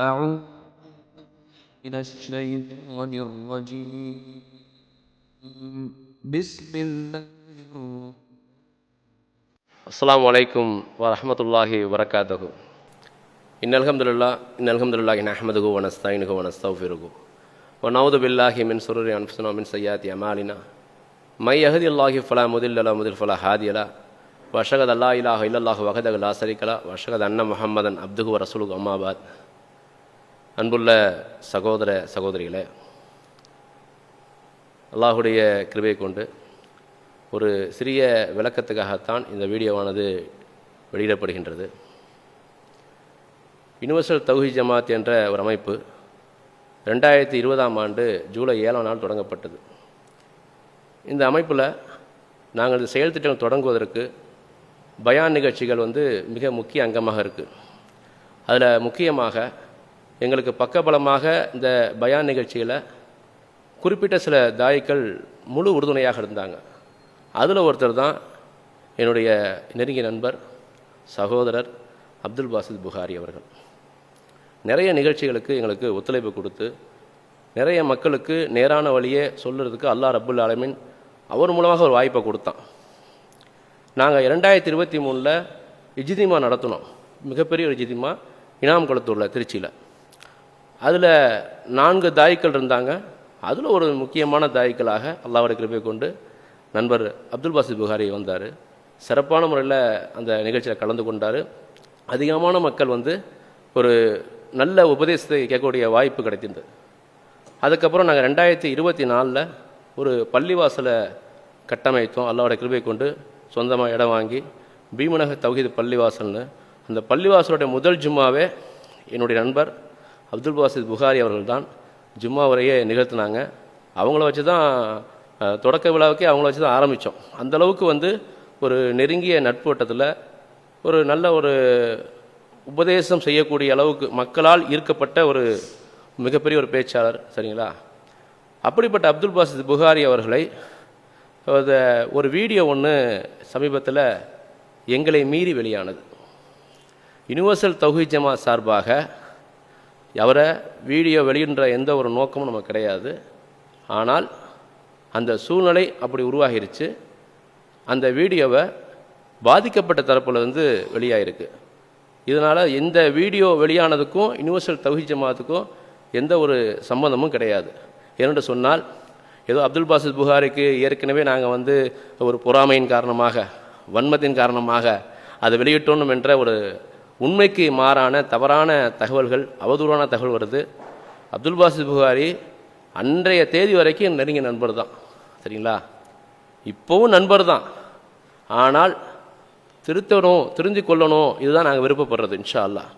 أعوذ من الشيطان الرجيم بسم الله அஸ்ஸலாமு அலைக்கும் வரஹ்மத்துல்லாஹி வபரகாத்துஹு. இன்னல்ஹம்துலில்லாஹி நஹ்மதுஹு வ நஸ்தஈனுஹு வ நஸ்தக்ஃபிருஹு வ நஊது பில்லாஹி மின் ஷுரூரி அன்ஃபுஸினா வ மின் ஸய்யிஆத்தி அமாலினா மை யஹ்தில்லாஹு ஃபலா முதில்ல லஹு வ முதில் ஃபலா ஹாதிய லஹு வ அஷ்ஹது அல்லா இலாஹா இல்லல்லாஹு வஹ்தஹு லா ஷரீக லஹு வ அஷ்ஹது அன்ன முஹம்மதன் அப்துஹு வ ரசூலுஹு அம்மா பஅத். அன்புள்ள சகோதர சகோதரிகளே, அல்லாஹுடைய கிருபை கொண்டு ஒரு சிறிய விளக்கத்துக்காகத்தான் இந்த வீடியோவானது வெளியிடப்படுகின்றது. யுனிவர்சல் தௌஹீத் ஜமாத் என்ற ஒரு அமைப்பு 2020ஆம் ஆண்டு ஜூலை 7ஆம் நாள் தொடங்கப்பட்டது. இந்த அமைப்பில் நாங்கள் இந்த செயல் திட்டங்கள் தொடங்குவதற்கு பயான் நிகழ்ச்சிகள் மிக முக்கிய அங்கமாக இருக்குது. அதில் முக்கியமாக எங்களுக்கு பக்கபலமாக இந்த பயான் நிகழ்ச்சியில் குறிப்பிட்ட சில தாயிக்கள் முழு உறுதுணையாக இருந்தாங்க. அதில் ஒருத்தர் தான் என்னுடைய நெருங்கிய நண்பர் சகோதரர் அப்துல் பாசித் புகாரி அவர்கள். நிறைய நிகழ்ச்சிகளுக்கு எங்களுக்கு ஒத்துழைப்பு கொடுத்து நிறைய மக்களுக்கு நேரான வழியே சொல்கிறதுக்கு அல்லாஹ் ரப்புல் ஆலமீன் அவர் மூலமாக ஒரு வாய்ப்பை கொடுத்தான். நாங்கள் 2023 இஜ்திமா நடத்தினோம். மிகப்பெரிய ஒரு இஜ்திமா இனாம் குளத்தூரில் திருச்சியில். அதில் 4 தாயிக்கள் இருந்தாங்க. அதில் ஒரு முக்கியமான தாயிக்களாக அல்லாஹ்வுடைய கிருபை கொண்டு நண்பர் அப்துல் பாசித் புகாரி வந்தார். சிறப்பான முறையில் அந்த நிகழ்ச்சியில் கலந்து கொண்டார். அதிகமான மக்கள் ஒரு நல்ல உபதேசத்தை கேட்கக்கூடிய வாய்ப்பு கிடைத்திருந்தது. அதுக்கப்புறம் நாங்கள் 2024 ஒரு பள்ளிவாசலை கட்டமைத்தோம். அல்லாஹ்வுடைய கிருபை கொண்டு சொந்தமாக இடம் வாங்கி பீமநகர் தௌஹீத் பள்ளிவாசல்னு அந்த பள்ளிவாசலுடைய முதல் ஜும்மாவே என்னுடைய நண்பர் அப்துல் பாசித் புகாரி அவர்கள் தான் ஜும்மா வரையே நிகழ்த்தினாங்க. அவங்கள வச்சு தான் தொடக்க விழாவுக்கே அவங்கள வச்சு தான் ஆரம்பித்தோம். அந்தளவுக்கு ஒரு நெருங்கிய நட்பு வட்டத்தில் ஒரு நல்ல ஒரு உபதேசம் செய்யக்கூடிய அளவுக்கு மக்களால் ஈர்க்கப்பட்ட ஒரு மிகப்பெரிய ஒரு பேச்சாளர். சரிங்களா? அப்படிப்பட்ட அப்துல் பாசித் புகாரி அவர்களை ஒரு வீடியோ ஒன்று சமீபத்தில் எங்களை மீறி வெளியானது. யுனிவர்சல் தௌஹீத் ஜமாத் சார்பாக அவரை வீடியோ வெளியிடுற எந்த ஒரு நோக்கமும் நமக்கு கிடையாது. ஆனால் அந்த சூழ்நிலை அப்படி உருவாகிருச்சு. அந்த வீடியோவை பாதிக்கப்பட்ட தரப்பில் வெளியாகிருக்கு. இதனால் இந்த வீடியோ வெளியானதுக்கும் யுனிவர்சல் தௌஹீத் ஜமாத்துக்கும் எந்த ஒரு சம்பந்தமும் கிடையாது. ஏனென்று சொன்னால் ஏதோ அப்துல் பாசித் புகாரிக்கு ஏற்கனவே நாங்கள் ஒரு பொறாமையின் காரணமாக வன்மத்தின் காரணமாக அதை வெளியிட்டோம் என்ற ஒரு உண்மைக்கு மாறான தவறான தகவல்கள், அவதூறான தகவல் வருது. அப்துல் பாசித் புகாரி அன்றைய தேதி வரைக்கும் நெருங்கிய நண்பர் தான். சரிங்களா? இப்போவும் நண்பர் தான். ஆனால் திருத்தணும், திருந்தி கொள்ளணும், இதுதான் நாங்கள் விருப்பப்படுறது. இன்ஷா அல்லாஹ்.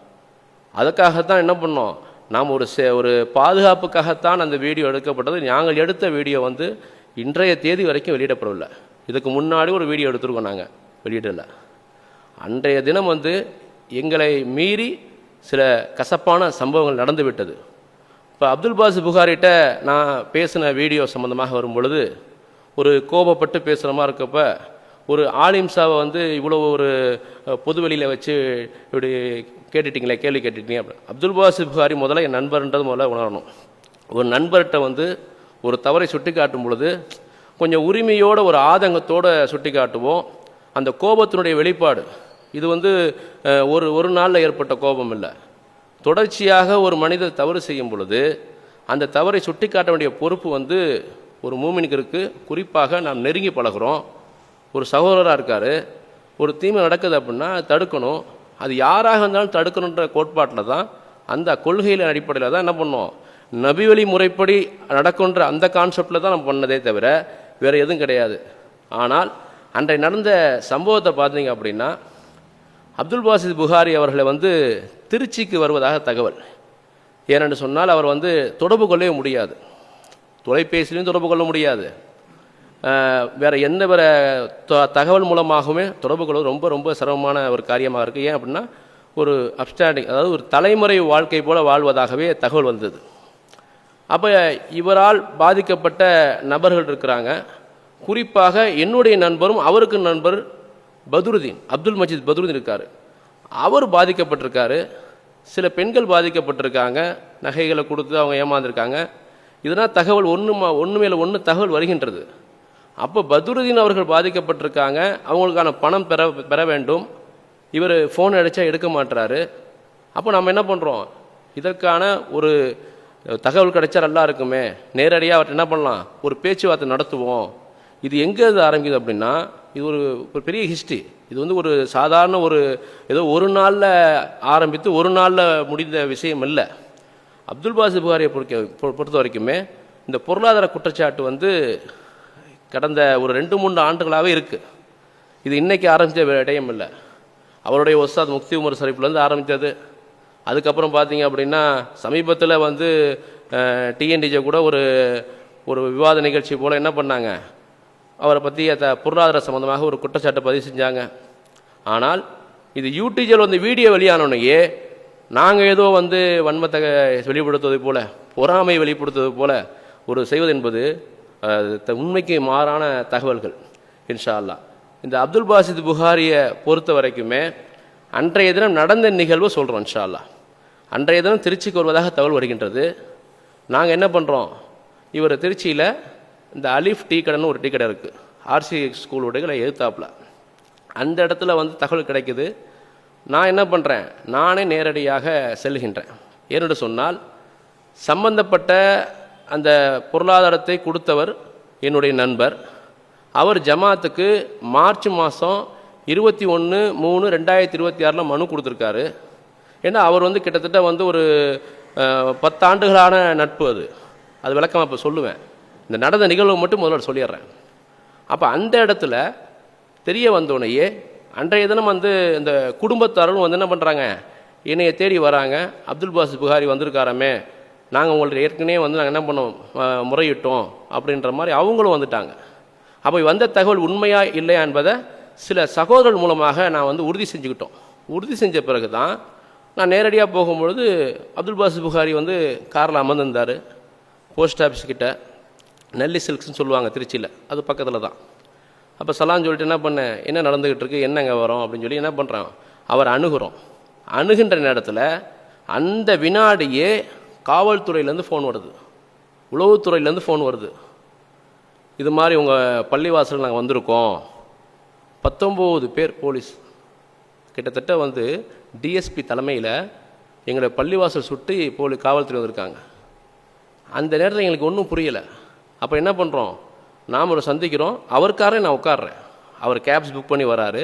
அதுக்காகத்தான் என்ன பண்ணோம், நாம் ஒரு பாதுகாப்புக்காகத்தான் அந்த வீடியோ எடுக்கப்பட்டது. நாங்கள் எடுத்த வீடியோ இன்றைய தேதி வரைக்கும் வெளியிடப்படவில்லை. இதுக்கு முன்னாடி ஒரு வீடியோ எடுத்துருக்கோம், நாங்கள் வெளியிடலை. அன்றைய தினம் எங்களை மீறி சில கசப்பான சம்பவங்கள் நடந்து விட்டது. இப்போ அப்துல் பாசித் புகாரிட்ட நான் பேசின வீடியோ சம்மந்தமாக வரும் பொழுது ஒரு கோபப்பட்டு பேசுகிற மாதிரி இருக்கப்ப ஒரு ஆலிம்சாவை இவ்வளோ ஒரு பொதுவெளியில் வச்சு இப்படி கேட்டுட்டிங்களே, கேள்வி கேட்டுட்டீங்க அப்படி. அப்துல் பாசித் புகாரி முதல்ல என் நண்பர்ன்றது முதல்ல உணரணும். ஒரு நண்பர்கிட்ட ஒரு தவறை சுட்டி காட்டும் பொழுது கொஞ்சம் உரிமையோடு ஒரு ஆதங்கத்தோடு சுட்டி காட்டுவோம். அந்த கோபத்தினுடைய வெளிப்பாடு இது ஒரு நாளில் ஏற்பட்ட கோபம் இல்லை. தொடர்ச்சியாக ஒரு மனிதர் தவறு செய்யும் பொழுது அந்த தவறை சுட்டி காட்ட வேண்டிய பொறுப்பு ஒரு மூமினுக்கு இருக்குது. குறிப்பாக நாம் நெருங்கி பழகிறோம். ஒரு சகோதரராக இருக்கார், ஒரு தீமை நடக்குது அப்படின்னா தடுக்கணும். அது யாராக இருந்தாலும் தடுக்கணுன்ற கோட்பாட்டில் தான், அந்த கொள்கையில் அடிப்படையில் தான் என்ன பண்ணோம், நபிவழி முறைப்படி நடக்குன்ற அந்த கான்செப்டில் தான் நம்ம பண்ணதே தவிர வேறு எதுவும் கிடையாது. ஆனால் அன்றைய நடந்த சம்பவத்தை பார்த்தீங்க அப்படின்னா அப்துல் பாசித் புகாரி அவர்களை திருச்சிக்கு வருவதாக தகவல். ஏனென்று சொன்னால் அவர் தொடர்பு கொள்ளவே முடியாது, தொலைபேசிலையும் தொடர்பு கொள்ள முடியாது, வேறு எந்த தகவல் மூலமாகவுமே தொடர்பு கொள்வது ரொம்ப ரொம்ப சிரமமான ஒரு காரியமாக இருக்குது. ஏன் அப்படின்னா ஒரு அப்ஸ்டாண்டிங், அதாவது ஒரு தலைமுறை வாழ்க்கை போல் வாழ்வதாகவே தகவல் வந்தது. அப்போ இவரால் பாதிக்கப்பட்ட நபர்கள் இருக்கிறாங்க. குறிப்பாக என்னுடைய நண்பரும் அவருக்கு நண்பர் பத்ருதீன், அப்துல் மஜீத் பத்ருதீன் இருக்கார். அவர் பாதிக்கப்பட்டிருக்காரு. சில பெண்கள் பாதிக்கப்பட்டிருக்காங்க, நகைகளை கொடுத்து அவங்க ஏமாந்துருக்காங்க. இதனால் தகவல் ஒன்று மேலே ஒன்று தகவல் வருகின்றது. அப்போ பத்ருதீன் அவர்கள் பாதிக்கப்பட்டிருக்காங்க, அவங்களுக்கான பணம் பெற வேண்டும். இவர் ஃபோன் அடித்தா எடுக்க மாட்டுறாரு. அப்போ நம்ம என்ன பண்ணுறோம், இதற்கான ஒரு தகவல் கிடைச்சா நல்லா இருக்குமே, நேரடியாக அவர்கிட்ட என்ன பண்ணலாம், ஒரு பேச்சுவார்த்தை நடத்துவோம். இது எங்கே இது ஆரம்பிக்குது அப்படின்னா, இது ஒரு பெரிய ஹிஸ்ட்ரி. இது வந்து ஒரு சாதாரண ஏதோ ஒரு நாளில் ஆரம்பித்து ஒரு நாளில் முடிந்த விஷயம் இல்லை. அப்துல் பாசித் புகாரியை பொறுத்த வரைக்குமே இந்த பொருளாதார குற்றச்சாட்டு வந்து கடந்த ஒரு 2-3 ஆண்டுகளாகவே இருக்குது. இது இன்றைக்கி ஆரம்பித்த விடயம் இல்லை. அவருடைய உஸ்தாத் முஃப்தி உமர் ஷரீஃப்லேருந்து ஆரம்பித்தது. அதுக்கப்புறம் பார்த்தீங்க அப்படின்னா சமீபத்தில் வந்து டிஎன்டிஜே கூட ஒரு விவாத நிகழ்ச்சி போல் என்ன பண்ணாங்க, அவரை பற்றி பொருளாதார சம்மந்தமாக ஒரு குற்றச்சாட்டை பதிவு செஞ்சாங்க. ஆனால் இது யூடிஜியில் வந்து வீடியோ வெளியானோடனேயே நாங்கள் ஏதோ வந்து வன்மத்தை வெளிப்படுத்துவது போல, பொறாமை வெளிப்படுத்துவது போல ஒரு செய்வது என்பது உண்மைக்கு மாறான தகவல்கள். இன்ஷா அல்லாஹ் இந்த அப்துல் பாசித் புகாரியை பொறுத்த வரைக்குமே அன்றைய தினம் நடந்த நிகழ்வு சொல்கிறோம். இன்ஷா அல்லாஹ் அன்றைய தினம் திருச்சிக்கு வருவதாக தகவல் வருகின்றது. நாங்கள் என்ன பண்ணுறோம், இவர் திருச்சியில் இந்த அலிஃப் டீ கடைன்னு ஒரு டீ கடை இருக்குது, ஆர்சி ஸ்கூலுடைய எதிர்த்தாப்பில். அந்த இடத்துல வந்து தகவல் கிடைக்குது. நான் என்ன பண்ணுறேன், நானே நேரடியாக செல்கின்றேன். ஏனென்று சொன்னால் சம்பந்தப்பட்ட அந்த பொருளாதாரத்தை கொடுத்தவர் என்னுடைய நண்பர். அவர் ஜமாத்துக்கு மார்ச் மாதம் 21/3/2026 மனு கொடுத்துருக்காரு. ஏன்னா அவர் வந்து கிட்டத்தட்ட வந்து ஒரு 10 ஆண்டுகளான நட்பு. அது விளக்கமாக இப்போ சொல்லுவேன். இந்த நடந்த நிகழ்வு மட்டும் முதல்ல சொல்லிடுறேன். அப்போ அந்த இடத்துல தெரிய வந்தோடனேயே அன்றைய தினம் வந்து இந்த குடும்பத்தாரும் வந்து என்ன பண்ணுறாங்க, என்னையை தேடி வராங்க. அப்துல் பாசித் புகாரி வந்திருக்காரமே, நாங்கள் உங்களுக்கு ஏற்கனவே வந்து நாங்கள் என்ன பண்ணோம், முறையிட்டோம் அப்படின்ற மாதிரி அவங்களும் வந்துட்டாங்க. அப்போ வந்த தகவல் உண்மையா இல்லையா என்பதை சில சகோதரர்கள் மூலமாக நான் வந்து உறுதி செஞ்சுக்கிட்டோம். உறுதி செஞ்ச பிறகு தான் நான் நேரடியாக போகும்பொழுது அப்துல் பாசித் புகாரி வந்து காரில் அமர்ந்திருந்தார். போஸ்ட் ஆஃபீஸ் கிட்ட நெல்லி சில்க்ஸ்ன்னு சொல்லுவாங்க திருச்சியில், அது பக்கத்தில் தான். அப்போ சலான்னு சொல்லிட்டு என்ன பண்ணேன், என்ன நடந்துக்கிட்டு இருக்கு, என்னங்க வரோம் அப்படின்னு சொல்லி என்ன பண்ணுறோம், அவர் அணுகிறோம். அணுகின்ற நேரத்தில் அந்த வினாடியே காவல்துறையிலேருந்து ஃபோன் வருது, உளவுத்துறையிலேருந்து ஃபோன் வருது. இது மாதிரி உங்கள் பள்ளிவாசல் நாங்கள் வந்திருக்கோம், 19 பேர் போலீஸ் கிட்டத்தட்ட வந்து டிஎஸ்பி தலைமையில் எங்களை பள்ளிவாசல் சுட்டி காவல்துறை வந்திருக்காங்க. அந்த நேரத்தில் எங்களுக்கு ஒன்றும் புரியலை. அப்போ என்ன பண்ணுறோம், நாம் ஒரு சந்திக்கிறோம். அவர் காரே நான் உட்காடுறேன். அவர் கேப்ஸ் புக் பண்ணி வராரு.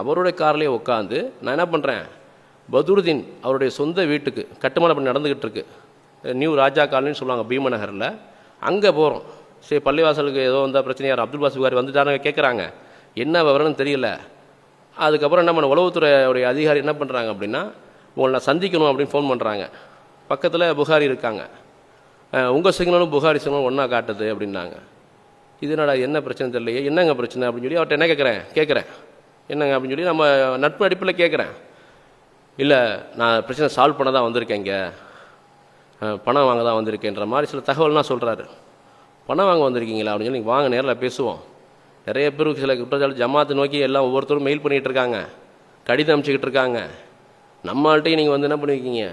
அவருடைய கார்லேயே உட்காந்து நான் என்ன பண்ணுறேன், பத்ருதீன் அவருடைய சொந்த வீட்டுக்கு கட்டுமானம் பண்ணி நடந்துக்கிட்டு இருக்கு, நியூ ராஜா காலனின்னு சொல்லுவாங்க பீமநகரில், அங்கே போகிறோம். சரி பள்ளிவாசலுக்கு ஏதோ வந்தால் பிரச்சனையார் அப்துல் பாசித் புகாரி வந்துட்டாருன்னு கேட்குறாங்க, என்ன விவரம்னு தெரியல. அதுக்கப்புறம் என்ன பண்ண, உளவுத்துறையுடைய அதிகாரி என்ன பண்ணுறாங்க அப்படின்னா, உங்களை நான் சந்திக்கணும் அப்படின்னு ஃபோன் பண்ணுறாங்க. பக்கத்தில் புகாரி இருக்காங்க. உங்கள் சிக்னலும் புகாரி சிக்னலும் ஒன்றா காட்டுது அப்படின்னாங்க. இதனடா என்ன பிரச்சனை தெரியலையே, என்னங்க பிரச்சனை அப்படின்னு சொல்லி அவர்கிட்ட என்ன கேட்குறேன் என்னங்க அப்படின்னு சொல்லி நம்ம நட்பு அடிப்பில் கேட்குறேன். இல்லை நான் பிரச்சனை சால்வ் பண்ண தான் வந்திருக்கேன், இங்கே பணம் வாங்க தான் வந்திருக்கேன்ற மாதிரி சில தகவல்லாம் சொல்கிறாரு. பணம் வாங்க வந்திருக்கீங்களா அப்படின்னு சொல்லி வாங்க நேரில் பேசுவோம். நிறைய பேருக்கு சில குற்றச்சாட்டு ஜமாத்து நோக்கி எல்லாம் ஒவ்வொருத்தரும் மெயில் பண்ணிகிட்டு இருக்காங்க, கடிதம் அனுப்பிச்சிக்கிட்டு இருக்காங்க. நம்மள்கிட்டையும் நீங்கள் வந்து என்ன பண்ணியிருக்கீங்க,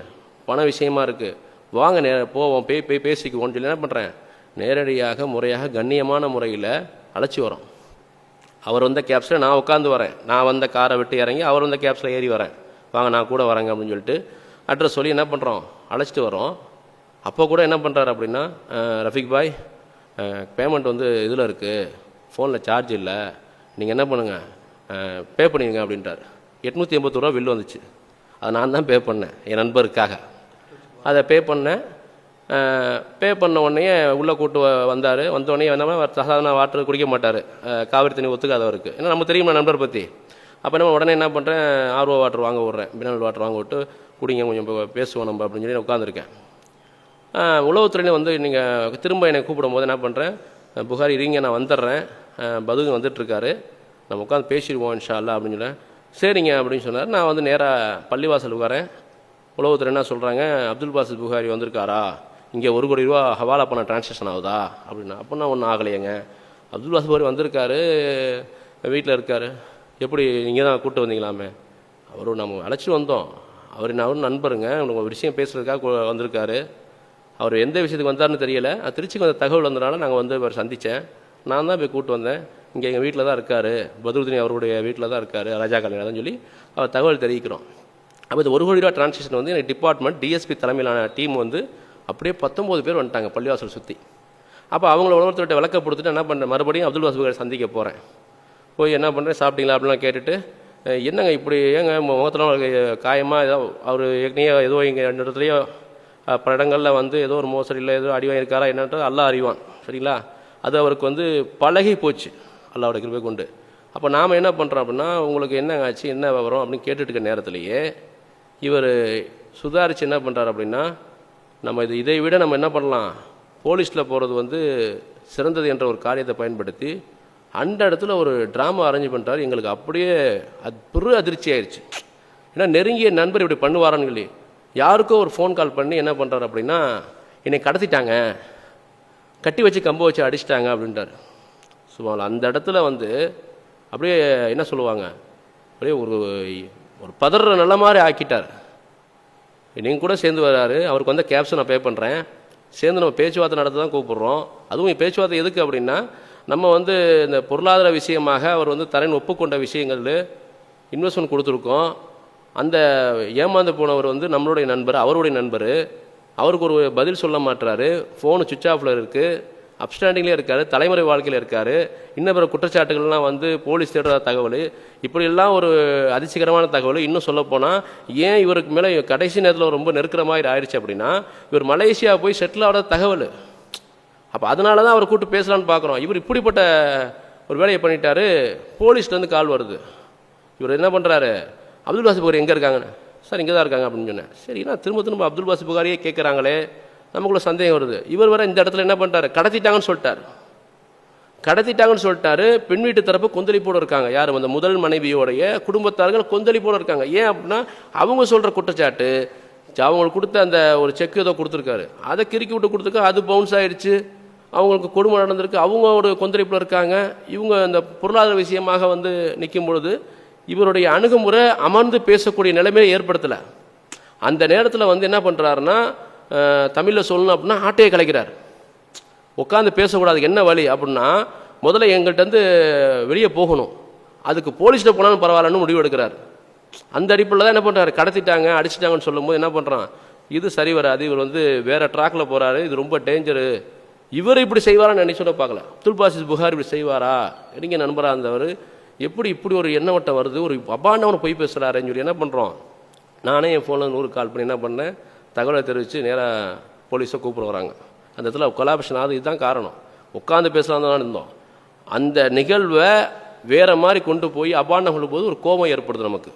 பண விஷயமா இருக்குது, வாங்க போவோம் போய் பேசிக்குவோன்னு சொல்லி என்ன பண்ணுறேன், நேரடியாக முறையாக கண்ணியமான முறையில் அழைச்சி வரோம். அவர் வந்த கேப்ஸில் நான் உட்காந்து வரேன், நான் வந்த காரை விட்டு இறங்கி அவர் வந்த கேப்ஸில் ஏறி வரேன், வாங்க நான் கூட வரேங்க அப்படின்னு சொல்லிட்டு அட்ரஸ் சொல்லி என்ன பண்ணுறோம், அழைச்சிட்டு வரோம். அப்போ கூட என்ன பண்ணுறாரு அப்படின்னா, ரஃபீக் பாய் பேமெண்ட் வந்து இதில் இருக்குது, ஃபோனில் சார்ஜ் இல்லை, நீங்கள் என்ன பண்ணுங்கள் பே பண்ணிடுங்க அப்படின்ட்டார். 880 ரூபா பில் வந்துச்சு. அதை நான் தான் பே பண்ணேன் என் நண்பருக்காக. அதை பே பண்ணேன். பே பண்ண உடனே உள்ளே கூட்டு வந்தார். வந்தோடனே என்ன சாதாரண வாட்டர் குடிக்க மாட்டார், காவிரி தண்ணி ஒத்துக்காத அவருக்கு. ஏன்னா நம்ம தெரியுமா நண்பர் பற்றி. அப்போ நம்ம உடனே என்ன பண்ணுறேன், ஆர்ஓ வாட்டர் வாங்க விட்றேன், மினரல் வாட்டர் வாங்க விட்டு குடிங்க கொஞ்சம் பேசுவோம் நம்ம அப்படின்னு சொல்லி உட்காந்துருக்கேன். உளவுத்துறையில் வந்து நீங்கள் திரும்ப என்னை கூப்பிடும் போது என்ன பண்ணுறேன், புகாரி இருங்க நான் வந்துடுறேன், பதில் வந்துட்டுருக்காரு, நம்ம உட்காந்து பேசிடுவோம் இன்ஷா அல்லாஹ் அப்படின்னு சொல்ல. சரிங்க அப்படின்னு சொன்னார். நான் வந்து நேராக பள்ளிவாசலுக்கு வரேன். உளவுத்துறை என்ன சொல்கிறாங்க, அப்துல் பாசித் புகாரி வந்திருக்காரா, இங்கே 1 கோடி ரூபா ஹவாலா பண்ண டிரான்சாக்ஷன் ஆகுதா அப்படின்னா. அப்படின்னா ஒன்றும் ஆகலையேங்க, அப்துல் பாசித் புகாரி வந்திருக்காரு, வீட்டில் இருக்கார், எப்படி நீங்கள் தான் கூப்பிட்டு வந்தீங்களாமே. அவரும் நம்ம அழைச்சிட்டு வந்தோம், அவரும் நண்பருங்க, ஒரு விஷயம் பேசுகிறதுக்காக வந்திருக்காரு. அவர் எந்த விஷயத்துக்கு வந்தார்னு தெரியல. திருச்சிக்கு வந்த தகவல் வந்தனால நாங்கள் வந்து அவர் சந்தித்தேன். நான் தான் போய் கூப்பிட்டு வந்தேன். இங்கே எங்கள் வீட்டில் தான் இருக்கார், பத்ருதீன் அவருடைய வீட்டில் தான் இருக்கார், ராஜா காலனியில் தான் சொல்லி அவர் தகவல் தெரிவிக்கிறோம். அப்போ இந்த 1 கோடி ரூபா டிரான்சாக்ஷன் வந்து எனக்கு டிபார்ட்மெண்ட் டிஎஸ்பி தலைமையிலான டீம் வந்து அப்படியே 19 பேர் வந்துட்டாங்க பள்ளிவாசல் சுற்றி. அப்போ அவங்கள ஒருத்தர்கிட்ட விளக்க கொடுத்துட்டு என்ன பண்ணுறேன், மறுபடியும் அப்துல் வாசிப் புகாரி சந்திக்க போகிறேன். போய் என்ன பண்ணுறேன், சாப்பிட்டீங்களா அப்படின்லாம் கேட்டுட்டு, என்னங்க இப்படி ஏங்க முகத்தில் காயமாக ஏதோ அவர் ஏற்கனவே ஏதோ இங்கே 2 இடத்துலையோ பல இடங்களில் வந்து ஏதோ ஒரு மோசடியில் ஏதோ அடி வாங்கியிருக்காரா என்னன்றது அல்லாஹ் அறிவான், சரிங்களா? அது அவருக்கு வந்து பழகி போச்சு அல்லாஹ்வோட கிருபை கொண்டு. அப்போ நாம் என்ன பண்ணுறோம் அப்படின்னா, உங்களுக்கு என்ன ஆச்சு, என்ன வரும் அப்படின்னு கேட்டுட்டு இருக்க நேரத்திலேயே இவர் சுதாரித்து என்ன பண்ணுறாரு அப்படின்னா, நம்ம இதை விட நம்ம என்ன பண்ணலாம், போலீஸில் போகிறது வந்து சிறந்தது என்ற ஒரு காரியத்தை பயன்படுத்தி அந்த இடத்துல ஒரு ட்ராமா அரேஞ்ச் பண்ணுறாரு. எங்களுக்கு அப்படியே பெரு அதிர்ச்சி ஆயிடுச்சு. ஏன்னா நெருங்கிய நண்பர் இப்படி பண்ணுவாரான்னு சொல்லி யாருக்கோ ஒரு ஃபோன் கால் பண்ணி என்ன பண்ணுறாரு அப்படின்னா, என்னை கடத்திட்டாங்க, கட்டி வச்சு கம்ப வச்சு அடிச்சிட்டாங்க அப்படின்ட்டார். சும்மா அந்த இடத்துல வந்து அப்படியே என்ன சொல்லுவாங்க, அப்படியே ஒரு பதற நல்ல மாதிரி ஆக்கிட்டார். நீங்கள் கூட சேர்ந்து வர்றாரு, அவருக்கு வந்து கேப்ஸை நான் பே பண்ணுறேன், சேர்ந்து நம்ம பேச்சுவார்த்தை நடத்த தான் கூப்பிட்றோம். அதுவும் பேச்சுவார்த்தை எதுக்கு அப்படின்னா, நம்ம வந்து இந்த பொருளாதார விஷயமாக அவர் வந்து தரேன் ஒப்புக்கொண்ட விஷயங்கள் இன்வெஸ்ட்மெண்ட் கொடுத்துருக்கோம். அந்த ஏமாந்து போனவர் வந்து நம்மளுடைய நண்பர், அவருடைய நண்பர், அவருக்கு ஒரு பதில் சொல்ல மாட்டுறாரு, ஃபோனு சுவிட்ச் ஆஃபில் இருக்குது, அப்ஸ்டாண்டிங்லேயே இருக்கார், தலைமுறை வாழ்க்கையில் இருக்கார், இன்னும் பிற குற்றச்சாட்டுகள்லாம் வந்து போலீஸ் தேடுற தகவல், இப்படியெல்லாம் ஒரு அதிர்ச்சிகரமான தகவல். இன்னும் சொல்லப்போனால் ஏன் இவருக்கு மேலே கடைசி நேரத்தில் ரொம்ப நெருக்கிற மாதிரி ஆயிடுச்சு அப்படின்னா, இவர் மலேசியா போய் செட்டில் ஆகிற தகவல். அப்போ அதனால தான் அவரை கூப்பிட்டு பேசலான்னு பார்க்குறோம். இவர் இப்படிப்பட்ட ஒரு வேலையை பண்ணிட்டாரு. போலீஸ்லேருந்து கால் வருது. இவர் என்ன பண்ணுறாரு, அப்துல் வாசிப் புகாரி எங்கே இருக்காங்கன்னு, சார் இங்கே தான் இருக்காங்க அப்படின்னு சொன்னேன். சரினா திரும்ப அப்துல் வாசிப் புகாரியே கேட்குறாங்களே, நமக்குள்ள சந்தேகம் வருது. இவர் வர இந்த இடத்துல என்ன பண்ணிட்டாரு, கடத்திட்டாங்கன்னு சொல்லிட்டாரு. பெண் வீட்டு தரப்பு கொந்தளிப்போடு இருக்காங்க. யார், அந்த முதல் மனைவியோடைய குடும்பத்தார்கள் கொந்தளிப்போடு இருக்காங்க. ஏன் அப்படின்னா, அவங்க சொல்கிற குற்றச்சாட்டு, அவங்களுக்கு கொடுத்த அந்த ஒரு செக் ஏதோ கொடுத்துருக்காரு, அதை கிறுக்கி விட்டு கொடுத்துருக்கா, அது பவுன்ஸ் ஆகிடுச்சு, அவங்களுக்கு கொடுமை நடந்திருக்கு, அவங்க ஒரு கொந்தளிப்பில் இருக்காங்க. இவங்க அந்த பொருளாதார விஷயமாக வந்து நிற்கும் பொழுது இவருடைய அணுகுமுறை அமர்ந்து பேசக்கூடிய நிலைமையை ஏற்படுத்தலை. அந்த நேரத்தில் வந்து என்ன பண்ணுறாருன்னா, தமிழில் சொல்லணும் அப்படின்னா ஆட்டையை கலைக்கிறார். உட்காந்து பேசக்கூடாது, என்ன வழி அப்படின்னா, முதல்ல எங்கள்கிட்ட வெளியே போகணும், அதுக்கு போலீஸில் போனாலும் பரவாயில்லன்னு முடிவு எடுக்கிறார். அந்த அடிப்படையில் தான் என்ன பண்ணுறாரு, கடத்திட்டாங்க அடிச்சிட்டாங்கன்னு சொல்லும்போது என்ன பண்ணுறான், இது சரி வராது, இவர் வந்து வேறு ட்ராக்கில் போகிறாரு, இது ரொம்ப டேஞ்சரு, இவர் இப்படி செய்வாரான்னு நினைச்சோட பார்க்கல. அப்துல் வாசிப் புகாரி இப்படி செய்வாரா, நெருங்கிய நண்பராக இருந்தவர் எப்படி இப்படி ஒரு எண்ணவட்டம் வருது, ஒரு அபாண்டவனை பொய் பேசுகிறாருன்னு சொல்லி என்ன பண்ணுறோம், நானே என் ஃபோனில் 100 கால் பண்ணி என்ன பண்ணேன், தகவலை தெரிவித்து நேராக போலீஸை கூப்பிட வராங்க. அந்த இடத்துல கொலாபரேஷன் ஆகுது. இதுதான் காரணம். உட்காந்து பேசலாம் தான் இருந்தோம். அந்த நிகழ்வை வேறு மாதிரி கொண்டு போய் அபாண்டம் கொள்ளும்போது ஒரு கோபம் ஏற்படுது நமக்கு.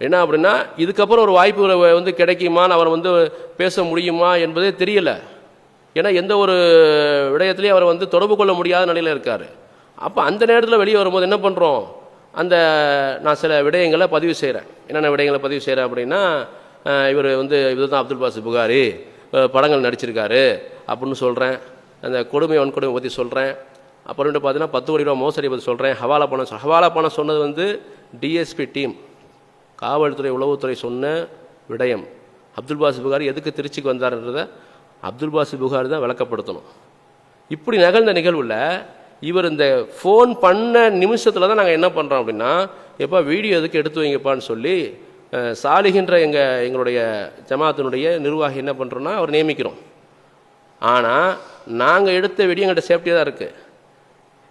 என்ன அப்படின்னா, இதுக்கப்புறம் ஒரு வாய்ப்பு வந்து கிடைக்குமான்னு அவர் வந்து பேச முடியுமா என்பதே தெரியலை. ஏன்னா எந்த ஒரு விடயத்திலையும் அவர் வந்து தொடர்பு கொள்ள முடியாத நிலையில் இருக்கார். அப்போ அந்த நேரத்தில் வெளியே வரும்போது என்ன பண்ணுறோம், நான் சில விடயங்களை பதிவு செய்கிறேன். என்னென்ன விடயங்களை பதிவு செய்கிறேன் அப்படின்னா, இவர் வந்து இதுதான் அப்துல் வாசிப் புகாரி படங்கள் நடிச்சிருக்காரு அப்படின்னு சொல்கிறேன், அந்த வன்கொடுமை பற்றி சொல்கிறேன். அப்புறமேட்டு பார்த்தீங்கன்னா 10 கோடி ரூபா மோசடி பற்றி சொல்கிறேன். ஹவாலா பணம் சொன்னது வந்து டிஎஸ்பி டீம், காவல்துறை உளவுத்துறை சொன்ன விடயம். அப்துல் வாசிப் புகாரி எதுக்கு திருச்சிக்கு வந்தார்ன்றதை அப்துல் வாசிப் புகாரி தான் விளக்கப்படுத்தணும். இப்படி நிகழ்ந்த நிகழ்வில் இவர் இந்த ஃபோன் பண்ண நிமிஷத்தில் தான் நாங்கள் என்ன பண்ணுறோம் அப்படின்னா, எப்போ வீடியோ எதுக்கு எடுத்து வைங்கப்பான்னு சொல்லி சாலிகின்ற எங்களுடைய ஜமாத்தினுடைய நிர்வாகி என்ன பண்ணுறோன்னா அவர் நியமிக்கிறோம். ஆனால் நாங்கள் எடுத்த வீடியோ எங்கள்கிட்ட சேஃப்டியாக தான் இருக்குது.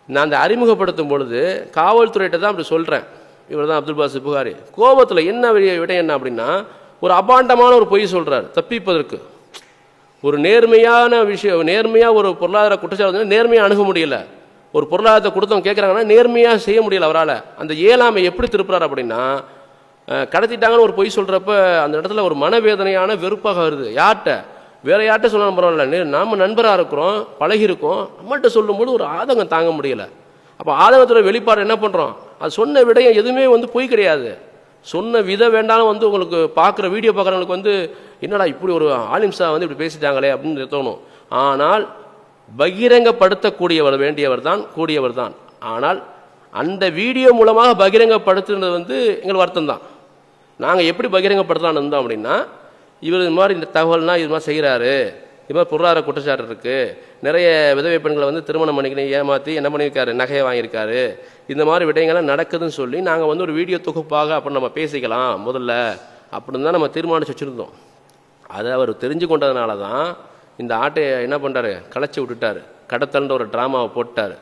நான் அந்த அறிமுகப்படுத்தும் பொழுது காவல்துறையிட்ட தான் அப்படி சொல்கிறேன், இவர் தான் அப்துல் வாசிப் புகாரி. கோபத்தில் என்ன விட என்ன அப்படின்னா, ஒரு அபாண்டமான ஒரு பொய் சொல்கிறார் தப்பிப்பதற்கு. ஒரு நேர்மையான விஷயம், நேர்மையாக ஒரு பொருளாதார குற்றச்சாட்டு நேர்மையாக அணுக முடியல. ஒரு பொருளாதாரத்தை கொடுத்தவங்க கேட்குறாங்கன்னா நேர்மையாக செய்ய முடியல அவரால். அந்த இயலாமை எப்படி திருப்புறார் அப்படின்னா, கடத்திட்டாங்கன்னு ஒரு பொய் சொல்கிறப்ப அந்த இடத்துல ஒரு மனவேதனையான வெறுப்பாக வருது. யார்கிட்ட, வேற யார்கிட்ட சொல்லணும் பரவாயில்ல, நாம் நண்பராக இருக்கிறோம், பழகிருக்கோம், நம்மள்கிட்ட சொல்லும்போது ஒரு ஆதங்கம் தாங்க முடியல. அப்போ ஆதங்கத்தோட வெளிப்பாடு என்ன பண்ணுறோம், அது சொன்ன விடயம் எதுவுமே வந்து பொய் கிடையாது. சொன்ன வேண்டாலும் வந்து உங்களுக்கு பார்க்குற வீடியோ பார்க்குறவங்களுக்கு வந்து என்னடா இப்படி ஒரு ஆலிம்சா வந்து இப்படி பேசிட்டாங்களே அப்படின்னு தோணும். ஆனால் பகிரங்கப்படுத்தக்கூடியவர் கூடியவர் தான். ஆனால் அந்த வீடியோ மூலமாக பகிரங்கப்படுத்துறது வந்து எங்களுக்கு வருத்தம் தான். நாங்கள் எப்படி பகிரங்கப்படுத்தலான்னு இருந்தோம் அப்படின்னா, இவர் இது மாதிரி இந்த தகவல்னால் இது மாதிரி செய்கிறாரு, இது மாதிரி பொருளாதார குற்றச்சாட்டு இருக்குது, நிறைய விதவை பெண்களை வந்து திருமணம் பண்ணிக்கணும் ஏமாற்றி என்ன பண்ணியிருக்காரு, நகையை வாங்கியிருக்காரு, இந்த மாதிரி விடயங்கள்லாம் நடக்குதுன்னு சொல்லி நாங்கள் வந்து ஒரு வீடியோ தொகுப்பாக அப்போ நம்ம பேசிக்கலாம் முதல்ல அப்படின்னு தான் நம்ம தீர்மானித்து வச்சுருந்தோம். அதை அவர் தெரிஞ்சு கொண்டதுனால தான் இந்த ஆட்டையை என்ன பண்ணுறாரு, களைச்சி விட்டுட்டார். கடத்தல்ன்ற ஒரு ட்ராமாவை போட்டார்.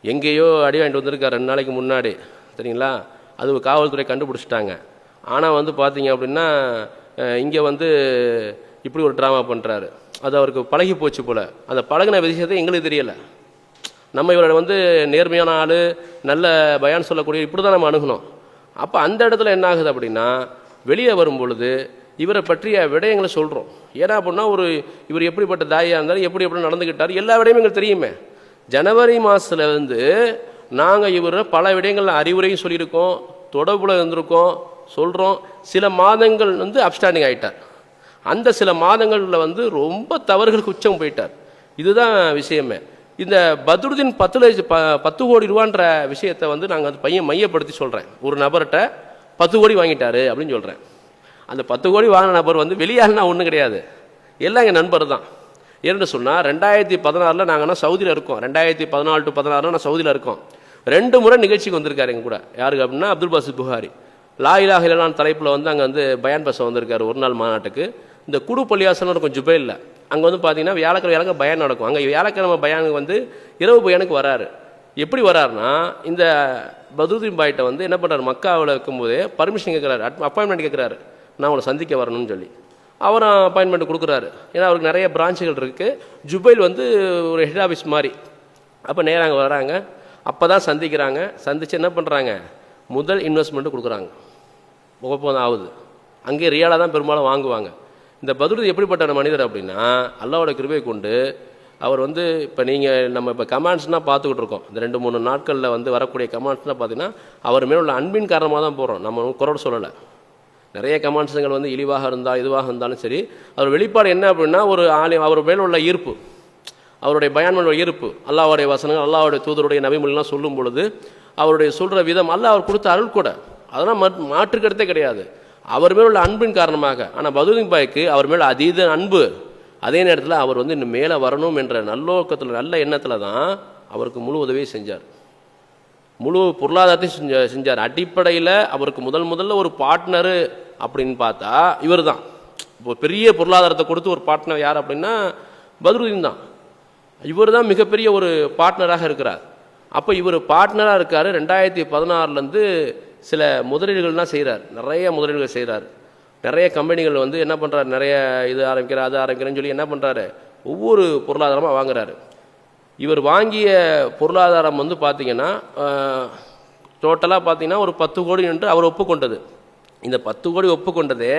எங்கேயோ அடி வாங்கிட்டு வந்திருக்கார் 2 நாளைக்கு முன்னாடி, சரிங்களா? அது காவல்துறை கண்டுபிடிச்சிட்டாங்க. ஆனால் வந்து பார்த்தீங்க அப்படின்னா இங்கே வந்து இப்படி ஒரு ட்ராமா பண்ணுறாரு. அது அவருக்கு பழகி போச்சு போல். அந்த பழகின விஷயத்தை எங்களுக்கு தெரியலை. நம்ம இவரை வந்து நேர்மையான ஆள், நல்ல பயான் சொல்லக்கூடிய இப்படி தான் நம்ம அணுகணும். அப்போ அந்த இடத்துல என்ன ஆகுது அப்படின்னா, வெளியே வரும் பொழுது இவரை பற்றிய விடயங்களை சொல்கிறோம். ஏன்னா அப்படின்னா இவர் எப்படிப்பட்ட தாயாக இருந்தாலும் எப்படி நடந்துக்கிட்டார் எல்லா விடயமும் எங்களுக்கு தெரியுமே. ஜனவரி மாதத்துலேருந்து நாங்கள் இவரை பல விடயங்கள் அறிவுரையும் சொல்லியிருக்கோம், தொடர்புல இருந்திருக்கோம், சொல்கிறோம். சில மாதங்கள் வந்து அப்ஸ்டாண்டிங் ஆகிட்டார். அந்த சில மாதங்களில் வந்து ரொம்ப தவறுகளுக்கு உச்சம் போயிட்டார். இதுதான் விஷயமே. இந்த பத்ருதீன் 10 கோடி ரூபான்ற விஷயத்தை வந்து நாங்கள் அந்த பையன் மையப்படுத்தி சொல்கிறேன். ஒரு நபர்கிட்ட 10 கோடி வாங்கிட்டாரு அப்படின்னு சொல்கிறேன். அந்த 10 கோடி வாங்கின நபர் வந்து வெளியாள்னா ஒன்றும் கிடையாது, எல்லாம் எங்கள் நண்பர் தான். ஏன்னு சொன்னால் 2016 நாங்கள் சவுதியில் இருக்கோம். 2014 to 16 நான் சவுதியில் இருக்கோம். 2 முறை நிகழ்ச்சிக்கு வந்திருக்காரு எங்க கூட. யாருக்கு அப்படின்னா அப்துல் பாசித் புகாரி லா இலாஹ இல்லல்லாஹ் தலைப்பில் வந்து அங்கே வந்து பயான் பேச வந்திருக்காரு ஒரு நாள் மாநாட்டுக்கு. இந்த குடு பள்ளியாசனம் இருக்கும் ஜுபைலில். அங்கே வந்து பார்த்தீங்கன்னா வியாழக்கிழமை பயான் நடக்கும். அங்கே வியாழக்கிழமை பயானுக்கு வந்து இரவு பயானுக்கு வராரு. எப்படி வராருன்னா, இந்த பத்ருதீன் பாய்கிட்ட வந்து என்ன பண்ணுறாரு, மக்காவில் இருக்கும்போதே பர்மிஷன் கேட்குறாரு, அப்பாயின்மெண்ட் கேட்குறாரு, நான் அவளை சந்திக்க வரணும்னு சொல்லி. அவரும் அப்பாயின்மெண்ட் கொடுக்குறாரு. ஏன்னா அவருக்கு நிறைய பிரான்ச்சுகள் இருக்குது. ஜுபைல் வந்து ஒரு ஹெட் ஆஃபீஸ் மாதிரி. அப்போ நேராக அங்கே வராங்க. அப்போ தான் சந்திக்கிறாங்க. சந்தித்து என்ன பண்ணுறாங்க, முதல் இன்வெஸ்ட்மெண்ட்டு கொடுக்குறாங்க. ஒப்பந்தம் ஆகுது. அங்கே ரியாலாக தான் பெரும்பாலும் வாங்குவாங்க. இந்த பத்ருதீன் எப்படிப்பட்ட மனிதர் அப்படின்னா, அல்லாஹ்வோட கிருபை கொண்டு அவர் வந்து இப்போ நீங்கள் நம்ம இப்போ கமெண்ட்ஸ்னால் பார்த்துக்கிட்டு இருக்கோம். இந்த 2-3 நாட்களில் வந்து வரக்கூடிய கமெண்ட்ஸ்னால் பார்த்தீங்கன்னா அவர் மேலே உள்ள அன்பின் காரணமாக தான் போகிறோம். நம்ம குரல் சொல்லலை. நிறைய கமெண்ட்ஸுங்கள் வந்து இழிவாக இருந்தால் இதுவாக இருந்தாலும் சரி, அவர் வெளிப்பாடு என்ன அப்படின்னா, ஒரு அவர் மேலே உள்ள ஈர்ப்பு, அவருடைய பயான் மேல ஈர்ப்பு, அல்லாஹ்வுடைய வசனங்கள், அல்லாஹ்வுடைய தூதருடைய நபிமொழிலாம் சொல்லும் பொழுது அவருடைய சொல்கிற விதம், அல்லாஹ் அவர் கொடுத்த அருள் கூட, அதெல்லாம் மாற்றுக்கருத்தே கிடையாது. அவர் மேல் உள்ள அன்பின் காரணமாக. ஆனால் பத்ருதீன் பாய்க்கு அவர் மேலே அதீத அன்பு. அதே நேரத்தில் அவர் வந்து இன்னும் மேலே வரணும் என்ற நல்லோக்கத்தில், நல்ல எண்ணத்தில் தான் அவருக்கு முழு உதவியை செஞ்சார். முழு பொருளாதாரத்தையும் செஞ்சார். அடிப்படையில் அவருக்கு முதல்ல ஒரு பார்ட்னரு அப்படின்னு பார்த்தா இவர் தான். இப்போ பெரிய பொருளாதாரத்தை கொடுத்து ஒரு பார்ட்னர் யார் அப்படின்னா பத்ருதீன் தான். இவர் தான் மிகப்பெரிய ஒரு பார்ட்னராக இருக்கிறார். அப்போ இவர் பார்ட்னராக இருக்கார். 2016 சில முதலீடுகள்லாம் செய்கிறார். நிறைய முதலீடுகள் செய்கிறார். நிறைய கம்பெனிகள் வந்து என்ன பண்ணுறாரு, நிறைய இது ஆரம்பிக்கிறார், அது ஆரம்பிக்கிறேன்னு சொல்லி என்ன பண்ணுறாரு, ஒவ்வொரு பொருளாதாரமாக வாங்குறாரு. இவர் வாங்கிய பொருளாதாரம் வந்து பார்த்திங்கன்னா டோட்டலாக பார்த்திங்கன்னா ஒரு 10 கோடி என்று அவர் ஒப்புக்கொண்டது. இந்த 10 கோடி ஒப்புக்கொண்டதே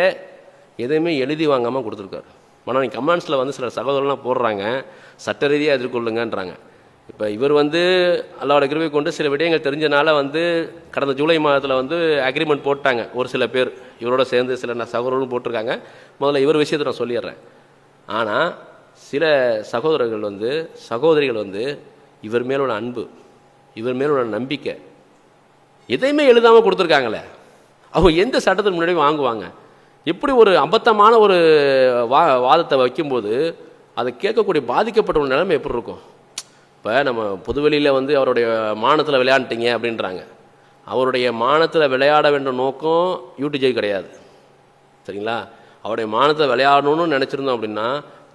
எதையுமே எழுதி வாங்காமல் கொடுத்துருக்காரு. ஆனால் நீங்கள் கமெண்ட்ஸில் வந்து சில சகோதரர்லாம் போடுறாங்க, சட்ட ரீதியாக எதிர்கொள்ளுங்கன்றாங்க. இப்போ இவர் வந்து அல்லாஹ்வோட கிருபை கொண்டு சில விடயங்கள் தெரிஞ்சனால வந்து கடந்த ஜூலை மாதத்தில் வந்து அக்ரிமெண்ட் போட்டாங்க. ஒரு சில பேர் இவரோட சேர்ந்து சில சகோதரர்களும் போட்டிருக்காங்க. முதல்ல இவர் விஷயத்தை நான் சொல்லிடுறேன். ஆனால் சில சகோதரர்கள் வந்து சகோதரிகள் வந்து இவர் மேலோட அன்பு, இவர் மேலோட நம்பிக்கை எதையுமே எழுதாமல் கொடுத்துருக்காங்களே, அவங்க எந்த சட்டத்தின் முன்னாடி வாங்குவாங்க? எப்படி ஒரு அபத்தமான ஒரு வாதத்தை வைக்கும்போது அதை கேட்கக்கூடிய பாதிக்கப்பட்ட ஒரு நிலைமை எப்படி இருக்கும்? இப்போ நம்ம பொதுவெளியில் வந்து அவருடைய மானத்தில் விளையாண்டுட்டீங்க அப்படின்றாங்க. அவருடைய மானத்தில் விளையாட வேண்டிய நோக்கம் யூடிஜே கிடையாது, சரிங்களா? அவருடைய மானத்தில் விளையாடணும்னு நினச்சிருந்தோம் அப்படின்னா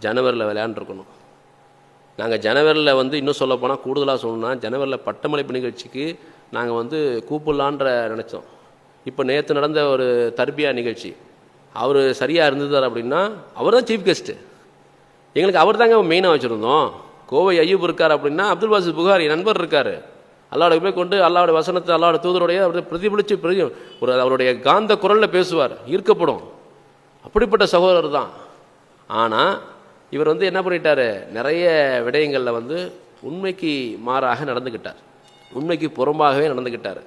ஜனவரியில் விளையாண்டுருக்கணும். நாங்கள் ஜனவரியில் வந்து இன்னும் சொல்லப்போனால் கூடுதலாக சொல்லணும்னா ஜனவரியில் பட்டமளிப்பு நிகழ்ச்சிக்கு நாங்கள் வந்து கூப்பிடலான்ற நினச்சோம். இப்போ நேற்று நடந்த ஒரு தர்பியா நிகழ்ச்சி அவர் சரியாக இருந்ததார் அப்படின்னா அவர் தான் சீஃப் கெஸ்ட்டு. எங்களுக்கு அவர் தாங்க மெயினாக வச்சுருந்தோம். கோவை ஐயூப் இருக்கார் அப்படின்னா அப்துல் பாசித் புகாரி நண்பர் இருக்கார். அல்லாஹ்வோட போய் கொண்டு அல்லாஹ்வோட வசனத்தை அல்லாஹ்வோட தூதருடைய பிரதிபலித்து ஒரு அவருடைய காந்த குரலில் பேசுவார், ஈர்க்கப்படும். அப்படிப்பட்ட சகோதரர் தான். ஆனால் இவர் வந்து என்ன பண்ணிட்டார், நிறைய விடயங்களில் வந்து உண்மைக்கு மாறாக நடந்துக்கிட்டார், உண்மைக்கு புறம்பாகவே நடந்துக்கிட்டார்.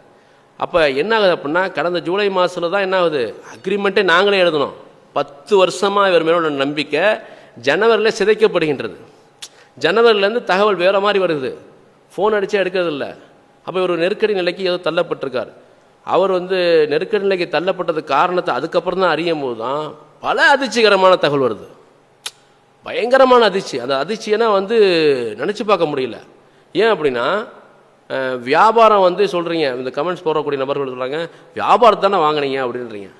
அப்போ என்ன ஆகுது அப்படின்னா கடந்த ஜூலை மாதத்தில் தான் என்ன ஆகுது, அக்ரிமெண்ட்டே நாங்களே எழுதணும். 10 வருஷமாக இவர் மேலோட நம்பிக்கை ஜனவரியில் சிதைக்கப்படுகின்றது. ஜனவரிலேருந்து தகவல் வேறு மாதிரி வருது, ஃபோன் அடித்தே எடுக்கிறதில்ல. அப்போ ஒரு நெருக்கடி நிலைக்கு ஏதோ தள்ளப்பட்டிருக்கார். அவர் வந்து நெருக்கடி நிலைக்கு தள்ளப்பட்டது காரணத்தை அதுக்கப்புறம் தான் அறியும் போது தான் பல அதிர்ச்சிகரமான தகவல் வருது. பயங்கரமான அதிர்ச்சி. அந்த அதிர்ச்சியனா வந்து நினச்சி பார்க்க முடியல. ஏன் அப்படின்னா, வியாபாரம் வந்து சொல்கிறீங்க, இந்த கமெண்ட்ஸ் போடக்கூடிய நபர்கள் சொல்கிறாங்க, வியாபாரத்தை தானே வாங்கினீங்க அப்படின்றீங்க.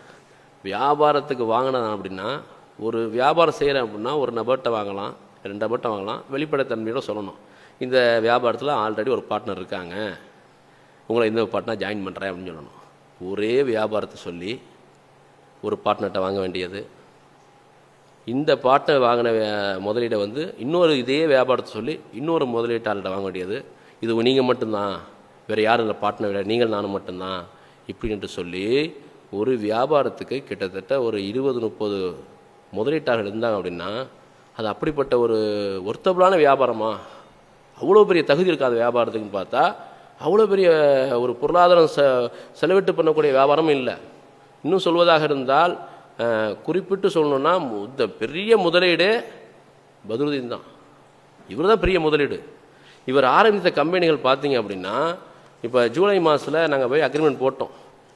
வியாபாரத்துக்கு வாங்கினதான் அப்படின்னா, ஒரு வியாபாரம் செய்கிறேன் அப்படின்னா ஒரு நபர்கிட்ட வாங்கலாம், 2 நபர்கிட்ட வாங்கலாம், வெளிப்படைத்தன்மையோட சொல்லணும். இந்த வியாபாரத்தில் ஆல்ரெடி ஒரு பார்ட்னர் இருக்காங்க, உங்களை இந்த பார்ட்னர் ஜாயின் பண்ணுறேன் அப்படின்னு சொல்லணும். ஒரே வியாபாரத்தை சொல்லி ஒரு பார்ட்னர்கிட்ட வாங்க வேண்டியது, இந்த பார்ட்னர் வாங்கின முதலீடை வந்து இன்னொரு இதே வியாபாரத்தை சொல்லி இன்னொரு முதலீட்டாளர்கிட்ட வாங்க வேண்டியது. இது நீங்கள் மட்டும்தான், வேறு யாரும் இல்லை பார்ட்னர் விட, நீங்கள் நானும் மட்டும்தான் இப்படின்ட்டு சொல்லி ஒரு வியாபாரத்துக்கு கிட்டத்தட்ட ஒரு 20-30 முதலீட்டாளர்கள் இருந்தாங்க அப்படின்னா, அது அப்படிப்பட்ட ஒரு ஒர்த்தபிளான வியாபாரமா? அவ்வளோ பெரிய தகுதி இருக்காத வியாபாரத்துக்குன்னு பார்த்தா அவ்வளோ பெரிய ஒரு பொருளாதாரம் செலவிட்டு பண்ணக்கூடிய வியாபாரமும் இல்லை. இன்னும் சொல்வதாக இருந்தால், குறிப்பிட்டு சொல்லணுன்னா, இந்த பெரிய முதலீடு பத்ருதீன் தான். இவர் தான் பெரிய முதலீடு. இவர் ஆரம்பித்த கம்பெனிகள் பார்த்தீங்க அப்படின்னா, இப்போ ஜூலை மாதத்தில் நாங்கள் போய் அக்ரிமெண்ட் போட்டோம்.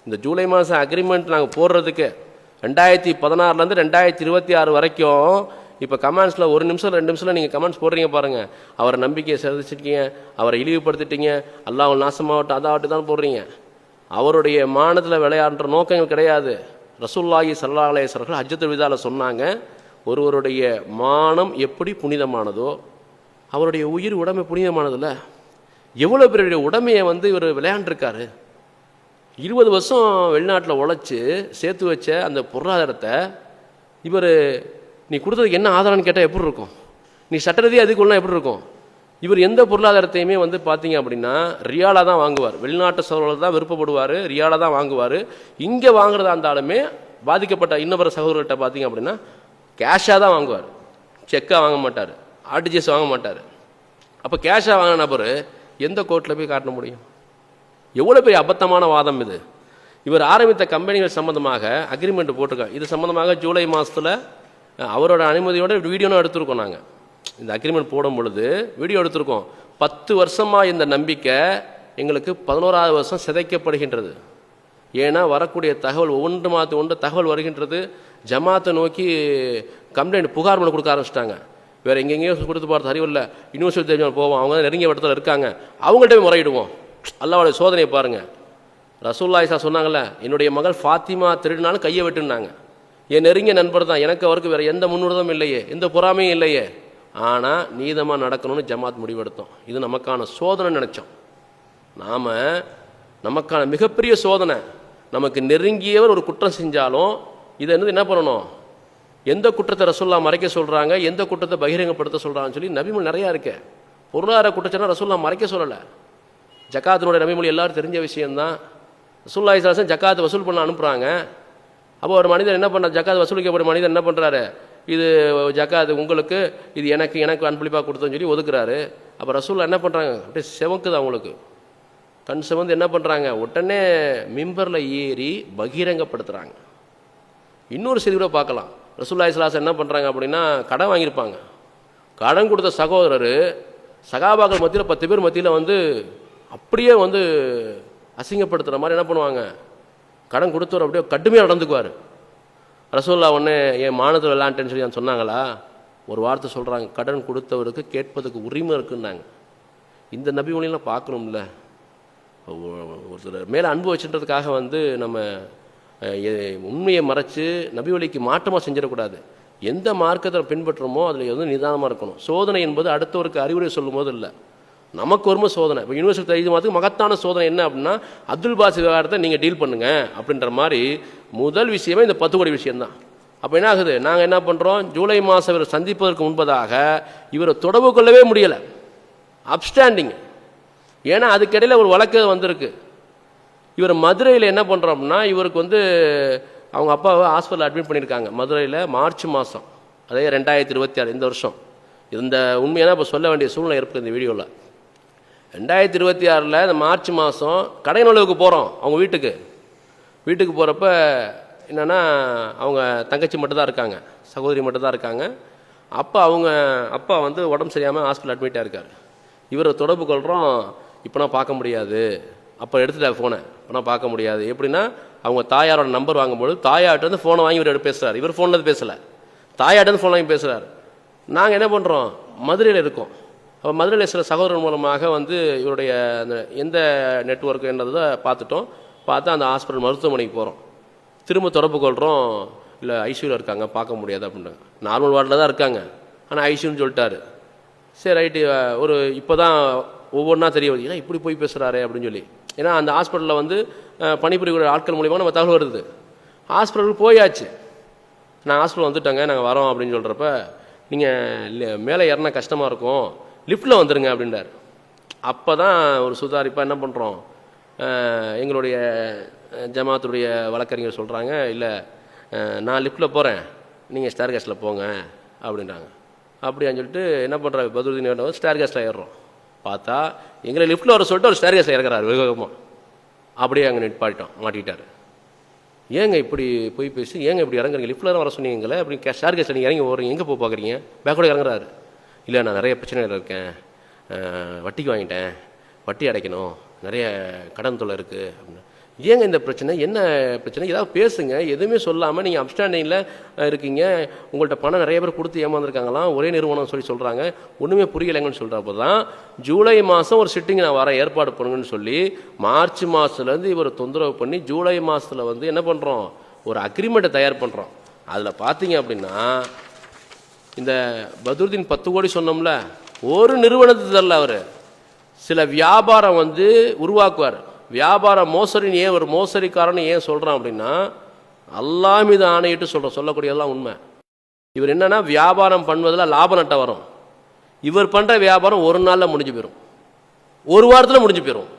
இந்த ஜூலை மாதம் அக்ரிமெண்ட் நாங்கள் போடுறதுக்கு 2016 2026 வரைக்கும், இப்போ கமெண்ட்ஸில் 1 நிமிஷம் 2 நிமிஷத்தில் நீங்கள் கமெண்ட்ஸ் போடுறீங்க பாருங்கள், அவரை நம்பிக்கையை செலுத்திச்சிருக்கீங்க, அவரை இழிவுபடுத்திட்டீங்க, அல்லாஹ் நாசமாகட்டும் அதாகட்டும் தான் போடுறீங்க. அவருடைய மானத்தில் விளையாடுற நோக்கங்கள் கிடையாது. ரசூலுல்லாஹி ஸல்லல்லாஹு அலைஹி வஸல்லம் ஹஜ்ஜத்துல் விதால சொன்னாங்க, ஒருவருடைய மானம் எப்படி புனிதமானதோ அவருடைய உயிர் உடைமை புனிதமானதில்ல. எவ்வளோ பெரிய உடைமையை வந்து இவர் விளையாண்டுருக்காரு. 20 வருஷம் வெளிநாட்டில் உழைச்சி சேர்த்து வச்ச அந்த பொருளாதாரத்தை இவர் நீ கொடுத்ததுக்கு என்ன ஆதாரம்னு கேட்டால் எப்படி இருக்கும்? நீ சட்டரீதியாக அதுக்குள்ளே எப்படி இருக்கும்? இவர் எந்த பொருளாதாரத்தையுமே வந்து பார்த்தீங்க அப்படின்னா ரியாலாக தான் வாங்குவார். வெளிநாட்டு சகோதரர்கள் தான் விருப்பப்படுவார், ரியாலாக தான் வாங்குவார். இங்கே வாங்குறதா இருந்தாலுமே பாதிக்கப்பட்ட இன்னொரு சகோதரர்கிட்ட பார்த்தீங்க அப்படின்னா கேஷாக தான் வாங்குவார், செக்காக வாங்க மாட்டார், ஆர்டிஜிஎஸ் வாங்க மாட்டார். அப்போ கேஷாக வாங்கின நபர் எந்த கோர்ட்டில் போய் காட்ட முடியும்? எவ்வளோ பெரிய அபத்தமான வாதம் இது. இவர் ஆரம்பித்த கம்பெனிகள் சம்மந்தமாக அக்ரிமெண்ட் போட்டிருக்காங்க. இது சம்மந்தமாக ஜூலை மாதத்தில் அவரோட அனுமதியோட வீடியோனும் எடுத்திருக்கோம். நாங்கள் இந்த அக்ரிமெண்ட் போடும் பொழுது வீடியோ எடுத்திருக்கோம். 10 வருஷமாக இந்த நம்பிக்கை எங்களுக்கு 11ஆவது வருஷம் சிதைக்கப்படுகின்றது. ஏன்னா வரக்கூடிய தகவல் ஒவ்வொன்று மாற்று ஒன்று தகவல் வருகின்றது. ஜமாத்தை நோக்கி கம்ப்ளைண்ட் புகார் மனு கொடுக்க ஆரம்பிச்சிட்டாங்க. வேறு எங்கெங்கேயோ கொடுத்து பார்த்து அறிவில்லை, யூனிவர்சிட்டி தெரிஞ்சவங்க போவோம், அவங்க தான் நெருங்கிய இடத்துல இருக்காங்க, அவங்கள்ட்ட முறையிடுவோம். அல்லாஹ்வுடைய சோதனையை பாருங்கள். ரசூலுல்லாஹி சொன்னாங்கல்ல, என்னுடைய மகள் ஃபாத்திமா திருடினாலும் கையை வெட்டுனாங்க. என் நெருங்கிய நண்பர் தான், எனக்கு அவருக்கு வேறு எந்த முன்னுரிதமும் இல்லையே, எந்த பொறாமையும் இல்லையே. ஆனால் நீதமாக நடக்கணும்னு ஜமாத் முடிவெடுத்தோம். இது நமக்கான சோதனை நினச்சோம். நாம் நமக்கான மிகப்பெரிய சோதனை. நமக்கு நெருங்கியவர் ஒரு குற்றம் செஞ்சாலும் இதை என்ன பண்ணணும்? எந்த குற்றத்தை ரசூலுல்லாஹ் மறைக்க சொல்கிறாங்க, எந்த குற்றத்தை பகிரங்கப்படுத்த சொல்கிறாங்கன்னு சொல்லி நபிமொழி நிறையா இருக்கு. பொருளாதார குற்றச்சாட்டு ரசூலுல்லாஹ் மறைக்க சொல்லலை. ஜக்காத்தினுடைய நபிமொழி எல்லாரும் தெரிஞ்ச விஷயம்தான். ரசூலுல்லாஹி ஸல்லல்லாஹு அலைஹி வஸல்லம் ஜக்காத்தை வசூல் பண்ண அனுப்புகிறாங்க. அப்போ ஒரு மனிதர் என்ன பண்ணுறார்? ஜக்காத் வசூலிக்கப்பட்ட மனிதர் என்ன பண்ணுறாரு? இது ஜக்காத் உங்களுக்கு, இது எனக்கு அன்பளிப்பாக கொடுத்தோன்னு சொல்லி ஒதுக்குறாரு. அப்போ ரசூலுல்லாஹ் என்ன பண்ணுறாங்க? அப்படியே செவக்குது அவங்களுக்கு, கண் செவந்து என்ன பண்ணுறாங்க? உடனே மிம்பரில் ஏறி பகிரங்கப்படுத்துகிறாங்க. இன்னொரு செய்தி கூட பார்க்கலாம். ரசூலுல்லாஹி ஸல்லல்லாஹு அலைஹி வஸல்லம் என்ன பண்ணுறாங்க அப்படின்னா, கடன் வாங்கியிருப்பாங்க. கடன் கொடுத்த சகோதரர் சகாபாக்கள் மத்தியில் 10 பேர் மத்தியில் வந்து அப்படியே வந்து அசிங்கப்படுத்துகிற மாதிரி என்ன பண்ணுவாங்க? கடன் கொடுத்தவர் அப்படியே கடுமையாக நடந்துக்குவார். ரசூலுல்லாஹ் உடனே என் மானத்தில் விளையாண்டேன்னு சொல்லி சொன்னாங்களா? ஒரு வார்த்தை சொல்கிறாங்க, கடன் கொடுத்தவருக்கு கேட்பதுக்கு உரிமை இருக்குன்னாங்க. இந்த நபி மொழியெல்லாம் பார்க்கணும்ல. ஒருத்தர் மேலே அன்பு வச்சுன்றதுக்காக வந்து நம்ம உண்மையை மறைச்சு நபி வழிக்கு மாற்றமாக செஞ்சிடக்கூடாது. எந்த மார்க்கத்தை பின்பற்றுமோ அதில் வந்து நிதானமாக இருக்கணும். சோதனை என்பது அடுத்தவருக்கு அறிவுரை சொல்லும் போது இல்லை, நமக்கு வரும்போது சோதனை. இப்போ யூனிவர்சிட்டி தெரிஞ்ச மாதிரி மகத்தான சோதனை என்ன அப்படின்னா, அப்துல் பாசி விவகாரத்தை நீங்கள் டீல் பண்ணுங்க அப்படின்ற மாதிரி முதல் விஷயமே இந்த 10 கோடி விஷயம்தான். அப்போ என்ன ஆகுது? நாங்கள் என்ன பண்ணுறோம்? ஜூலை மாதம் இவரை சந்திப்பதற்கு முன்பதாக இவரை தொடர்பு கொள்ளவே முடியலை, அப்ஸ்டாண்டிங். ஏன்னா அதுக்கிடையில் ஒரு வழக்கு வந்திருக்கு. இவர் மதுரையில் என்ன பண்ணுறோம்னா, இவருக்கு வந்து அவங்க அப்பாவை ஹாஸ்பிட்டலில் அட்மிட் பண்ணியிருக்காங்க மதுரையில் மார்ச் மாதம், அதே 2026 இந்த வருஷம். இந்த உண்மையான இப்போ சொல்ல வேண்டிய சூழ்நிலை இருக்குது இந்த வீடியோவில். 2026 இந்த மார்ச் மாதம் கடைநலவுக்கு போகிறோம் அவங்க வீட்டுக்கு போகிறப்ப என்னென்னா, அவங்க தங்கச்சி மட்டும்தான் இருக்காங்க, சகோதரி மட்டும்தான் இருக்காங்க. அவங்க அப்பா வந்து உடம்பு சரியாமல் ஹாஸ்பிட்டல் அட்மிட்டாக இருக்கார். இவரை தொடர்பு கொள்கிறோம். இப்போ நான் பார்க்க முடியாது, அப்போ எடுத்துட்டார் ஃபோனை, ஆனால் பார்க்க முடியாது. எப்படின்னா அவங்க தாயாரோட நம்பர் வாங்கும்போது தாயார்கிட்ட ஃபோனை வாங்கி இவர் பேசுகிறார். இவர் ஃபோனில் பேசலை, தாயார்கிட்ட ஃபோன் வாங்கி பேசுகிறார். நாங்கள் என்ன பண்ணுறோம், மதுரையில் இருக்கோம். அப்போ மதுரையில் சில சகோதரர் மூலமாக வந்து இவருடைய அந்த எந்த நெட்ஒர்க்குன்றதை பார்த்துட்டோம். பார்த்தா அந்த ஹாஸ்பிட்டல் மருத்துவமனைக்கு போகிறோம். திரும்ப தொடர்பு கொள்கிறோம், இல்லை ஐசியூவில் இருக்காங்க, பார்க்க முடியாது அப்படின்றாங்க. நார்மல் வார்டில் தான் இருக்காங்க, ஆனால் ஐசியூன்னு சொல்லிட்டாரு. சரி ரைட்டு, ஒரு இப்போ தான் ஒவ்வொன்றா தெரிய வருது, ஏன்னா இப்படி போய் பேசுகிறாரு அப்படின்னு சொல்லி. ஏன்னா அந்த ஹாஸ்பிட்டலில் வந்து பணிபுரியக்கூடிய ஆட்கள் மூலிமா நம்ம தகவல் வருது. ஹாஸ்பிட்டலுக்கு போயாச்சு, நான் ஹாஸ்பிட்டல் வந்துட்டேங்க, நாங்கள் வரோம் அப்படின்னு சொல்கிறப்ப, நீங்கள் மேலே ஏறினா கஷ்டமாக இருக்கும், லிஃப்ட்டில் வந்துடுங்க அப்படின்றார். அப்போ தான் ஒரு சுதாரிப்பாக என்ன பண்ணுறோம், எங்களுடைய ஜமாத்துடைய வழக்கறிஞர் சொல்கிறாங்க, இல்லை நான் லிஃப்ட்டில் போகிறேன், நீங்கள் ஸ்டேர் கேஸில் போங்க அப்படின்றாங்க. அப்படியான்னு சொல்லிட்டு என்ன பண்ணுறாங்க, பத்ருதீன் ஸ்டேர் கேஸில் ஏறுறோம். பார்த்தா எங்களை லிஃப்ட்டில் வர சொல்லிட்டு ஒரு ஸ்டேர் கேஸில் இறக்குறாரு வேகமாக. அப்படியே அங்கே நிற்பாட்டிட்டோம், மாட்டிக்கிட்டார். ஏங்க இப்படி போய் பேசி ஏங்க இப்படி இறங்குறீங்க, லிஃப்ட்டில் தான் வர சொன்னீங்களே அப்படி ஸ்டேர் கேஸில் நீங்கள் இறங்கி போகிறீங்க, எங்கே போய் பார்க்குறீங்க, பேக்கோட இறங்குறாரு. இல்லை நான் நிறைய பிரச்சனைகள் இருக்கேன், வட்டிக்கு வாங்கிட்டேன், வட்டி அடைக்கணும், நிறைய கடன் தொல்லை இருக்குது அப்படின்னு. ஏங்க இந்த பிரச்சனை, என்ன பிரச்சனை, ஏதாவது பேசுங்க. எதுவுமே சொல்லாமல் நீங்கள் அப்ஸ்டாண்டிங்கில் இருக்கீங்க, உங்கள்கிட்ட பணம் நிறைய பேர் கொடுத்து ஏமாந்துருக்காங்களாம், ஒரே நிறுவனம் சொல்கிறாங்க, ஒன்றுமே புரியலைங்கன்னு சொல்கிறப்போ தான் ஜூலை மாதம் ஒரு சிட்டிங் நான் வரேன், ஏற்பாடு பண்ணுங்கன்னு சொல்லி மார்ச் மாதத்துலேருந்து இவர் தொந்தரவு பண்ணி ஜூலை மாதத்தில் வந்து என்ன பண்ணுறோம், ஒரு அக்ரிமெண்ட்டை தயார் பண்ணுறோம். அதில் பார்த்தீங்க அப்படின்னா இந்த பத்ருதீன் 10 கோடி சொன்னோம்ல, ஒரு நிறுவனத்தை தரல, அவர் சில வியாபாரம் வந்து உருவாக்குவார். வியாபார மோசடின்னு ஏன் ஒரு மோசடிக்காரன்னு ஏன் சொல்கிறான் அப்படின்னா, அல்லாஹ் மீது ஆணையிட்டு சொல்லக்கூடியதெல்லாம் உண்மை. இவர் என்னன்னா வியாபாரம் பண்ணுவதில் லாப நட்டம் வரும். இவர் பண்ணுற வியாபாரம் ஒரு நாளில் முடிஞ்சு போயிடும், ஒரு வாரத்தில் முடிஞ்சு போயிடும்.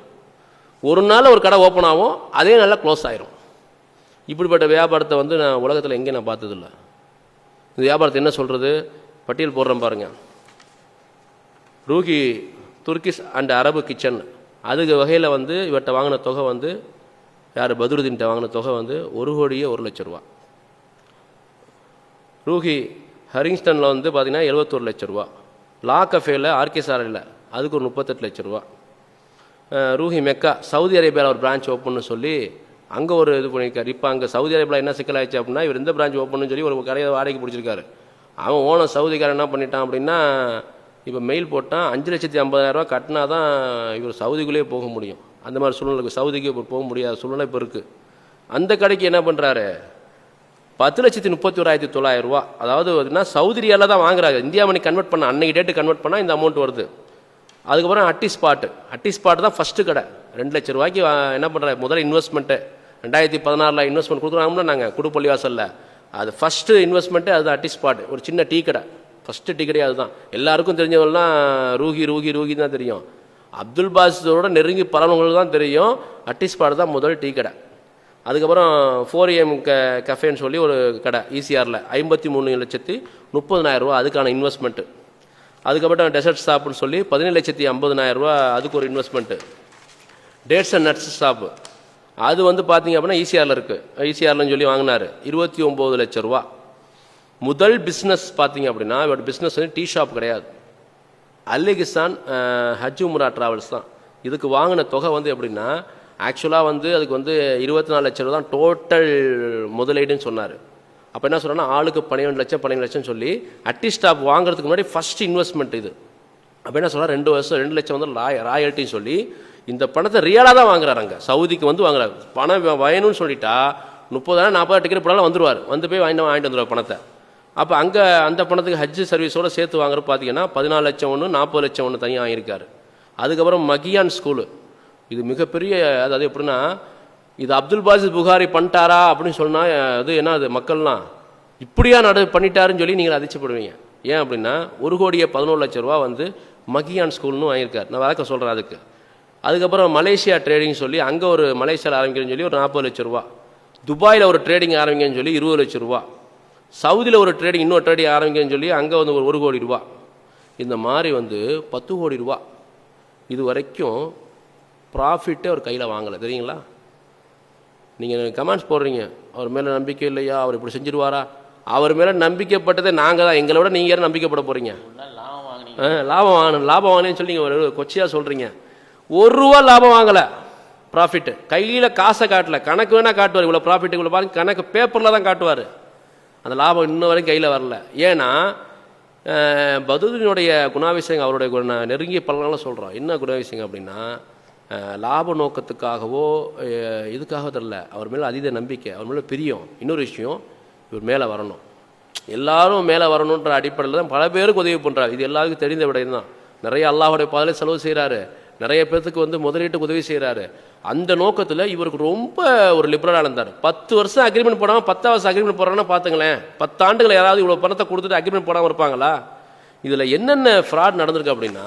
ஒரு நாளில் ஒரு கடை ஓப்பன் ஆகும், அதே நாளில் க்ளோஸ் ஆயிரும். இப்படிப்பட்ட வியாபாரத்தை வந்து நான் உலகத்தில் எங்கேயும் நான் பார்த்ததில்லை. இந்த வியாபாரத்தை என்ன சொல்கிறது, பட்டியல் போடுறேன் பாருங்கள். ரூஹி துர்கிஷ் அண்ட் அரபு கிச்சன், அதுக்கு வகையில் வந்து இவர்கிட்ட வாங்கின தொகை வந்து, யார் பத்ருதீன்கிட்ட வாங்கின தொகை வந்து 1,01,00,000 ரூபா. ரூஹி ஹரிங்ஸ்டனில் வந்து பார்த்தீங்கன்னா 71 லட்ச ரூபா. லா கஃபேல ஆர்கேசாரில் அதுக்கு ஒரு 38 லட்ச ரூபா. ரூஹி மெக்கா சவுதி அரேபியாவில் ஒரு பிரான்ச் ஓப்பன்னு சொல்லி அங்கே ஒரு இது பண்ணியிருக்காரு. இப்போ அங்கே சவுதி அரேபியாவில் என்ன சிக்கல் ஆயிடுச்சு அப்படின்னா, இவர் எந்த பிரான்ச் ஓப்பன்னு சொல்லி ஒரு கடையை வாடகைக்கு பிடிச்சிருக்காரு. அவன் ஓனர் சவுதிக்காரன் என்ன பண்ணிட்டான் அப்படின்னா, இப்போ மெயில் போட்டான், 5,50,000 ரூபா கட்டினா தான் இவர் சவுதிக்குள்ளேயே போக முடியும். அந்த மாதிரி சூழ்நிலைக்கு சவுதிக்கு இப்போ போக முடியாத சூழ்நிலை இப்போ இருக்குது. அந்த கடைக்கு என்ன பண்ணுறாரு, 10,31,900 ரூபா. அதாவது பார்த்தீங்கன்னா சவுதி ரியாலில் தான் வாங்குறாங்க. இந்தியா மணி கன்வெர்ட் பண்ண அன்னைக்கு டேட்டு கன்வெர்ட் பண்ணால் இந்த அமௌண்ட் வருது. அதுக்கப்புறம் அட்டி ஸ்பாட்டு தான் ஃபஸ்ட்டு கடை. 2 லட்ச ரூபாய்க்கு என்ன பண்ணுறாரு, முதல்ல இன்வெஸ்ட்மெண்ட்டு 2016 இன்வெஸ்ட்மெண்ட் கொடுக்குறாங்கன்னா நாங்கள் குடுப்பள்ளி வாசலில், அது ஃபஸ்ட்டு இன்வெஸ்ட்மெண்ட்டு அது அட்டி ஸ்பாட், ஒரு சின்ன டீ கடை. ஃபஸ்ட்டு டீ கடை அதுதான். எல்லாருக்கும் தெரிஞ்சவங்கலாம் ரூஹி தான் தெரியும். அப்துல் பாசிதோட நெருங்கி பரவங்களுக்கு தான் தெரியும் அட்டி ஸ்பாட் தான் முதல் டீ கடை. அதுக்கப்புறம் 4AM கஃபேன்னு சொல்லி ஒரு கடை ஈசிஆரில் 53,30,30,000 ரூபா அதுக்கான இன்வெஸ்ட்மெண்ட்டு. அதுக்கப்புறம் டெசர்ட் ஷாப்புன்னு சொல்லி 17,50,000 ரூபா அதுக்கு ஒரு investment. Dates and nuts shop அது வந்து பார்த்தீங்க அப்படின்னா ஈசிஆரில் இருக்குது. ஈசிஆர்லன்னு சொல்லி வாங்கினார் 29 லட்ச ரூபா. முதல் பிஸ்னஸ் பார்த்தீங்க அப்படின்னா இவரோட பிஸ்னஸ் வந்து டீ ஷாப் கிடையாது, அல்லிகிஸ்தான் ஹஜ் உம்ரா ட்ராவல்ஸ் தான். இதுக்கு வாங்கின தொகை வந்து எப்படின்னா, ஆக்சுவலாக வந்து அதுக்கு வந்து 24 லட்ச ரூபா தான் டோட்டல் முதலீடுன்னு சொன்னார். அப்போ என்ன சொல்கிறேன்னா, ஆளுக்கு 12 லட்சம் சொல்லி அட்டி ஸ்டாப் வாங்குறதுக்கு முன்னாடி ஃபஸ்ட் இன்வெஸ்ட்மெண்ட் இது. அப்போ என்ன சொல்கிறார், 2 வருஷம் 2 லட்சம் வந்து ராயல்ட்டின்னு சொல்லி இந்த பணத்தை ரியலாக தான் வாங்குறாங்க. சவுதிக்கு வந்து வாங்குறாரு. பணம் வேணும்னு சொல்லிட்டா 30,000 40,000 டிக்கெட் போனாலும் வந்துடுவார், வந்து போய் வாங்கிட்டு வந்துடுவார் பணத்தை. அப்போ அங்கே அந்த பணத்துக்கு ஹஜ் சர்வீஸோடு சேர்த்து வாங்குறது பார்த்தீங்கன்னா 14 லட்சம் ஒன்று 40 லட்சம் ஒன்று தனியாக வாங்கியிருக்காரு. அதுக்கப்புறம் மகியான் ஸ்கூலு, இது மிகப்பெரிய, அதாவது எப்படின்னா இது அப்துல் பாசித் புகாரி பண்ணிட்டாரா அப்படின்னு சொன்னால் அது என்ன, அது மக்கள்லாம் இப்படியா பண்ணிட்டாருன்னு சொல்லி நீங்கள் அதிர்ச்சிப்படுவீங்க. ஏன் அப்படின்னா 1,11 லட்ச ரூபா வந்து மகியான் ஸ்கூல்னு வாங்கியிருக்காரு. நான் வழக்கம் சொல்கிறேன் அதுக்கு. அதுக்கப்புறம் மலேசியா ட்ரேடிங் சொல்லி அங்கே ஒரு மலேசியாவில் ஆரம்பிக்கிறேன்னு சொல்லி ஒரு 40 லட்ச ரூபா. துபாயில் ஒரு ட்ரேடிங் ஆரம்பிங்கன்னு சொல்லி 20 லட்ச ரூபா. சவுதியில் ஒரு ட்ரேடிங் இன்னொரு ட்ரேடிங் ஆரம்பிங்கன்னு சொல்லி அங்கே வந்து ஒரு 1 கோடி ரூபா. இந்த மாதிரி வந்து 10 கோடி ரூபா இது வரைக்கும் ப்ராஃபிட்டே அவர் கையில் வாங்கலை, தெரியுங்களா? நீங்கள் கமெண்ட்ஸ் போடுறீங்க, அவர் மேலே நம்பிக்கை இல்லையா, அவர் இப்படி செஞ்சிருவாரா? அவர் மேலே நம்பிக்கைப்பட்டதே நாங்கள் தான், எங்களை விட நீங்கள் யாரும் நம்பிக்கைப்பட போகிறீங்க? லாபம் வாங்கினேன்னு சொல்லி நீங்கள் ஒரு கொச்சையாக சொல்கிறீங்க. 1 ரூபா லாபம் வாங்கலை. ப்ராஃபிட்டு. கையில் காசை காட்டல, கணக்கு வேணால் காட்டுவார். இவ்வளோ ப்ராஃபிட் இவ்வளோ பாருங்க, கணக்கு பேப்பரில் தான் காட்டுவார். அந்த லாபம் இன்னும் வரைக்கும் கையில் வரல. ஏன்னா பதுதினுடைய குணாதிசயம், அவருடைய நெருங்கிய பலனால சொல்கிறோம். என்ன குணாதிசயம் அப்படின்னா, லாப நோக்கத்துக்காகவோ இதுக்காக தெரில, அவர் மேலே அதீத நம்பிக்கை, அவர் மேலே பிரியம். இன்னொரு விஷயம், இவர் மேலே வரணும், எல்லாரும் மேலே வரணுன்ற அடிப்படையில் தான் பல பேருக்கு உதவி பண்ணுறாரு. இது எல்லாருக்கும் தெரிந்த விடயம் தான். நிறைய அல்லாஹுடைய பாதையில செலவு செய்கிறாரு, நிறைய பேர்த்துக்கு முதலீட்டுக்கு உதவி செய்கிறாரு. அந்த நோக்கத்தில் இவருக்கு ரொம்ப ஒரு லிபரலாக இருந்தார். 10 வருஷம் அக்ரிமெண்ட் போடாமல் 10 வருஷம் அக்ரிமெண்ட் போடுறாங்கன்னா பார்த்துங்களேன். 10 ஆண்டுகள் யாராவது இவ்வளோ பணத்தை கொடுத்துட்டு அக்ரிமெண்ட் போடாமல் இருப்பாங்களா? இதில் என்னென்ன ஃப்ராட் நடந்திருக்கு அப்படின்னா,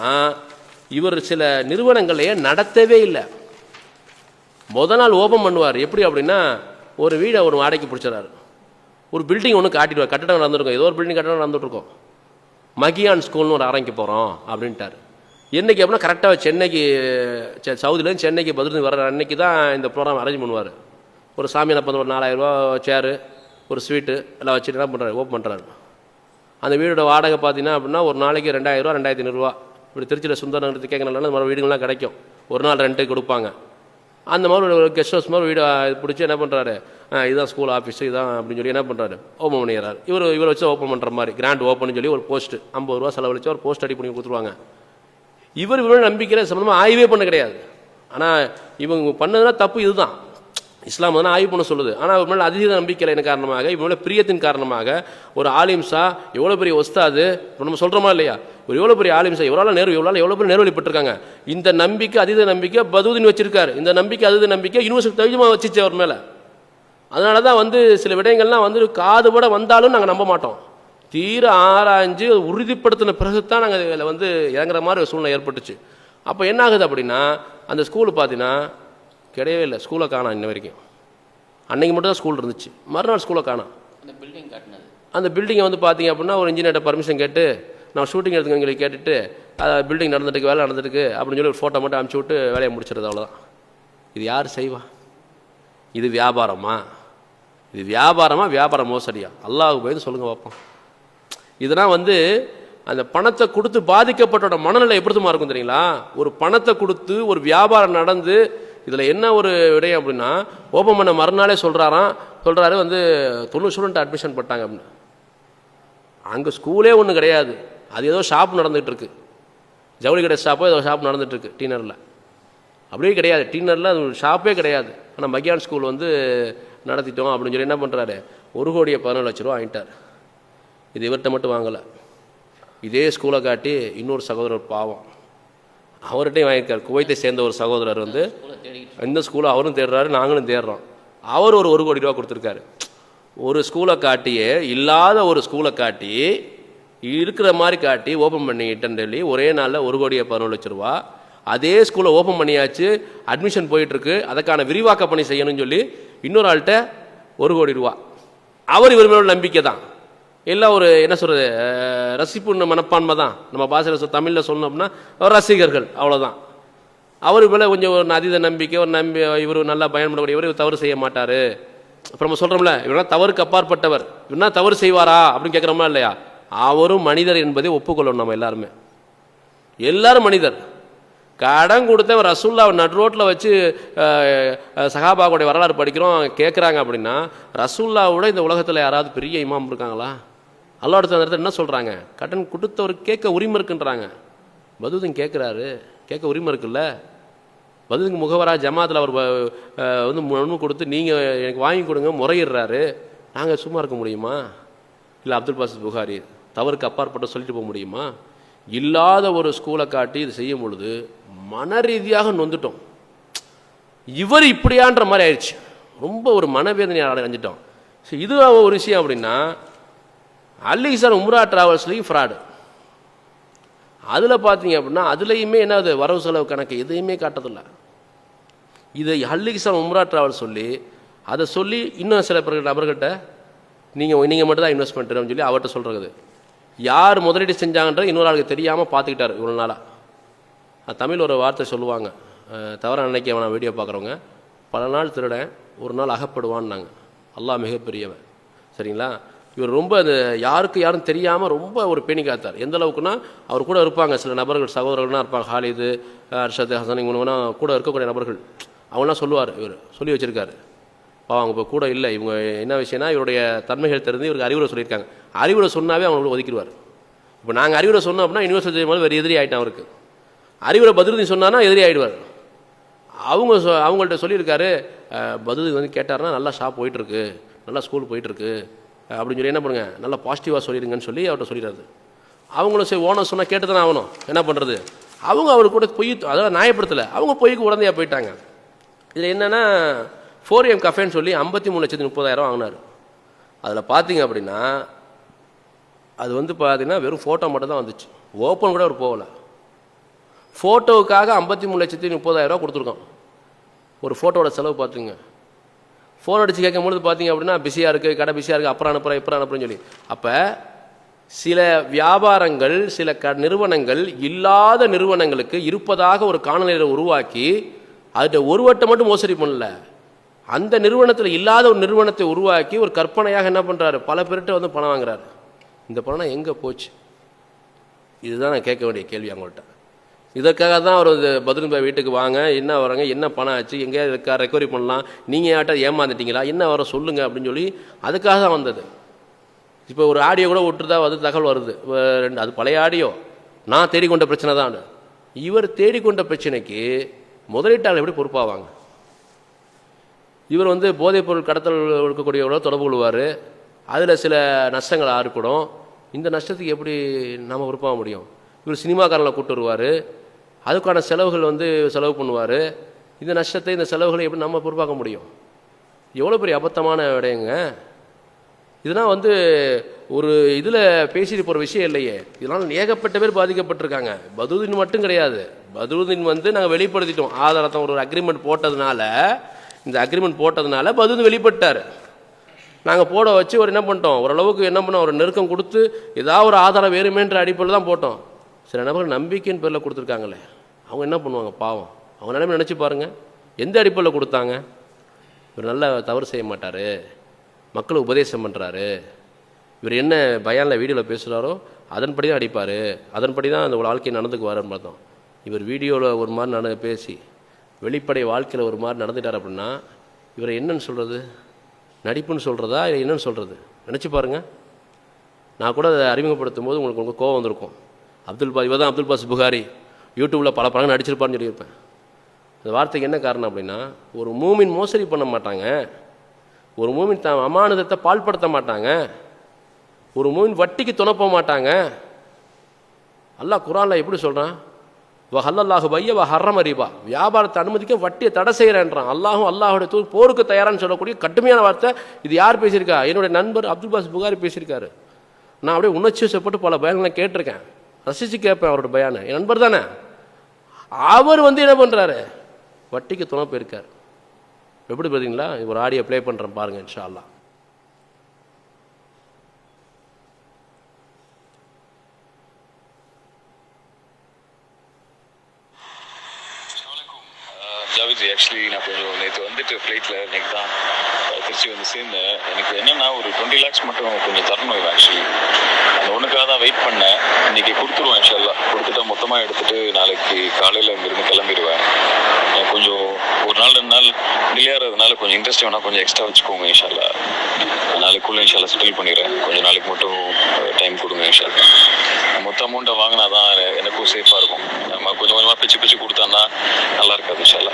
இவர் சில நிறுவனங்களையே நடத்தவே இல்லை. முதல் நாள் ஓப்பன் பண்ணுவார். எப்படி அப்படின்னா, ஒரு வீடை ஒரு வாடகைக்கு பிடிச்சிடறாரு, ஒரு பில்டிங் ஒன்று காட்டிடுவார், கட்டடம் நடந்துருக்கும், ஏதோ ஒரு பில்டிங் கட்டடம் நடந்துட்டுருக்கோம். மகியான் ஸ்கூல்னு ஒரு ஆரம்பிக்க போகிறோம் அப்படின்ட்டார். என்றைக்கு அப்படின்னா கரெக்டாக சென்னைக்கு, சவுதியிலேருந்து சென்னைக்கு பதில் வர அன்னைக்கு தான் இந்த ப்ரோக்ராம் அரேஞ்ச் பண்ணுவார். ஒரு சாமியான ஒரு 4000 ரூபா சேரு, ஒரு ஸ்வீட்டு எல்லாம் வச்சுட்டு என்ன பண்ணுறாரு, ஓப்பன் பண்ணுறாரு. அந்த வீடோட வாடகை பார்த்தீங்கன்னா அப்படின்னா ஒரு நாளைக்கு 2000 ரூபா, 2500 இப்படி திருச்சியில் சுந்தர நகரத்துக்கு கேட்கறதுனால இந்த மாதிரி வீடுகள்லாம் கிடைக்கும். ஒரு நாள் ரெண்ட்டுக்கு கொடுப்பாங்க. அந்த மாதிரி ஒரு கெஸ்ட் ஹவுஸ் மாதிரி வீடு பிடிச்சி என்ன பண்ணுறாரு, இதுதான் ஸ்கூல் ஆஃபீஸு இதான் அப்படின்னு சொல்லி என்ன பண்ணுறாரு, ஓப்பன் பண்ணிடுறாரு. இவரை வச்சு ஓப்பன் பண்ணுற மாதிரி கிராண்ட் ஓப்பன் சொல்லி ஒரு போஸ்ட்டு 50 ரூபா செலவழிச்சு ஒரு போஸ்ட் அடி பண்ணி கொடுத்துருவாங்க. இவரோட நம்பிக்கையில் சம்பந்தமாக ஆய்வே பண்ண கிடையாது. ஆனால் இவங்க பண்ணதுனா தப்பு இதுதான். இஸ்லாம் வந்து ஆய்வு பண்ண சொல்லுது. ஆனால் இவர் மேலே அதீத நம்பிக்கையின் காரணமாக, இவங்க மேலே பிரியத்தின் காரணமாக ஒரு ஆலிம்சா, எவ்வளோ பெரிய ஒஸ்தாது, இப்போ நம்ம சொல்கிறோமா இல்லையா, ஒரு எவ்வளோ பெரிய ஆலிம்சா, எவ்வளோ பேர் நேர்வழிப்பட்டிருக்காங்க. இந்த நம்பிக்கை அதீத நம்பிக்கை பதுதின் வச்சிருக்காரு. இந்த நம்பிக்கை அதீத நம்பிக்கை யூனிவர்சிட்டி தவிஜமாக வச்சிச்சு அவர் மேலே. அதனால தான் சில விடயங்கள்லாம் காதுபட வந்தாலும் நாங்கள் நம்ப மாட்டோம். தீர ஆராய்ஞ்சு உறுதிப்படுத்தின பிறகு தான் நாங்கள் இதில் இறங்குற மாதிரி ஒரு சூழ்நிலை ஏற்பட்டுச்சு. அப்போ என்ன ஆகுது அப்படின்னா, அந்த ஸ்கூலு பார்த்தீங்கன்னா கிடையவே இல்லை, ஸ்கூலை காணோம் இன்ன வரைக்கும். அன்னைக்கு மட்டும் தான் ஸ்கூல் இருந்துச்சு, மறுநாள் ஸ்கூலை காணோம். அந்த பில்டிங்கை பார்த்தீங்க அப்படின்னா ஒரு இன்ஜினியர்கிட்ட பர்மிஷன் கேட்டு, நான் ஷூட்டிங் எடுத்துக்கவங்களை கேட்டுட்டு, பில்டிங் நடந்துட்டுருக்கு, வேலை நடந்துட்டுருக்கு அப்படின்னு சொல்லி ஒரு ஃபோட்டோ மட்டும் அனுப்பிச்சி விட்டு வேலையை முடிச்சிடுறது, அவ்வளோதான். இது யார் செய்வா? இது வியாபாரமா? இது வியாபாரமா, வியாபார மோசடியா? அல்லாஹ்வுக்கு பயந்து சொல்லுங்க பார்ப்போம். இதெல்லாம் அந்த பணத்தை கொடுத்து பாதிக்கப்பட்டோட மனநிலை எப்படிமா இருக்கும் தெரியுங்களா? ஒரு பணத்தை கொடுத்து ஒரு வியாபாரம் நடந்து, இதில் என்ன ஒரு விடயம் அப்படின்னா, ஓப்பன் பண்ண மறுநாளே சொல்கிறாரு 90 ஸ்டூடெண்ட் அட்மிஷன் போட்டாங்க அப்படின்னு. அங்கே ஸ்கூலே ஒன்றும் கிடையாது, அது ஏதோ ஷாப் நடந்துகிட்டு இருக்கு, ஜவுளி கடை ஷாப்போ ஏதோ ஷாப் நடந்துட்டு இருக்கு டீனரில். அப்படியே கிடையாது, டீனரில் அது ஷாப்பே கிடையாது. ஆனால் மகியான் ஸ்கூல் நடத்திட்டோம் அப்படின்னு சொல்லி என்ன பண்ணுறாரு, 1,14,00,000 ரூபா வாங்கிட்டார். இது இவர்கிட்ட மட்டும் வாங்கலை, இதே ஸ்கூலை காட்டி இன்னொரு சகோதரர் பாவம் அவர்கிட்டையும் வாங்கியிருக்கார். குவைத்தை சேர்ந்த ஒரு சகோதரர் இந்த ஸ்கூலை அவரும் தேடுறாரு, நாங்களும் தேடுறோம். அவர் ஒரு 1 கோடி ரூபா கொடுத்துருக்காரு. ஒரு ஸ்கூலை காட்டியே இல்லாத ஒரு ஸ்கூலை காட்டி இருக்கிற மாதிரி காட்டி ஓப்பன் பண்ணிட்டேன்னு சொல்லி ஒரே நாளில் 1,14,00,000 ரூபா. அதே ஸ்கூலை ஓப்பன் பண்ணியாச்சு, அட்மிஷன் போயிட்டுருக்கு, அதுக்கான விரிவாக்க பணி செய்யணும்னு சொல்லி இன்னொரு ஆள்கிட்ட 1 கோடி ரூபா. அவர் இவர் மேலே நம்பிக்கை தான், எல்லாம் ஒரு என்ன சொல்கிறது, ரசிப்பு மனப்பான்மை தான். நம்ம பாஷையில் தமிழில் சொல்லணும் அப்படின்னா ரசிகர்கள், அவ்வளோதான். அவர் மேலே கொஞ்சம் ஒரு அதீத நம்பிக்கை, ஒரு இவர் நல்லா பயன்படக்கூடிய, இவர் தவறு செய்ய மாட்டார். இப்போ நம்ம சொல்கிறோம்ல, இவனா தவறுக்கு அப்பாற்பட்டவர், இவனா தவறு செய்வாரா அப்படின்னு கேட்குறோமா இல்லையா? அவரும் மனிதர் என்பதை ஒப்புக்கொள்ளணும். நம்ம எல்லாரும் மனிதர். கடன் கொடுத்த ரசூல்லாவை நடு ரோட்டில் வச்சு சஹாபாவுடைய வரலாறு படிக்கிறோம், கேட்குறாங்க அப்படின்னா, ரசூல்லாவோட இந்த உலகத்தில் யாராவது பெரிய இமாம் இருக்காங்களா? அல்லாஹ் அடுத்த நேரத்தில் என்ன சொல்கிறாங்க, கடன் கொடுத்தவர் கேட்க உரிமை இருக்குன்றாங்க. பதுதின் கேட்குறாரு, கேட்க உரிமை இருக்குல்ல. பதுதின் முகவரா ஜமாத்தில் அவர் மனு கொடுத்து நீங்கள் எனக்கு வாங்கி கொடுங்க முறையிடுறாரு. நாங்கள் சும்மா இருக்க முடியுமா? இல்லை அப்துல் பாசித் புகாரி தவறுக்கு அப்பாற்பட்ட சொல்லிட்டு போக முடியுமா? இல்லாத ஒரு ஸ்கூலை காட்டி இது செய்யும் பொழுது மன ரீதியாக நொந்துட்டோம். இவர் இப்படியான்ற மாதிரி ஆயிடுச்சு, ரொம்ப ஒரு மனவேதனை அடைஞ்சிட்டோம். இது ஒரு விஷயம் அப்படின்னா, அல்லிசான் உம்ரா டிராவல்ஸ்லையும் ஃப்ராடு. அதில் பார்த்தீங்க அப்படின்னா அதுலேயுமே என்னது, வரவு செலவு கணக்கு எதையுமே காட்டதில்லை. இதை அல்லிசான் உம்ரா டிராவல்ஸ் சொல்லி அதை சொல்லி இன்னும் சில நபர்கிட்ட நீங்கள் மட்டும் தான் இன்வெஸ்ட் பண்ணுறேன்னு சொல்லி அவர்கிட்ட சொல்கிறது. யார் முதலீடு செஞ்சாங்கன்ற இன்னொரு ஆளுக்கு தெரியாமல் பார்த்துக்கிட்டார் இவ்வளோ நாளாக. தமிழ் ஒரு வார்த்தை சொல்லுவாங்க, தவற நினைக்க வேணாம், வீடியோ பார்க்குறவங்க, பல நாள் திருடன் ஒரு நாள் அகப்படுவான்னாங்க. அல்லாஹ் மிகப்பெரியவன், சரிங்களா? இவர் ரொம்ப அது யாரும் தெரியாமல் ரொம்ப ஒரு பேணி காத்தார். எந்த அளவுக்குன்னா, அவர் கூட இருப்பாங்க சில நபர்கள், சகோதரர்கள்லாம் இருப்பாங்க, ஹாலிது, அர்ஷத், ஹசன், இவங்கன்னா கூட இருக்கக்கூடிய நபர்கள். அவங்களாம் சொல்லுவார், இவர் சொல்லி வச்சுருக்காரு. அவங்க இப்போ கூட இல்லை, இவங்க என்ன விஷயம்னா இவருடைய தன்மைகள் தெரிந்து இவருக்கு அறிவுரை சொல்லியிருக்காங்க. அறிவுரை சொன்னாவே அவங்களுக்கு ஒதுக்கிடுவார். இப்போ நாங்கள் அறிவுரை சொன்னோம் அப்படின்னா யூனிவர்சிட்டி போது வேறு எதிரி ஆகிட்டான் அவருக்கு. அறிவுரை பத்ருதீன் சொன்னான்னா எதிரி ஆகிடுவார். அவங்கள்ட்ட சொல்லியிருக்காரு, பத்ருதீன் வந்து கேட்டார்னா நல்லா ஷாப் போயிட்டுருக்கு, நல்லா ஸ்கூல் போயிட்டுருக்கு அப்படின்னு சொல்லி என்ன பண்ணுங்க, நல்லா பாசிட்டிவாக சொல்லிடுங்கன்னு சொல்லி அவர்கிட்ட சொல்லிடுறாரு. அவங்களும் சரி ஓனர் சொன்னால் கேட்டு தானே ஆகணும், என்ன பண்ணுறது. அவங்க அவருக்கு கூட பொய், அதெல்லாம் நியாயப்படுத்தலை, அவங்க பொய்க்கு உடந்தையாக போயிட்டாங்க. இதில் என்னென்னா 4AM கஃபேன்னு சொல்லி 53,30,000 வாங்கினார். அதில் பார்த்தீங்க அப்படின்னா அது வந்து பார்த்தீங்கன்னா வெறும் ஃபோட்டோ மட்டும் தான் வந்துச்சு, ஓப்பன் கூட அவர் போகலை. ஃபோட்டோவுக்காக 53,30,000 கொடுத்துருக்கோம். ஒரு ஃபோட்டோவோட செலவு பார்த்துங்க. ஃபோன் அடித்து கேட்கும்பொழுது பார்த்தீங்க அப்படின்னா பிஸியாக இருக்குது, கடை பிஸியாக இருக்குது, அப்புறம் அனுப்புகிறேன்னு சொல்லி. அப்போ சில வியாபாரங்கள், சில நிறுவனங்கள் இல்லாத நிறுவனங்களுக்கு இருப்பதாக ஒரு காணொலியை உருவாக்கி அதுகிட்ட ஒரு வட்டம் மட்டும் மோசடி பண்ணல, அந்த நிறுவனத்தில் இல்லாத ஒரு நிறுவனத்தை உருவாக்கி ஒரு கற்பனையாக என்ன பண்ணுறாரு, பல பேர்கிட்ட வந்து பணம் வாங்குறாரு. இந்த பணம் எங்கே போச்சு? இதுதான் நான் கேட்க வேண்டிய கேள்வி அவங்கள்ட்ட. இதற்காக தான் அவர் பத்ருதீன் பாய் வீட்டுக்கு வாங்க, என்ன வராங்க, என்ன பணம் ஆச்சு, எங்கேயாவது இருக்கா, ரெக்கவரி பண்ணலாம், நீங்கள் யார்ட்ட ஏமாந்துட்டீங்களா, என்ன வர சொல்லுங்கள் அப்படின்னு சொல்லி அதுக்காக தான் வந்தது. இப்போ ஒரு ஆடியோ கூட விட்டுருதா வந்து தகவல் வருது, அது பழைய ஆடியோ, நான் தேடிக்கொண்ட பிரச்சனை தான். இவர் தேடிக்கொண்ட பிரச்சனைக்கு முதலீட்டாளர் எப்படி பொறுப்பாவாங்க? இவர் வந்து போதைப்பொருள் கடத்தல் இருக்கக்கூடியவங்களோட தொடர்பு கொள்வார், அதில் சில நஷ்டங்கள் ஏற்படும். இந்த நஷ்டத்துக்கு எப்படி நாம் பொறுப்பாக முடியும்? இவர் சினிமாக்காரங்களை கூப்பிட்டு வருவார், அதுக்கான செலவுகள் வந்து செலவு பண்ணுவார். இந்த நஷ்டத்தை, இந்த செலவுகளை எப்படி நம்ம பொறுப்பாக்க முடியும்? எவ்வளோ பெரிய அபத்தமான விடையுங்க இதெல்லாம். வந்து ஒரு இதில் பேசிட்டு போகிற விஷயம் இல்லையே. இதனால் ஏகப்பட்ட பேர் பாதிக்கப்பட்டிருக்காங்க. பத்ருதீன் மட்டும் கிடையாது, பத்ருதீன் வந்து நாங்கள் வெளிப்படுத்திட்டோம் ஆதாரத்தை. ஒரு அக்ரிமெண்ட் போட்டதுனால, இந்த அக்ரிமெண்ட் போட்டதுனால பத்ருதீன் வெளிப்பட்டார். நாங்கள் போட வச்சு ஒரு என்ன பண்ணிட்டோம், ஓரளவுக்கு என்ன பண்ணோம், ஒரு நெருக்கம் கொடுத்து ஏதாவது ஒரு ஆதாரம் வேறுமேன்ற அடிப்படையில் தான் போட்டோம். சில நபர்கள் நம்பிக்கையின் பேரில் கொடுத்துருக்காங்களே, அவங்க என்ன பண்ணுவாங்க பாவம்? அவங்க நிலைமை நினச்சி பாருங்கள். எந்த அடிப்படையில் கொடுத்தாங்க? இவர் நல்ல தவறு செய்ய மாட்டார், மக்களுக்கு உபதேசம் பண்ணுறாரு, இவர் என்ன பயானில் வீடியோவில் பேசுகிறாரோ அதன்படி தான் அடிப்பார், அதன்படி தான் அந்த வாழ்க்கையை நடந்துக்குவாருன்னு பார்த்தோம். இவர் வீடியோவில் ஒரு மாதிரி பேசி வெளிப்படை வாழ்க்கையில் ஒரு மாதிரி நடந்துட்டார் அப்படின்னா இவரை என்னன்னு சொல்கிறது? நடிப்புன்னு சொல்கிறதா இல்லை என்னன்னு சொல்கிறது? நினச்சி பாருங்கள். நான் கூட அதை அறிமுகப்படுத்தும் போது உங்களுக்கு கோவம் வந்திருக்கும். இவர் தான் அப்துல் பாஸ் புகாரி, யூடியூப்பில் பல படங்கள் நடிச்சிருப்பார்னு சொல்லியிருப்பேன். அந்த வார்த்தைக்கு என்ன காரணம் அப்படின்னா, ஒரு மூமின் மோசடி பண்ண மாட்டாங்க, ஒரு மூமின் தான் அமானுதத்தை பால்படுத்த மாட்டாங்க, ஒரு மூமின் வட்டிக்கு துணப்ப மாட்டாங்க. அல்லாஹ் குர்ஆனில் எப்படி சொல்கிறான்? வஹல்லல்லாஹு பைய வஹர்ரம ரிபா, வியாபாரத்தை அனுமதிக்க வட்டியை தடை செய்கிறேன்றான். அல்லாஹுடைய தூதர் போருக்கு தயாரான்னு சொல்லக்கூடிய கடுமையான வார்த்தை. இது யார் பேசியிருக்கா? என்னுடைய நண்பர் அப்துல் பாஸ் புகாரி பேசியிருக்காரு. நான் அப்படியே உணர்ச்சி வசப்பட்டு பல பயான்களை கேட்டிருக்கேன், ரசித்து கேட்பேன் அவரோட பயானை. என் நண்பர் தானே. அவர் வந்து என்ன பண்ணுறாரு, வட்டிக்கு துணை போயிருக்கார். எப்படி பார்த்தீங்களா? ஒரு ஆடியோ ப்ளே பண்ணுறேன் பாருங்கள் இன்ஷா அல்லாஹ். ஜாவித், ஆக்சுவலி நான் கொஞ்சம் நேற்று வந்துட்டு ஃப்ளைட்டில் இன்னைக்கு தான் திருச்சி வந்து சேர்ந்தேன். எனக்கு என்னென்னா ஒரு 20 lakhs மட்டும் கொஞ்சம் தரணும். இது ஆக்சுவலி அந்த ஒன்றுக்காக தான் வெயிட் பண்ணேன். இன்றைக்கி கொடுத்துருவோம் இன்ஷால்லா. கொடுத்துட்டா மொத்தமாக எடுத்துகிட்டு நாளைக்கு காலையில் இங்கேருந்து கிளம்பிடுவேன். கொஞ்சம் ஒரு நாள் 2 நாள் டிலே ஆகிறதுனால கொஞ்சம் இன்ட்ரெஸ்ட் வேணால் கொஞ்சம் எக்ஸ்ட்ரா வச்சுக்கோங்க இன்ஷால்லா. நாளைக்குள்ளே இன்ஷால்லா செட்டில் பண்ணிடுறேன். கொஞ்சம் நாளைக்கு மட்டும் டைம் கொடுங்க இன்ஷால்லா. மொத்த அமௌண்ட்டை வாங்கினா தான் எனக்கும் சேஃபாக இருக்கும். நம்ம கொஞ்சம் கொஞ்சமாக பிச்சு கொடுத்தான்னா நல்லா இருக்காது இன்ஷால்லா.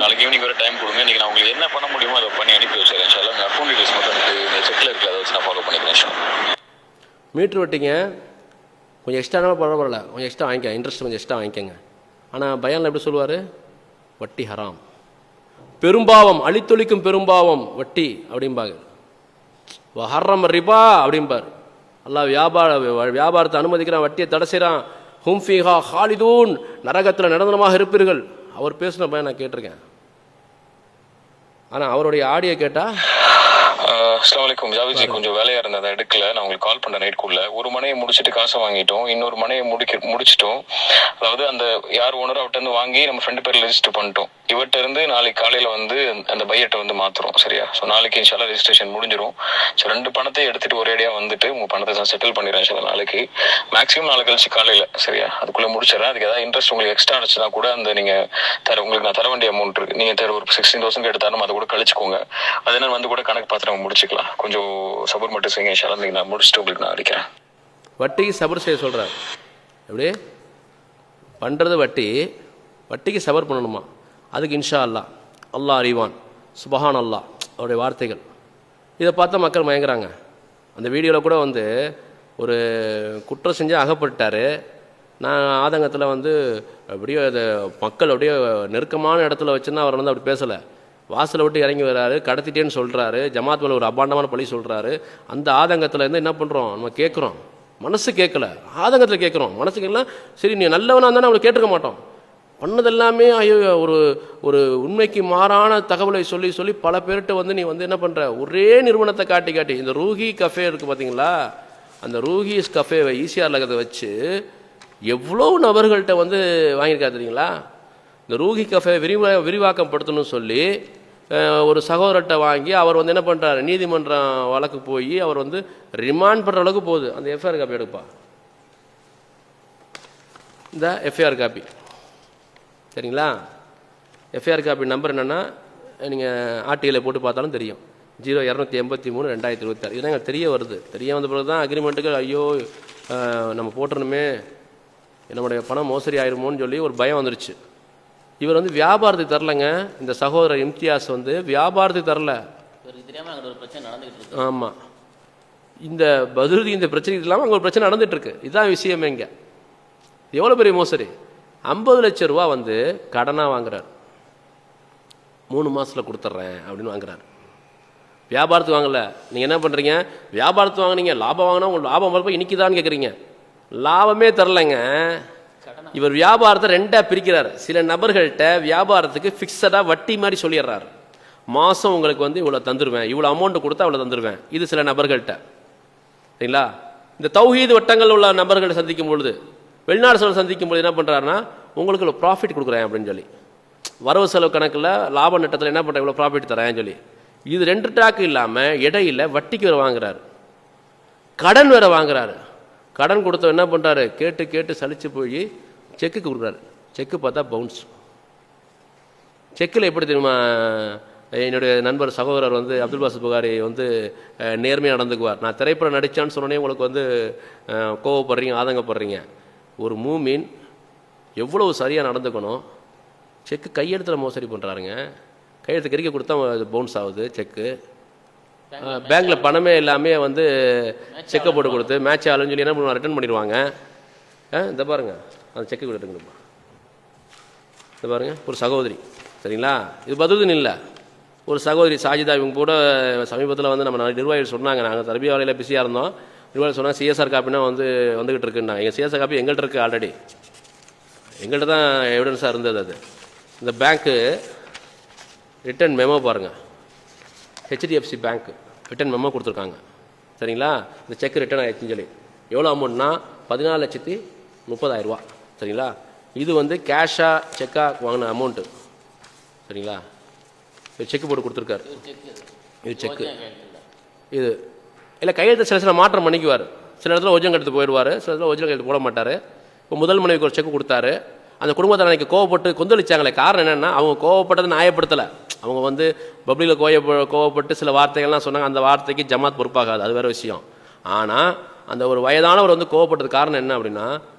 நாளைக்கு ஈவினிங் வரை டைம் கொடுங்க. இன்றைக்கி நான் உங்களுக்கு என்ன பண்ண முடியுமோ அதை பண்ணி அனுப்பி வச்சுருக்கேன் இன்ஷால்லா. உங்கள் அக்கௌண்ட் டீடைல்ஸ் மட்டும் எனக்கு இந்த செக்கில் இருக்குது, அதை வச்சு நான் ஃபாலோ பண்ணிக்கிறேன் இன்ஷால்லா. மீட்ரு வட்டிங்க கொஞ்சம் எக்ஸ்ட்ரானாலும் பரவாயில்ல, கொஞ்சம் எக்ஸ்ட்ரா வாங்கிக்க, இன்ட்ரெஸ்ட் கொஞ்சம் எக்ஸ்ட்ரா வாங்கிக்கோங்க. ஆனால் பயானில் எப்படி சொல்லுவார்? வட்டி ஹராம், பெரும்பாவம், அழித்தொழிக்கும் பெரும்பாவம் வட்டி அப்படிம்பாங்க. ஹர்ரம் ரிபா அப்படிம்பார். அல்லாஹ் வியாபாரத்தை அனுமதிக்கிறான், வட்டியை தடை செய்கிறான். ஹும் ஃபீஹா ஹாலிதூன், நரகத்தில் நிரந்தரமாக இருப்பீர்கள். அவர் பேசின பையன் நான் கேட்டிருக்கேன். ஆனால் அவருடைய ஆடியோ கேட்டால் அஸ்ஸலாமு அலைக்கும் ஜாவிஜி, கொஞ்சம் வேலையா இருந்தது அதை எடுக்கல. நான் உங்களுக்கு கால் பண்ண நைட்குள்ள ஒரு மனையை முடிச்சுட்டு காசை வாங்கிட்டோம், இன்னொரு மனையை முடிச்சிட்டோம். அதாவது அந்த யார் ஓனரோ அவர்கிட்ட இருந்து வாங்கி நம்ம ஃப்ரெண்டு பேர் ரெஜிஸ்டர் பண்ணிட்டோம். இவர்கிட்ட இருந்து நாளைக்கு காலையில வந்து அந்த பையர்ட்ட வந்து மாத்துறோம். சரியா? ஸோ நாளைக்கு இன்ஷால்லா ரெஜிஸ்ட்ரேஷன் முடிஞ்சிடும். ஸோ 2 பணத்தையும் எடுத்துட்டு ஒரேடியா வந்துட்டு உங்க பணத்தை செட்டில் பண்ணிடுறேன் இன்ஷால்லா நாளைக்கு. மேக்ஸிமம் நாளை கழிச்சு காலையில. சரியா? அதுக்குள்ள முடிச்சிடறேன். அதுக்கு ஏதாவது இன்ட்ரெஸ்ட் உங்களுக்கு எக்ஸ்ட்ரா அடிச்சுனா கூட அந்த நீங்க உங்களுக்கு நான் தர வேண்டிய அமௌண்ட் இருக்கு, நீங்க ஒரு 16,000 எடுத்தாலும் அதை கூட கழிச்சுக்கோங்க. அது என்ன வந்து கூட கணக்கு பார்த்து நம்ம முடிச்சுக்கலாம். கொஞ்சம் சபர் மட்டும் செய்யுங்க இன்ஷால்லா. இன்னைக்கு நான் முடிச்சுட்டு உங்களுக்கு நான் அடிக்கிறேன். வட்டிக்கு சபர் செய்ய சொல்கிறார். எப்படி பண்ணுறது? வட்டிக்கு சபர் பண்ணணுமா? அதுக்கு இன்ஷா அல்லா, அல்லாஹ் அறிவான், சுபஹான் அல்லாஹ் அவருடைய வார்த்தைகள். இதை பார்த்தா மக்கள் மயங்குறாங்க. அந்த வீடியோவில் கூட வந்து ஒரு குற்றம் செஞ்சு அகப்பட்டார். நான் ஆதங்கத்தில் வந்து அப்படியே அது மக்கள் அப்படியே நெருக்கமான இடத்துல வச்சுன்னா அவர் வந்து அப்படி பேசலை. வாசலை விட்டு இறங்கி வர்றாரு, கடத்திட்டேன்னு சொல்கிறாரு, ஜமாத் மேலே ஒரு அபாண்டமான பழி சொல்கிறாரு. அந்த ஆதங்கத்தில் இருந்து என்ன பண்ணுறோம், நம்ம கேட்குறோம். மனசு கேட்கல, ஆதங்கத்தில் கேட்குறோம். மனசு கேட்கல, சரி நீ நல்லவனாக இருந்தானே அவங்களை கேட்டுக்க மாட்டோம். பண்ணதெல்லாமே ஐயோ ஒரு உண்மைக்கு மாறான தகவலை சொல்லி பல பேர்கிட்ட வந்து நீ வந்து என்ன பண்ணுற, ஒரே நிறுவனத்தை காட்டி இந்த ரூஹி கஃபே இருக்குது பார்த்தீங்களா, அந்த ரூஹி கஃபேவை ஈசிஆர் லகத்தை வச்சு எவ்வளோ நபர்கள்ட்ட வந்து வாங்கியிருக்கா தெரியுங்களா? இந்த ரூஹி கஃபே விரிவாக்கம் படுத்தணும்னு சொல்லி ஒரு சகோதரர்கிட்ட வாங்கி அவர் வந்து என்ன பண்ணுறாரு, நீதிமன்றம் வழக்கு போய் அவர் வந்து ரிமாண்ட் பண்ணுற அளவுக்கு போகுது. அந்த எஃப்ஐஆர் காப்பி எடுப்பா, இந்த எஃப்ஐஆர் காப்பி சரிங்களா? எஃப்ஐஆர் காப்பி நம்பர் என்னென்னா நீங்கள் ஆர்டிஐயில் போட்டு பார்த்தாலும் தெரியும். 0283/2026. இதுதான் எங்களுக்கு தெரிய வருது. தெரிய வந்த பிறகு தான் அக்ரிமெண்ட்டுக்கு ஐயோ நம்ம போட்டுருணுமே, நம்முடைய பணம் மோசடி ஆயிருமோன்னு சொல்லி ஒரு பயம் வந்துருச்சு. இவர் வந்து வியாபாரத்துக்கு தரலைங்க. இந்த சகோதரர் இம்தியாஸ் வந்து வியாபாரத்துக்கு தரல. ஆமாம், இந்த பதிலுக்கு இந்த பிரச்சனைக்கு இல்லாமல் அங்கே ஒரு பிரச்சனை நடந்துட்டு இருக்கு. இதுதான் விஷயமே. இங்கே எவ்வளோ பெரிய மோசடி. 50 லட்சம் ரூபா வந்து கடனாக வாங்குறார். 3 மாதத்தில் கொடுத்துட்றேன் அப்படின்னு வாங்குறாரு. வியாபாரத்துக்கு வாங்கலை. நீங்கள் என்ன பண்ணுறீங்க, வியாபாரத்துக்கு வாங்கினீங்க, லாபம் வாங்கினா உங்களுக்கு லாபம் வரப்போ இன்றைக்கிதான்னு கேட்குறீங்க. லாபமே தரலைங்க. இவர் வியாபாரத்தை 2ஆக பிரிக்கிறார். சில நபர்கள்ட்ட வியாபாரத்துக்கு ஃபிக்ஸடாக வட்டி மாதிரி சொல்லிடுறாரு. மாதம் உங்களுக்கு வந்து இவ்வளோ தந்துடுவேன், இவ்வளோ அமௌண்ட்டு கொடுத்தா அவ்வளோ தந்துடுவேன். இது சில நபர்கள்ட்ட சரிங்களா? இந்த தௌஹீது வட்டங்கள் உள்ள நபர்களை சந்திக்கும் பொழுது, வெளிநாடு செலவு சந்திக்கும் பொழுது என்ன பண்ணுறாருன்னா, உங்களுக்கு இவ்வளோ ப்ராஃபிட் கொடுக்குறேன் அப்படின்னு சொல்லி, வரவு செலவு கணக்கில் லாப நட்டத்தில் என்ன பண்ணுறேன், இவ்வளோ ப்ராஃபிட் தரேன்னு சொல்லி. இது 2 ட்ராக்கு இல்லாமல் இடையில வட்டிக்கு வேறு வாங்குறாரு, கடன் வேறு வாங்குறாரு. கடன் கொடுத்த என்ன பண்ணுறாரு, கேட்டு சலிச்சு போய் செக்கு கொடுக்குறாரு. செக்கு பார்த்தா பவுன்ஸ். செக்கில் எப்படி தெரியுமா, என்னுடைய நண்பர் சகோதரர் வந்து அப்துல் பாஸ் புகாரி வந்து நேர்மையாக நடந்துக்குவார். நான் திரைப்படம் நடித்தான்னு சொன்னோன்னே உங்களுக்கு வந்து கோவப்படுறீங்க, ஆதங்கப்படுறீங்க. ஒரு மூமின் எவ்வளவு சரியாக நடந்துக்கணும். செக்கு கையெழுத்தில் மோசடி பண்ணுறாருங்க. கையெழுத்து கிரிக்க கொடுத்தா பவுன்ஸ் ஆகுது செக்கு. பேங்க்கில் பணமே எல்லாமே வந்து செக்கை போட்டு கொடுத்து மேட்ச் ஆளுன்னு சொல்லி என்ன பண்ணுவாங்க, ரிட்டர்ன் பண்ணிடுவாங்க. இந்த பாருங்க, அந்த செக்கு கொடுத்துருங்கப்பா. இந்த பாருங்க, ஒரு சகோதரி சரிங்களா, இது பதில் இல்லை, ஒரு சகோதரி சாஜிதா. இவங்க கூட சமீபத்தில் வந்து நம்ம நிர்வாகிகள் சொன்னாங்க, நாங்கள் தரபியா வேலையில் பிஸியாக இருந்தோம். நிர்வாகிகள் சொன்னாங்க சிஎஸ்ஆர் காப்பினா வந்துக்கிட்டு இருக்குன்னா. எங்கள் சிஎஸ்ஆர் காப்பி எங்கள்கிட்ட இருக்குது, ஆல்ரெடி எங்கள்கிட்ட தான் எவிடன்ஸாக இருந்தது. அது இந்த பேங்க்கு ரிட்டர்ன் மெமோ பாருங்கள், ஹெச்டிஎஃப்சி பேங்க் ரிட்டர்ன் மெமோ கொடுத்துருக்காங்க சரிங்களா. இந்த செக் ரிட்டர்ன் ஆகிடுச்சுன்னு சொல்லி எவ்வளோ அமௌண்ட்னா 14,30,000 சரிங்களா. இது வந்து கேஷாக செக்காக வாங்கின அமௌண்ட்டு சரிங்களா. செக்கு போட்டு கொடுத்துருக்காரு. இது செக்கு. இது இல்லை, கையெழுத்து சில மாற்றம் பண்ணிக்குவார். சில இடத்துல ஒரிஜினல் எடுத்து போயிடுவார், சில இடத்துல ஒரிஜினல் எடுத்து போட மாட்டார். இப்போ முதல் மனைவிக்கு ஒரு செக்கு கொடுத்தாரு. அந்த குடும்பத்தை அன்றைக்கி கோவப்பட்டு கொந்தளிச்சாங்களே. காரணம் என்னென்னா, அவங்க கோவப்பட்டதை நியாயப்படுத்தலை. அவங்க வந்து பப்ளிக்கில் கோவப்பட்டு சில வார்த்தைகள்லாம் சொன்னாங்க. அந்த வார்த்தைக்கு ஜமாத் பொறுப்பாகாது, அது வேறு விஷயம். ஆனால் அந்த ஒரு வயதானவர் வந்து கோவப்பட்டது காரணம் என்ன அப்படின்னா,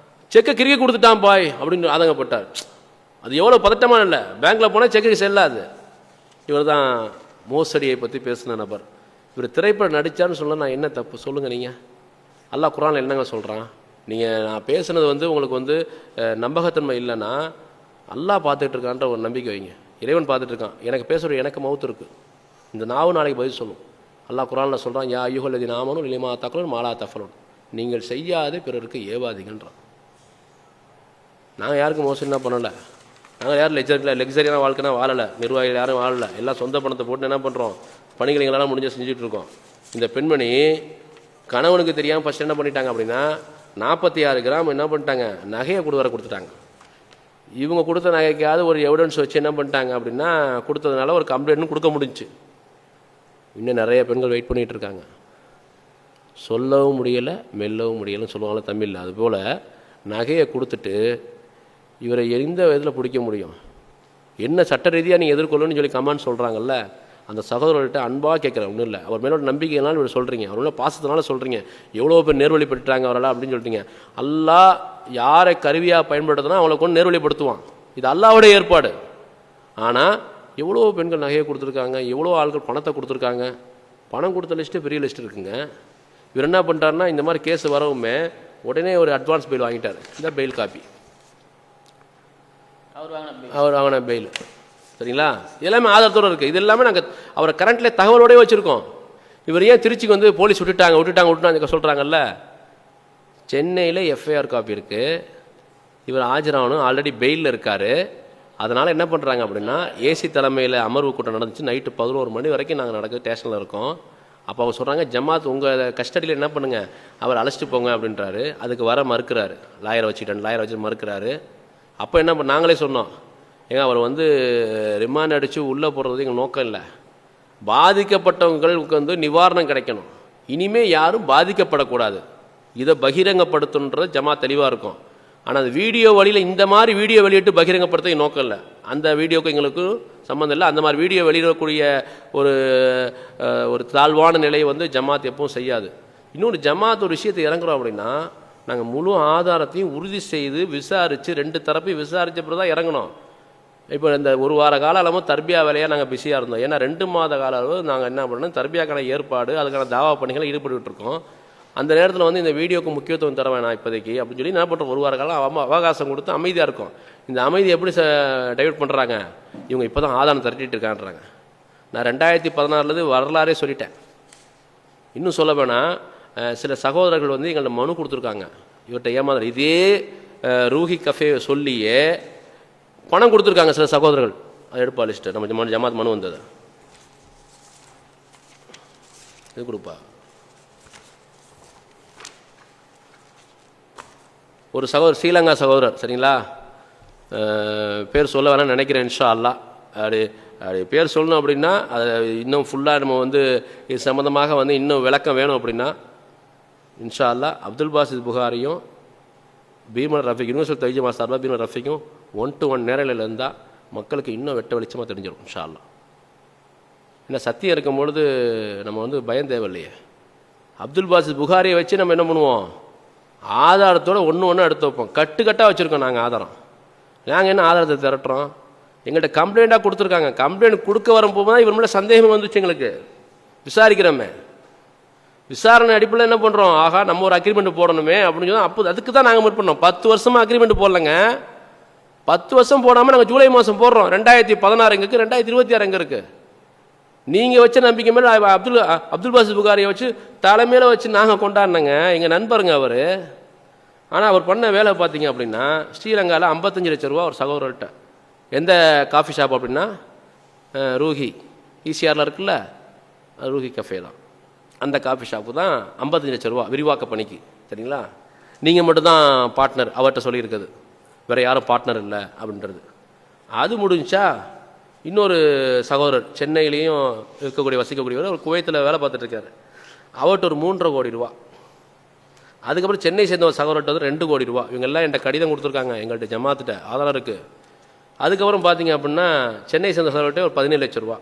செக்கை கிறுக்கி கொடுத்துட்டான் பாய் அப்படின்னு ஆதங்கப்பட்டார். அது எவ்வளோ பதட்டமான இல்லை, பேங்க்கில் போனால் செக்கு செல்லாது. இவர் தான் மோசடியை பற்றி பேசின நபர். இவர் திரைப்படம் நடித்தார்னு சொல்ல நான் என்ன தப்பு சொல்லுங்கள் நீங்கள்? அல்லாஹ் குர்ஆனில் என்னங்க சொல்கிறான்? நீங்கள் நான் பேசுனது வந்து உங்களுக்கு வந்து நம்பகத்தன்மை இல்லைன்னா அல்லாஹ் பார்த்துட்டு இருக்கான்ற ஒரு நம்பிக்கை வைங்க. இறைவன் பார்த்துட்டு இருக்கான். எனக்கு பேசுகிற எனக்கு மவுத்து இருக்குது. இந்த நாவு நாளைக்கு பதில் சொல்லும். அல்லாஹ் குர்ஆனில் சொல்கிறான், யா அய்யுஹல்லதீன ஆமனூ லிமா தக்ஃபுரூன மா லா தஃஅலூன். நீங்கள் செய்யாது பிறருக்கு ஏவாதீங்கன்றான். நாங்கள் யாருக்கும் மோசடி என்ன பண்ணலை. நாங்கள் யாரும் லெக்ஸரியான வாழ்க்கைனா வாழலை. நிர்வாகிகள் யாரும் வாழலை. எல்லாம் சொந்த பணத்தை போட்டு என்ன பண்ணுறோம், பணிகள் எங்களால் முடிஞ்ச செஞ்சுட்டு இருக்கோம். இந்த பெண்மணி கணவனுக்கு தெரியாமல் ஃபஸ்ட் என்ன பண்ணிட்டாங்க அப்படின்னா 46 கிராம் என்ன பண்ணிட்டாங்க, நகையை கொடுத்துட்டாங்க. இவங்க கொடுத்த நகைக்காவது ஒரு எவிடன்ஸ் வச்சு என்ன பண்ணிட்டாங்க அப்படின்னா கொடுத்ததுனால ஒரு கம்ப்ளைண்ட்னு கொடுக்க முடிஞ்சுச்சு. இன்னும் நிறைய பெண்கள் வெயிட் பண்ணிகிட்டு இருக்காங்க. சொல்லவும் முடியலை மெல்லவும் முடியலைன்னு சொல்லுவாங்களே தமிழில், அதுபோல் நகையை கொடுத்துட்டு இவரை எந்த விதத்தில் பிடிக்க முடியும், என்ன சட்ட ரீதியாக நீங்கள் எதிர்கொள்ளணும்னு சொல்லி கமெண்ட் சொல்கிறாங்கல்ல, அந்த சகோதரர்கிட்ட அன்பாக கேட்குறேன். ஒன்றும் இல்லை, அவர் மேலோட நம்பிக்கையினாலும் இவர் சொல்கிறீங்க, அவரோட பாசத்தினால சொல்கிறீங்க, எவ்வளோ பேர் நேர்வழிப்பட்டுட்டாங்க அவரால் அப்படின்னு சொல்லிட்டீங்க. அல்லாஹ் யாரை கருவியாக பயன்படுத்தினா அவளை கொண்டு நேர்வழிப்படுத்துவான். இது அல்லாஹ்வுடைய ஏற்பாடு. ஆனால் எவ்வளோ பெண்கள் நகையை கொடுத்துருக்காங்க, எவ்வளோ ஆட்கள் பணத்தை கொடுத்துருக்காங்க. பணம் கொடுத்த லிஸ்ட்டு பெரிய லிஸ்ட்டு இருக்குங்க. இவர் என்ன பண்ணுறாருன்னா இந்த மாதிரி கேஸ் வரவுமே உடனே ஒரு அட்வான்ஸ் பெயில் வாங்கிட்டார். இந்த பெயில் காப்பி அவர் வாங்கின பெயில், சரிங்களா? எல்லாமே ஆதாரத்தோடு இருக்குது. இது எல்லாமே நாங்கள் அவரை கரண்ட்லேயே தகவலோடய வச்சுருக்கோம். இவர் ஏன் திருச்சிக்கு வந்து போலீஸ் விட்டுட்டாங்க சொல்கிறாங்கல்ல, சென்னையில் எஃப்ஐஆர் காப்பி இருக்குது. இவர் ஆஜராகணும், ஆல்ரெடி பெயிலில் இருக்கார். அதனால் என்ன பண்ணுறாங்க அப்படின்னா ஏசி தலைமையில் அமர்வு கூட்டம் நடந்துச்சு. நைட்டு 11 மணி வரைக்கும் நாங்கள் நடக்க ஸ்டேஷனில் இருக்கோம். அப்போ அவர் சொல்கிறாங்க, ஜமாத் உங்கள் கஸ்டடியில் என்ன பண்ணுங்கள், அவர் அழைச்சிட்டு போங்க அப்படின்றாரு. அதுக்கு வர மறுக்கிறாரு, லாயரை வச்சு மறுக்கிறாரு. அப்போ என்ன நாங்களே சொன்னோம், ஏங்க அவர் வந்து ரிமாண்ட் அடித்து உள்ளே போடுறது எங்கள் நோக்கம் இல்லை, பாதிக்கப்பட்டவங்களுக்கு வந்து நிவாரணம் கிடைக்கணும், இனிமேல் யாரும் பாதிக்கப்படக்கூடாது, இதை பகிரங்கப்படுத்துன்றது ஜமாத் தெளிவாக இருக்கும். ஆனால் அந்த வீடியோ வழியில் இந்த மாதிரி வீடியோ வெளியிட்டு பகிரங்கப்படுத்த நோக்கம் இல்லை, அந்த வீடியோக்கு எங்களுக்கு சம்மந்தம் இல்லை. அந்த மாதிரி வீடியோ வெளியிடக்கூடிய ஒரு தாழ்வான நிலையை வந்து ஜமாத் எப்பவும் செய்யாது. இன்னொரு ஜமாத் ஒரு விஷயத்தை இறங்குறோம் அப்படின்னா நாங்கள் முழு ஆதாரத்தையும் உறுதி செய்து விசாரித்து 2 தரப்பையும் விசாரித்த பிறகு தான் இறங்கணும். இப்போ இந்த ஒரு வார கால அளவு தர்பியா வேலையாக நாங்கள் பிஸியாக இருந்தோம். ஏன்னா 2 மாத கால அளவு நாங்கள் என்ன பண்ணோம், தர்பியாக்கான ஏற்பாடு அதுக்கான தாவா பணிகளை ஈடுபட்டு இருக்கோம். அந்த நேரத்தில் வந்து இந்த வீடியோக்கு முக்கியத்துவம் தர வேணாம் இப்போதைக்கு அப்படின்னு சொல்லி என்ன பண்ணுறோம், ஒரு வார காலம் அவகாசம் கொடுத்து அமைதியாக இருக்கும். இந்த அமைதி எப்படி டைவர்ட் பண்ணுறாங்க, இவங்க இப்போ தான் ஆதாரம் திரட்டிட்டு இருக்கான்றாங்க. நான் 2016 வரலாறே சொல்லிட்டேன். இன்னும் சொல்ல வேணால் சில சகோதரர்கள் வந்து எங்கள்கிட்ட மனு கொடுத்துருக்காங்க, இவர்கிட்ட ஏமாதிரி இதே ரூஹி கஃபே சொல்லியே பணம் கொடுத்துருக்காங்க சில சகோதரர்கள். அது எடுப்பா லிஸ்ட்டு, நம்ம ஜமாத் மனு வந்தது இது கொடுப்பா. ஒரு ஸ்ரீலங்கா சகோதரர், சரிங்களா, பேர் சொல்ல வேணாம்னு நினைக்கிறேன், இன்ஷா அல்லாஹ். அப்படி பேர் சொல்லணும் அப்படின்னா அது இன்னும் ஃபுல்லாக நம்ம வந்து இது சம்மந்தமாக வந்து இன்னும் விளக்கம் வேணும் அப்படின்னா இன்ஷா அல்லாஹ் அப்துல் பாசித் புகாரியும் பீமன் ரஃபீக் யூனிவர்சிட்டி தைஜமா சார்பாக பீமன் ரஃபீக்கும் 1-to-1 நேரலையில் இருந்தால் மக்களுக்கு இன்னும் வெட்ட வெளிச்சமாக தெரிஞ்சிடும் இன்ஷா அல்லாஹ். ஏன்னா சத்தியம் இருக்கும்பொழுது நம்ம வந்து பயம் தேவையில்லையே. அப்துல் பாசித் புகாரியை வச்சு நம்ம என்ன பண்ணுவோம், ஆதாரத்தோடு ஒன்று எடுத்து வைப்போம். கட்டாக வச்சுருக்கோம் நாங்கள் ஆதாரம். நாங்கள் என்ன ஆதாரத்தை திரட்டுறோம், எங்கள்கிட்ட கம்ப்ளைண்ட்டாக கொடுத்துருக்காங்க. கம்ப்ளைண்ட் கொடுக்க வரும்போது தான் இவர் மேலே சந்தேகம் வந்துச்சு எங்களுக்கு. விசாரிக்கிறோமே, விசாரணை அடிப்படையில் என்ன பண்ணுறோம், ஆகா நம்ம ஒரு அக்ரிமெண்ட் போடணுமே அப்படின்னு சொல்லி அப்போ அதுக்கு தான் நாங்கள் முற்பண்ணோம். 10 வருஷமாக அக்ரிமெண்ட் போடலைங்க. 10 வருஷம் போடாமல் நாங்கள் ஜூலை மாதம் போடுறோம். 2016 எங்கே இருக்குது, 2026 எங்கே இருக்குது? நீங்கள் வச்ச நம்பிக்கை மேலே அப்துல் பாசித் புகாரியை வச்சு தலைமையில் வச்சு நாங்கள் கொண்டாடினங்க, எங்கள் நண்பருங்க அவர். ஆனால் அவர் பண்ண வேலை பார்த்தீங்க அப்படின்னா ஸ்ரீலங்காவில் 55 லட்ச ரூபா ஒரு சகோதரர்கிட்ட. எந்த காஃபி ஷாப் அப்படின்னா ரூஹி ஈசிஆரில் இருக்குல்ல, ரூஹி கஃபே தான். அந்த காஃபி ஷாப்பு தான் 55 லட்ச ரூபா விரிவாக்க பணிக்கு, சரிங்களா? நீங்கள் மட்டும்தான் பார்ட்னர் அவர்கிட்ட சொல்லியிருக்குது, வேறு யாரும் பார்ட்னர் இல்லை அப்படின்றது. அது முடிஞ்சா இன்னொரு சகோதரர் சென்னையிலையும் வசிக்கக்கூடியவர் ஒரு குவைத்தில் வேலை பார்த்துட்ருக்காரு, அவர்கிட்ட ஒரு 3.5 கோடி ரூபா. அதுக்கப்புறம் சென்னை சேர்ந்த ஒரு சகோதரர்கிட்ட வந்து 2 கோடி ரூபா. இவங்கெல்லாம் என்கிட்ட கடிதம் கொடுத்துருக்காங்க, எங்கள்கிட்ட ஜமாத்திட்ட ஆதாரம் இருக்குது. அதுக்கப்புறம் பார்த்தீங்க அப்படின்னா சென்னை சேர்ந்த சகோதரர்கிட்ட ஒரு 17 லட்ச ரூபா.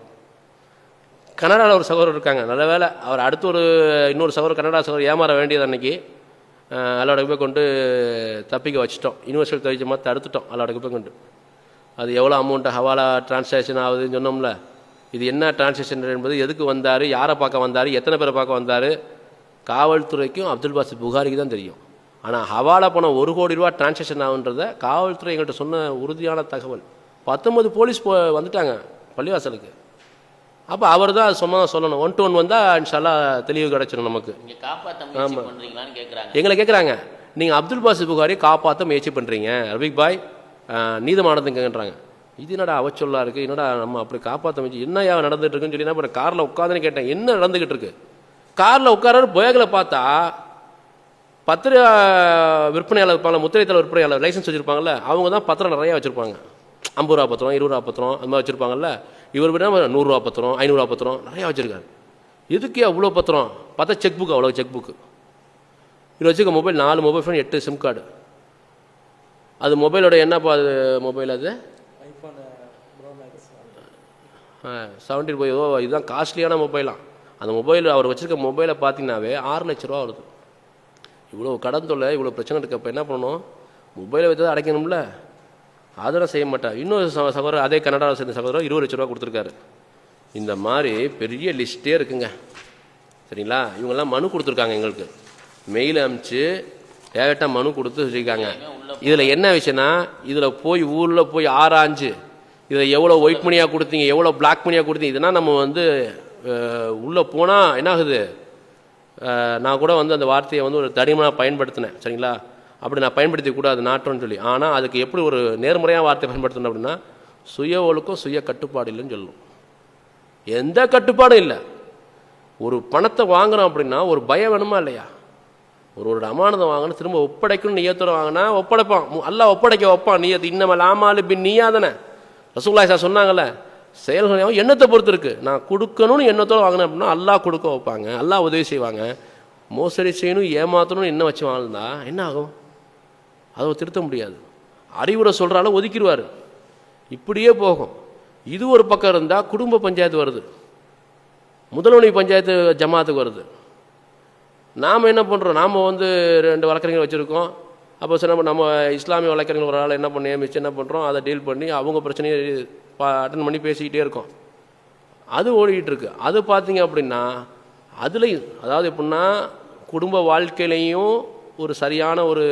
கனடாவில் ஒரு சகோதரர் இருக்காங்க, நல்ல வேலை அவர் அடுத்து இன்னொரு சகோதரர் கனடா சகோதரர் ஏமாற வேண்டியது அன்னைக்கு அல்லாடக்கு போய் கொண்டு தப்பிக்க வச்சுட்டோம். யூனிவர்சிட்டி தெரிவிச்ச மாதிரி தடுத்துட்டோம் அல்லாடக்கு போய் கொண்டு. அது எவ்வளோ அமௌண்ட்டு ஹவாலா டிரான்சாக்ஷன் ஆகுதுன்னு சொன்னோம்ல, இது என்ன டிரான்சாக்ஷன் என்பது, எதுக்கு வந்தார், யாரை பார்க்க வந்தார், எத்தனை பேரை பார்க்க வந்தார், காவல்துறைக்கும் அப்துல் பாசித் புகாரிக்கு தான் தெரியும். ஆனால் ஹவாலா போன 1 கோடி ரூபா டிரான்சாக்ஷன் ஆகுன்றத காவல்துறை எங்கள்கிட்ட சொன்ன உறுதியான தகவல். 19 போலீஸ் வந்துட்டாங்க பள்ளிவாசலுக்கு. அப்போ அவர் தான் அது சொல்லணும். 1-to-1 வந்தால் இன்ஷால்லா தெளிவு கிடச்சிடும் நமக்கு. ஆமாம், எங்களை கேட்குறாங்க, நீங்கள் அப்துல் பாசித் புகாரியை காப்பாற்ற முயற்சி பண்ணுறீங்க ரஃபீக் பாய், நீதமானதுங்கன்றாங்க. இது என்னடா அவச்சொல்லா இருக்குது, என்னடா நம்ம அப்படி காப்பாற்ற முயற்சி என்னையா நடந்துகிட்டு இருக்குன்னு சொல்லி நான் காரில் உட்காந்துன்னு கேட்டேன், என்ன நடந்துக்கிட்டு இருக்கு, காரில் உட்கார பேக்கில் பார்த்தா பத்திர விற்பனையாளர் இருப்பாங்க, முத்திரைத்தலை விற்பனையாளர் லைசன்ஸ் வச்சுருப்பாங்கல்ல, அவங்க தான் பத்திரம் நிறையா வச்சுருப்பாங்க. 50 ரூபா பத்திரம், 20 ரூபா பத்திரம் அது மாதிரி வச்சுருப்பாங்கல்ல. இவர் விட 100 ரூபா பத்திரம், 500 ரூபா பத்திரம் நிறையா வச்சுருக்காரு. எதுக்கே அவ்வளோ பத்திரம்? பார்த்தா செக் புக், அவ்வளோ செக் புக்கு. இதில் வச்சுக்க mobile 4 mobile phone, 8 sim card. அது மொபைலோட என்னப்பா அது மொபைல்? அது 17 போய் இதுதான் காஸ்ட்லியான மொபைலாம். அந்த மொபைல் அவர் வச்சுருக்க மொபைலை பார்த்தீங்கன்னாவே 6 லட்ச ரூபா வருது. இவ்வளோ கடன் தொல்லை, இவ்வளோ பிரச்சனை இருக்கப்போ என்ன பண்ணணும்? மொபைலை வச்சு தான் அடைக்கணும்ல. அதெல்லாம் செய்ய மாட்டா. இன்னொரு சகோதரர், அதே கனடாவை சேர்ந்த சகோதரர் 20 லட்ச ரூபா கொடுத்துருக்காரு. இந்த மாதிரி பெரிய லிஸ்ட்டே இருக்குங்க. சரிங்களா? இவங்கெல்லாம் மனு கொடுத்துருக்காங்க, எங்களுக்கு மெயில் அனுப்பிச்சு டேரெக்டாக மனு கொடுத்து வச்சுருக்காங்க. இதில் என்ன விஷயம்னா, இதில் போய் ஊரில் போய் ஆராய்ஞ்சு இதில் எவ்வளோ ஒயிட் மணியாக கொடுத்தீங்க, எவ்வளோ பிளாக் மணியாக கொடுத்தீங்க, இதெல்லாம் நம்ம வந்து உள்ளே போனால் என்ன ஆகுது? நான் கூட வந்து அந்த வார்த்தையை வந்து ஒரு தடிமனாக பயன்படுத்தினேன். சரிங்களா? அப்படி நான் பயன்படுத்தக்கூடாது நாட்டோன்னு சொல்லி. ஆனால் அதுக்கு எப்படி ஒரு நேர்முறையாக வார்த்தை பயன்படுத்தணும் அப்படின்னா, சுய ஒழுக்கம் சுய கட்டுப்பாடு இல்லைன்னு சொல்லணும். எந்த கட்டுப்பாடும் இல்லை. ஒரு பணத்தை வாங்குறோம் அப்படின்னா ஒரு பயம் வேணுமா இல்லையா? ஒரு அமானதம் வாங்கணும், திரும்ப ஒப்படைக்கணும், நீயத்தோட வாங்கினா ஒப்படைப்பான். அல்லாஹ் ஒப்படைக்க வைப்பான். நீயத்து இன்னமல் ஆமாலு பின் நீயா தானே ரசூலுல்லாஹி சொன்னாங்கல்ல. செயல்கள் எண்ணத்தை பொறுத்து இருக்கு. நான் கொடுக்கணும்னு எண்ணத்தோடு வாங்கினேன் அப்படின்னா அல்லாஹ் கொடுக்க வைப்பாங்க, அல்லாஹ் உதவி செய்வாங்க. மோசடி செய்யணும், ஏமாற்றணும்னு என்ன வச்சு வாழ்ந்தா என்ன ஆகும்? அதை திருத்த முடியாது. அறிவுரை சொல்கிறாலும் ஒதுக்கிடுவார். இப்படியே போகும். இது ஒரு பக்கம் இருந்தால் குடும்ப பஞ்சாயத்து வருது, முதல்வணி பஞ்சாயத்து ஜமாத்துக்கு வருது. நாம் என்ன பண்ணுறோம்? நாம் வந்து 2 வழக்கறிஞர் வச்சுருக்கோம். அப்போ சில நம்ம இஸ்லாமிய வழக்கறிஞர் ஒரு ஆள் என்ன பண்ணி நியமிச்சு என்ன பண்ணுறோம், அதை டீல் பண்ணி அவங்க பிரச்சனையை அட்டன் பண்ணி பேசிக்கிட்டே இருக்கோம். அது ஓடிக்கிட்டு இருக்கு. அது பார்த்தீங்க அப்படின்னா அதுலேயும் அதாவது எப்படின்னா குடும்ப வாழ்க்கையிலையும் ஒரு சரியான ஒரு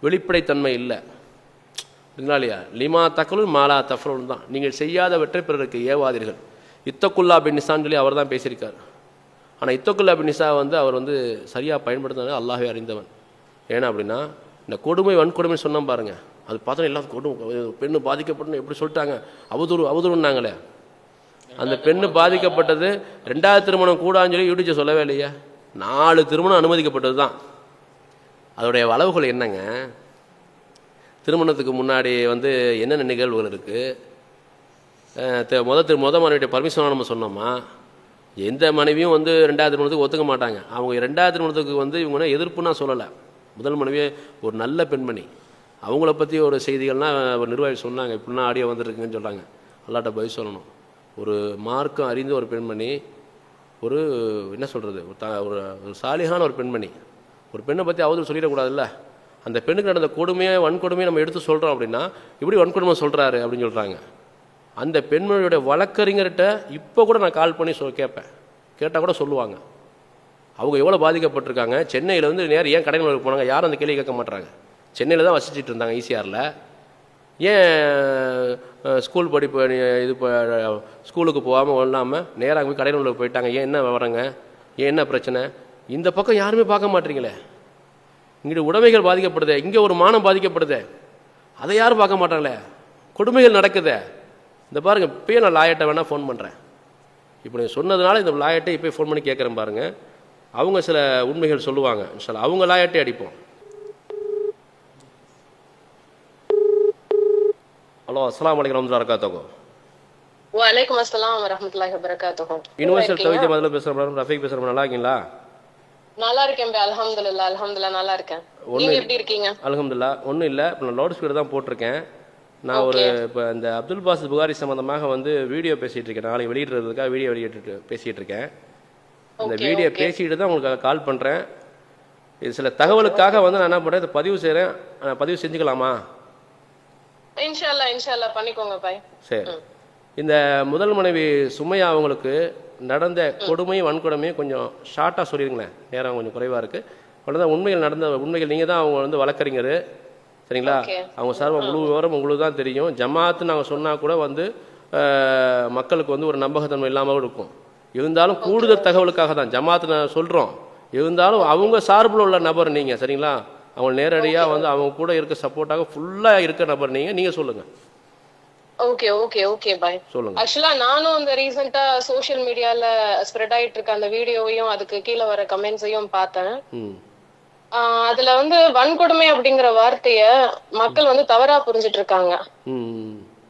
வெளிப்படைத்தன்மை இல்லை. இல்லையா? லிமா தக்கலும் மாலா தஃபலும் தான். நீங்கள் செய்யாதவற்றை பிறருக்கு ஏவாதீர்கள். இத்தக்குல்லா பின் நிசான்னு சொல்லி அவர் தான் பேசியிருக்கார். ஆனால் இத்தக்குல்லா பின் நிசா வந்து அவர் வந்து சரியாக பயன்படுத்தினாரு, அல்லாஹ்வே அறிந்தவன். ஏன்னா அப்படின்னா இந்த கொடுமை வன்கொடுமை சொன்னோம் பாருங்க, அது பார்த்தா எல்லாம் பெண்ணு பாதிக்கப்பட்டு எப்படி சொல்லிட்டாங்க, அவதூறுனாங்களே. அந்த பெண்ணு பாதிக்கப்பட்டது 2வது திருமணம் கூடான்னு சொல்லி யூடியூப் சொல்லவே இல்லையா? 4 திருமணம் அனுமதிக்கப்பட்டது தான். அதோடைய அளவுகள் என்னங்க? திருமணத்துக்கு முன்னாடி வந்து என்னென்ன நிகழ்வுகள் இருக்குது? முத மனைவியுடைய பர்மிஷனாக நம்ம சொன்னோமா? எந்த மனைவியும் வந்து 2வது திருமணத்துக்கு ஒத்துக்க மாட்டாங்க. அவங்க 2வது திருமணத்துக்கு வந்து இவங்க எதிர்ப்புன்னா சொல்லலை. முதல் மனைவியே ஒரு நல்ல பெண்மணி. அவங்கள பற்றி ஒரு செய்திகள்னால் ஒரு நிர்வாகி சொன்னாங்க, இப்படின்னா ஆடியோ வந்துருக்குங்கன்னு சொல்கிறாங்க. அல்லாட்ட பதில் சொல்லணும். ஒரு மார்க்கம் அறிந்த ஒரு பெண்மணி, ஒரு என்ன சொல்கிறது, ஒரு சாலிகான ஒரு பெண்மணி. ஒரு பெண்ணை பற்றி அவதூறு சொல்லிடக்கூடாதுல்ல. அந்த பெண்ணுக்கு நடந்த கொடுமையை வன்கொடுமையை நம்ம எடுத்து சொல்கிறோம் அப்படின்னா இப்படி வன்கொடுமை சொல்கிறாரு அப்படின்னு சொல்கிறாங்க. அந்த பெண்மணியுடைய வழக்கறிஞர்கிட்ட இப்போ கூட நான் கால் பண்ணி கேட்பேன். கேட்டால் கூட சொல்லுவாங்க அவங்க எவ்வளோ பாதிக்கப்பட்டிருக்காங்க. சென்னையில் வந்து நேரம் ஏன் கடைகளுக்கு போனாங்க, யாரும் அந்த கேள்வி கேட்க மாட்டாங்க. சென்னையில் தான் வசிச்சுட்டு இருந்தாங்க, ஈசிஆரில். ஏன் ஸ்கூல் படிப்பு இது ஸ்கூலுக்கு போகாமல் இல்லாமல் நேராக போய் கடையில் போயிட்டாங்க, ஏன் என்ன விவரங்க, ஏன் என்ன பிரச்சனை? இந்த பக்கம் யாருமே பார்க்க மாட்டீங்களே. இங்கே உடைமைகள் பாதிக்கப்படுது, இங்கே ஒரு மானம் பாதிக்கப்படுது, அதை யாரும் பார்க்க மாட்டாங்களே. கொடுமைகள் நடக்குது. இந்த பாருங்கள், இப்போயே நான் லாயர்கிட்ட வேணால் ஃபோன் பண்ணுறேன். இப்போ நீங்கள் சொன்னதுனால இந்த லாயர்கிட்ட இப்போ ஃபோன் பண்ணி கேட்குறேன் பாருங்கள். அவங்க சில உண்மைகள் சொல்லுவாங்க. இன்ஷால்லா அவங்க லாயர்கிட்டே அடிப்போம். ஹலோ, அஸ்ஸலாமு அலைக்கும் வரஹ்மத்துல்லாஹி வபரகாத்துஹு. வலைக்கும் அஸ்ஸலாம் வரஹ்மத்துல்லாஹி வபரகாத்துஹு. யுனிவர்சல் தௌஹீத் மதல பேசுகிறேன், ரஃபீக் பேசுகிறேன். நல்லா இருக்கீங்களா? நல்லா இருக்கேன் பே, அல்ஹம்துலில்லாஹ் நல்லா இருக்கேன். நீங்க எப்படி இருக்கீங்க? அல்ஹம்துலில்லாஹ். ஒன்றும் இல்லை, இப்போ நான் லவுட் ஸ்பீக்கர் தான் போட்டிருக்கேன். நான் ஒரு இப்போ இந்த அப்துல் பாசித் புகாரி சம்மந்தமாக வந்து வீடியோ பேசிகிட்டு இருக்கேன். நாளைக்கு வெளியிடுறதுக்காக வீடியோ பேசிகிட்டு இருக்கேன். இந்த வீடியோ பேசிட்டு தான் உங்களுக்கு கால் பண்ணுறேன். இது சில தகவலுக்காக வந்து நான் என்ன பண்ணுறேன், இதை பதிவு செய்கிறேன். பதிவு செஞ்சுக்கலாமா? இன்ஷால்லா பண்ணிக்கோங்க பாய். சரி. இந்த முதல் மனைவி சுமையா அவங்களுக்கு நடந்த கொடுமையும் வன்கொடுமையும் கொஞ்சம் ஷார்ட்டாக சொல்லிடுங்களேன், நேரம் கொஞ்சம் குறைவாக இருக்குது. அவ்வளோதான். உண்மைகள் நீங்கள் தான் அவங்க வந்து வழக்கறிஞர், சரிங்களா? அவங்க சார்பாக முழு விவரம் உங்களுக்கு தான் தெரியும். ஜமாத்து நாங்கள் சொன்னால் கூட வந்து மக்களுக்கு வந்து ஒரு நம்பகத்தன்மை இல்லாமல் இருக்கும். இருந்தாலும் கூடுதல் தகவலுக்காக தான் ஜமாத்து நான் சொல்கிறோம். இருந்தாலும் அவங்க சார்பில் உள்ள நபர் நீங்கள், சரிங்களா? அவங்க நேரடியாக வந்து அவங்க கூட இருக்க சப்போர்ட்டாக ஃபுல்லாக இருக்க நபர் நீங்கள் சொல்லுங்கள். Okay okay okay bye. சொல்லுங்க. ஆக்சுவலா நானும் இந்த ரீசெண்டா சோசியல் மீடியால ஸ்ப்ரெட் ஆயிட்டு இருக்க அந்த வீடியோவையும் அதுக்கு கீழே வர கமெண்ட்ஸையும் பார்த்தேன். அதுல வந்து வன்கொடுமை அப்படிங்கிற வார்த்தைய மக்கள் வந்து தவறா புரிஞ்சிட்டு இருக்காங்க.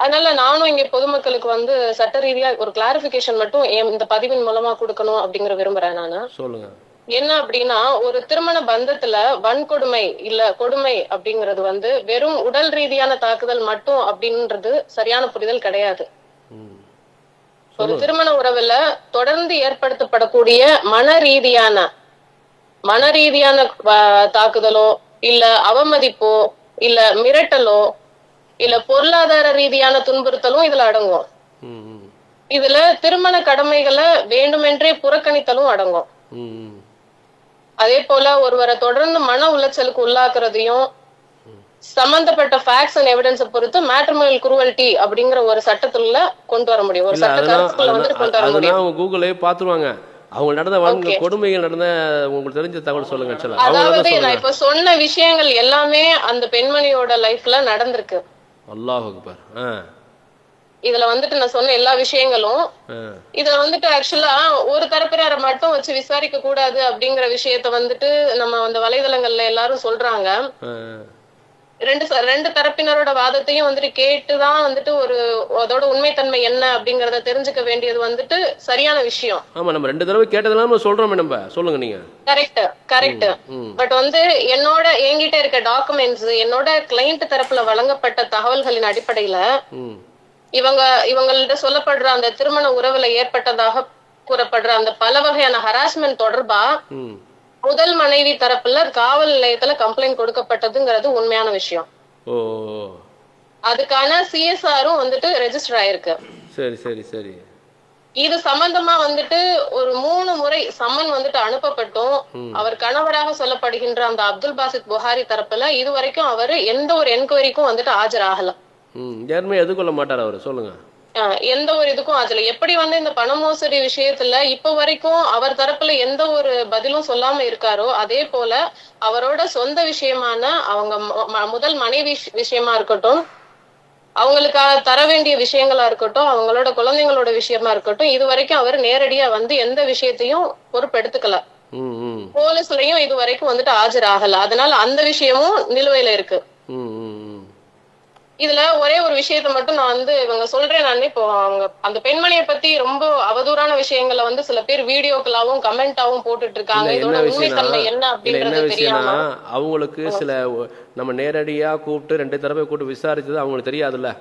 அதனால நானும் இங்க பொதுமக்களுக்கு வந்து சட்ட ரீதியா ஒரு கிளாரிபிகேஷன் மட்டும் இந்த பதிவின் மூலமா கொடுக்கணும் அப்படிங்கிற விரும்புறேன் நானு. சொல்லுங்க. என்ன அப்படின்னா, ஒரு திருமண பந்தத்துல வன்கொடுமை இல்ல கொடுமை அப்படிங்கிறது வந்து வெறும் உடல் ரீதியான தாக்குதல் மட்டும் அப்படின்றது சரியான புரிதல் கிடையாது. ஒரு திருமண உறவுல தொடர்ந்து ஏற்படுத்தப்படக்கூடிய மன ரீதியான தாக்குதலோ இல்ல அவமதிப்போ இல்ல மிரட்டலோ இல்ல பொருளாதார ரீதியான துன்புறுத்தலும் இதுல அடங்கும். இதுல திருமண கடமைகளை வேண்டுமென்றே புறக்கணித்தலும் அடங்கும். அதே போல ஒருவரை தொடர்ந்து மன உளைச்சலுக்கு உள்ளாக்குறதையும் சம்பந்தப்பட்ட ஃபேக்ட்ஸ் அண்ட் எவிடன்ஸ் பொறுத்து மேட்ரிமோனியல் குரூவல்டி அப்படிங்கிற ஒரு சட்டத்துல கொண்டு வர முடியும். ஒரு சட்ட கருத்துக்குள்ள வந்து கொண்டு வர முடியும். கூகுளே பாத்துருவாங்க. அவங்க நடந்த கொடுமைகள் நடந்த உங்களுக்கு தெரிஞ்ச தகவல் சொல்லுங்க. அதாவது நான் இப்ப சொன்ன விஷயங்கள் எல்லாமே அந்த பெண்மணியோட லைஃப்ல நடந்திருக்கு. அல்லாஹ் அக்பர். இதுல வந்துட்டு நான் சொன்ன எல்லா விஷயங்களும் இதுல வந்துட்டு ஆக்சுவலா ஒரு தரப்பினரை மட்டும் வச்சு விசாரிக்க கூடாது அப்படிங்கிற விஷயத்த வந்துட்டு நம்ம அந்த வலைதளங்கள்ல எல்லாரும் சொல்றாங்க. ரெண்டு தரப்பினரோட வாதத்தையும் வந்துட்டு கேட்டுதான் வந்துட்டு ஒரு அதோட உண்மைத்தன்மை என்ன அப்படிங்கறத தெரிஞ்சுக்க வேண்டியது வந்துட்டு சரியான விஷயம். ஆமா, நம்ம 2 தடவை கேட்டதெல்லாம் சொல்றோம். நம்ம சொல்லுங்க நீங்க. கரெக்ட். பட் வந்து என்கிட்ட இருக்க டாக்குமெண்ட்ஸ் என்னோட கிளையண்ட் தரப்புல வழங்கப்பட்ட தகவல்களின் அடிப்படையில இவங்கள்ட்ட சொல்லப்படுற அந்த திருமண உறவுல ஏற்பட்டதாக கூறப்படுற அந்த பல வகையான ஹராஸ்மெண்ட் தொடர்பா முதல் மனைவி தரப்புல காவல் நிலையத்துல கம்ப்ளைண்ட் கொடுக்கப்பட்டதுங்கிறது உண்மையான விஷயம். அதுக்கான சிஎஸ்ஆரும் வந்துட்டு ரெஜிஸ்டர் ஆயிருக்கு. சரி சரி சரி. இது சம்பந்தமா வந்துட்டு ஒரு 3 முறை சம்மன் வந்துட்டு அனுப்பப்பட்டும் அவர் கணவராக சொல்லப்படுகின்ற அந்த அப்துல் பாசித் புகாரி தரப்புல இதுவரைக்கும் அவரு எந்த ஒரு என்கொயரிக்கும் வந்துட்டு ஆஜராகல. யாருமே எதுக்கொள்ள மாட்டார் அவரு. சொல்லுங்க. எந்த ஒரு இதுக்கும் அதுல எப்படி வந்து இந்த பண மோசடி விஷயத்துல இப்ப வரைக்கும் அவர் தரப்புல எந்த ஒரு பதிலும் சொல்லாம இருக்காரோ அதே போல அவரோட சொந்த விஷயமான அவங்க முதல் மனைவி விஷயமா இருக்கட்டும், அவங்களுக்காக தர வேண்டிய விஷயங்களா இருக்கட்டும், அவங்களோட குழந்தைங்களோட விஷயமா இருக்கட்டும், இது வரைக்கும் அவர் நேரடியா வந்து எந்த விஷயத்தையும் பொறுப்பெடுத்துக்கல. போலீஸ்லயும் இது வரைக்கும் வந்துட்டு ஆஜராகல. அதனால அந்த விஷயமும் நிலுவையில இருக்கு. இதுல ஒரே ஒரு விஷயத்த மட்டும் நான் வந்து இவங்க சொல்றேன். நான் இப்போ அவங்க அந்த பெண்மணியை பத்தி ரொம்ப அவதூறான விஷயங்களை வந்து சில பேர் வீடியோக்களாவும் கமெண்டாவும் போட்டுட்டு இருக்காங்க. இதோட உண்மைத்தன்மை என்ன அப்படின்றது தெரியாம அவங்களுக்கு சில நம்ம நேரடியா கூப்பிட்டு 2 தடவை கூப்பிட்டு விசாரிச்சது அவங்களுக்கு தெரியாதுல்ல.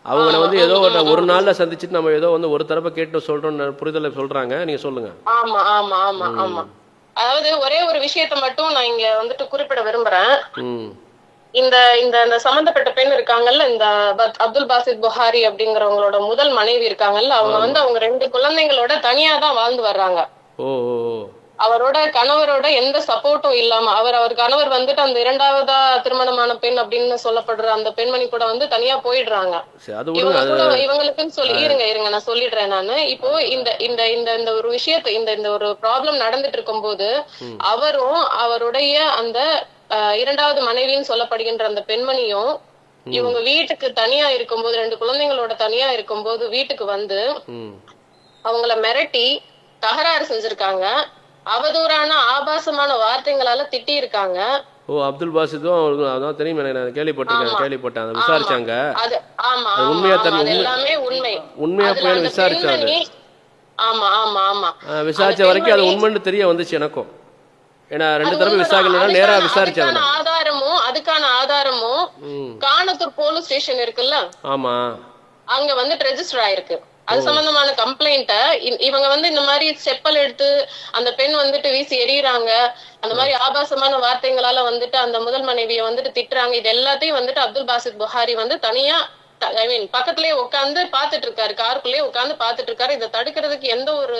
அவங்கள வந்து ஏதோ ஒரு நாள்ல சந்திச்சுட்டு நம்ம ஏதோ வந்து ஒரு தடவை கேட்டு சொல்றோம் புரிதலை சொல்றாங்க. நீங்க சொல்லுங்க. ஆமா ஆமா ஆமா ஆமா. அதாவது ஒரே ஒரு விஷயத்த மட்டும் நான் இங்க வந்துட்டு குறிப்பிட விரும்புறேன். இந்த இந்த சம்பந்தப்பட்ட பெண் இருக்காங்கல்ல, இந்த அப்துல் பாசித் புகாரி அப்படிங்கிறவங்களோட முதல் மனைவி இருக்காங்கல்ல, அவங்க வந்து அவங்க 2 குழந்தைங்களோட தனியா தான் வாழ்ந்து வர்றாங்க. அவரோட கணவரோட எந்த சப்போர்ட்டும் இல்லாம அவர் கணவர் வந்துட்டு அந்த 2ஆவதா திருமணமான பெண் அப்படின்னு சொல்லப்படுற அந்த பெண்மணி கூட வந்து தனியா போயிடுறாங்க. இவங்களுக்குன்னு சொல்லி இருங்க நான் சொல்லிடுறேன் நானு. இப்போ இந்த ஒரு விஷயத்த இந்த ஒரு ப்ராப்ளம் நடந்துட்டு இருக்கும் போது அவரும் அவருடைய அந்த 2ஆவது மனைவின்னு சொல்லப்படுகின்ற அந்த பெண்மணியும் இவங்க வீட்டுக்கு தனியா இருக்கும்போது 2 குழந்தைங்களோட தனியா இருக்கும்போது வீட்டுக்கு வந்து அவங்கள மிரட்டி தகராறு செஞ்சிருக்காங்க. அவதூறான ஆபாசமான வார்த்தைகளால திட்டி இருக்காங்க. அப்துல் பாசித்தும் அதான் தெரியும், நான் கேள்விப்பட்டேன். விசாரிச்சாங்க. ஆமா எல்லாமே உண்மையா போய் விசாரிச்சாங்க. ஆமா ஆமா ஆமா. விசாரிச்ச வரைக்கும் அது உண்மைன்னு தெரிய வந்துச்சு எனக்கும். ஏன்னா 2 தடவை விசாரிக்கணும், நேரா விசாரிச்சாங்க. அதுக்கான ஆதாரமும் கானத்தூர் போலீஸ் ஸ்டேஷன் இருக்குல்ல, ஆமா, அங்க வந்து ரெஜிஸ்டர் ஆயிருக்கு. அது சம்பந்தமான கம்ப்ளைண்ட இவங்க வந்து இந்த மாதிரி செப்பல் எடுத்து அந்த பெண் வந்துட்டு வீசி எறியறாங்க, அந்த மாதிரி ஆபாசமான வார்த்தைகளால வந்துட்டு அந்த முதல் மனைவியை வந்துட்டு திட்டுறாங்க. இது எல்லாத்தையும் வந்துட்டு அப்துல் பாசித் புகாரி வந்து தனியா பக்கத்திலேயே உட்கார்ந்து பாத்துட்டு இருக்காரு, காருக்குள்ளேயே உட்கார்ந்து பாத்துட்டு இருக்காரு. இதை தடுக்கிறதுக்கு எந்த ஒரு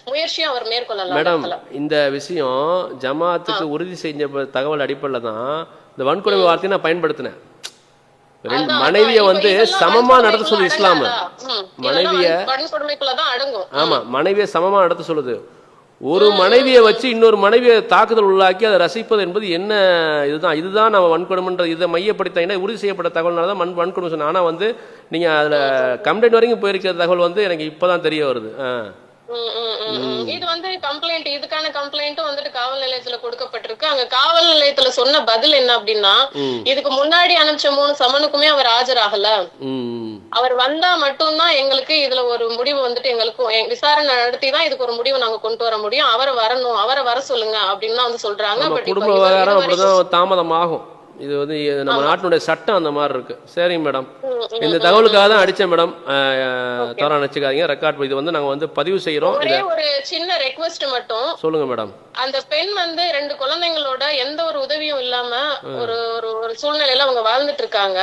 முயற்சியும் அவர் மேற்கொள்ளல. மேடம், இந்த விஷயம் ஜமாத்துக்கு உறுதி செஞ்ச தகவல் அடிப்படையில தான் இந்த வன்கொடுமை வார்த்தையை நான் பயன்படுத்தினேன். மனைவிய வந்து சமமா நடத்த சொல்லுது இஸ்லாம். மனைவிய வன்கொடுமைக்குள்ளதான் அடங்கும். ஆமா, மனைவிய சமமா நடத்த சொல்லுது. ஒரு மனைவியை வச்சு இன்னொரு மனைவியை தாக்குதல் உள்ளாக்கி அதை ரசிப்பது என்பது என்ன? இதுதான் நம்ம வன்கொடுமைன்றது. இதை மையப்படுத்த உறுதி செய்யப்பட்ட தகவல்னால தான் வன்கொடுமை சொன்னேன். ஆனால் வந்து நீங்கள் அதில் கம்ப்ளைண்ட் வரைக்கும் போயிருக்கிற தகவல் வந்து எனக்கு இப்போதான் தெரிய வருது. இது வந்து கம்ப்ளைண்ட், இதுக்கான கம்ப்ளைண்ட்டும் வந்துட்டு காவல் நிலையத்துல கொடுக்கப்பட்டிருக்கு. அங்க காவல் நிலையத்துல சொன்ன பதில் என்ன அப்படின்னா, இதுக்கு முன்னாடி அனுப்பிச்ச 3 சமனுக்குமே அவர் ஆஜராகல, அவர் வந்தா மட்டும்தான் எங்களுக்கு இதுல ஒரு முடிவு வந்துட்டு எங்களுக்கும் விசாரணை நடத்தி தான் இதுக்கு ஒரு முடிவு நாங்க கொண்டு வர முடியும், அவரை வரணும், அவரை வர சொல்லுங்க அப்படின்னு வந்து சொல்றாங்க. குடும்ப விவகாரம் அப்படிதான் தாமதமாகும். இது வந்து நம்ம நாட்டினுடைய சட்டம் அந்த மாதிரி இருக்கு. சரிங்க மேடம், இந்த தகவலுக்காக தான் அடிச்சேன் மேடம். தவறா நினைச்சுக்காதீங்க. ரெக்கார்ட் இது வந்து நாங்க வந்து பதிவு செய்யறோம். ஒரு சின்ன ரெக்வெஸ்ட் மட்டும் சொல்லுங்க மேடம். அந்த பெண் வந்து 2 குழந்தைங்களோட எந்த ஒரு உதவியும் இல்லாம ஒரு ஒரு சூழ்நிலையில அவங்க வாழ்ந்துட்டு இருக்காங்க.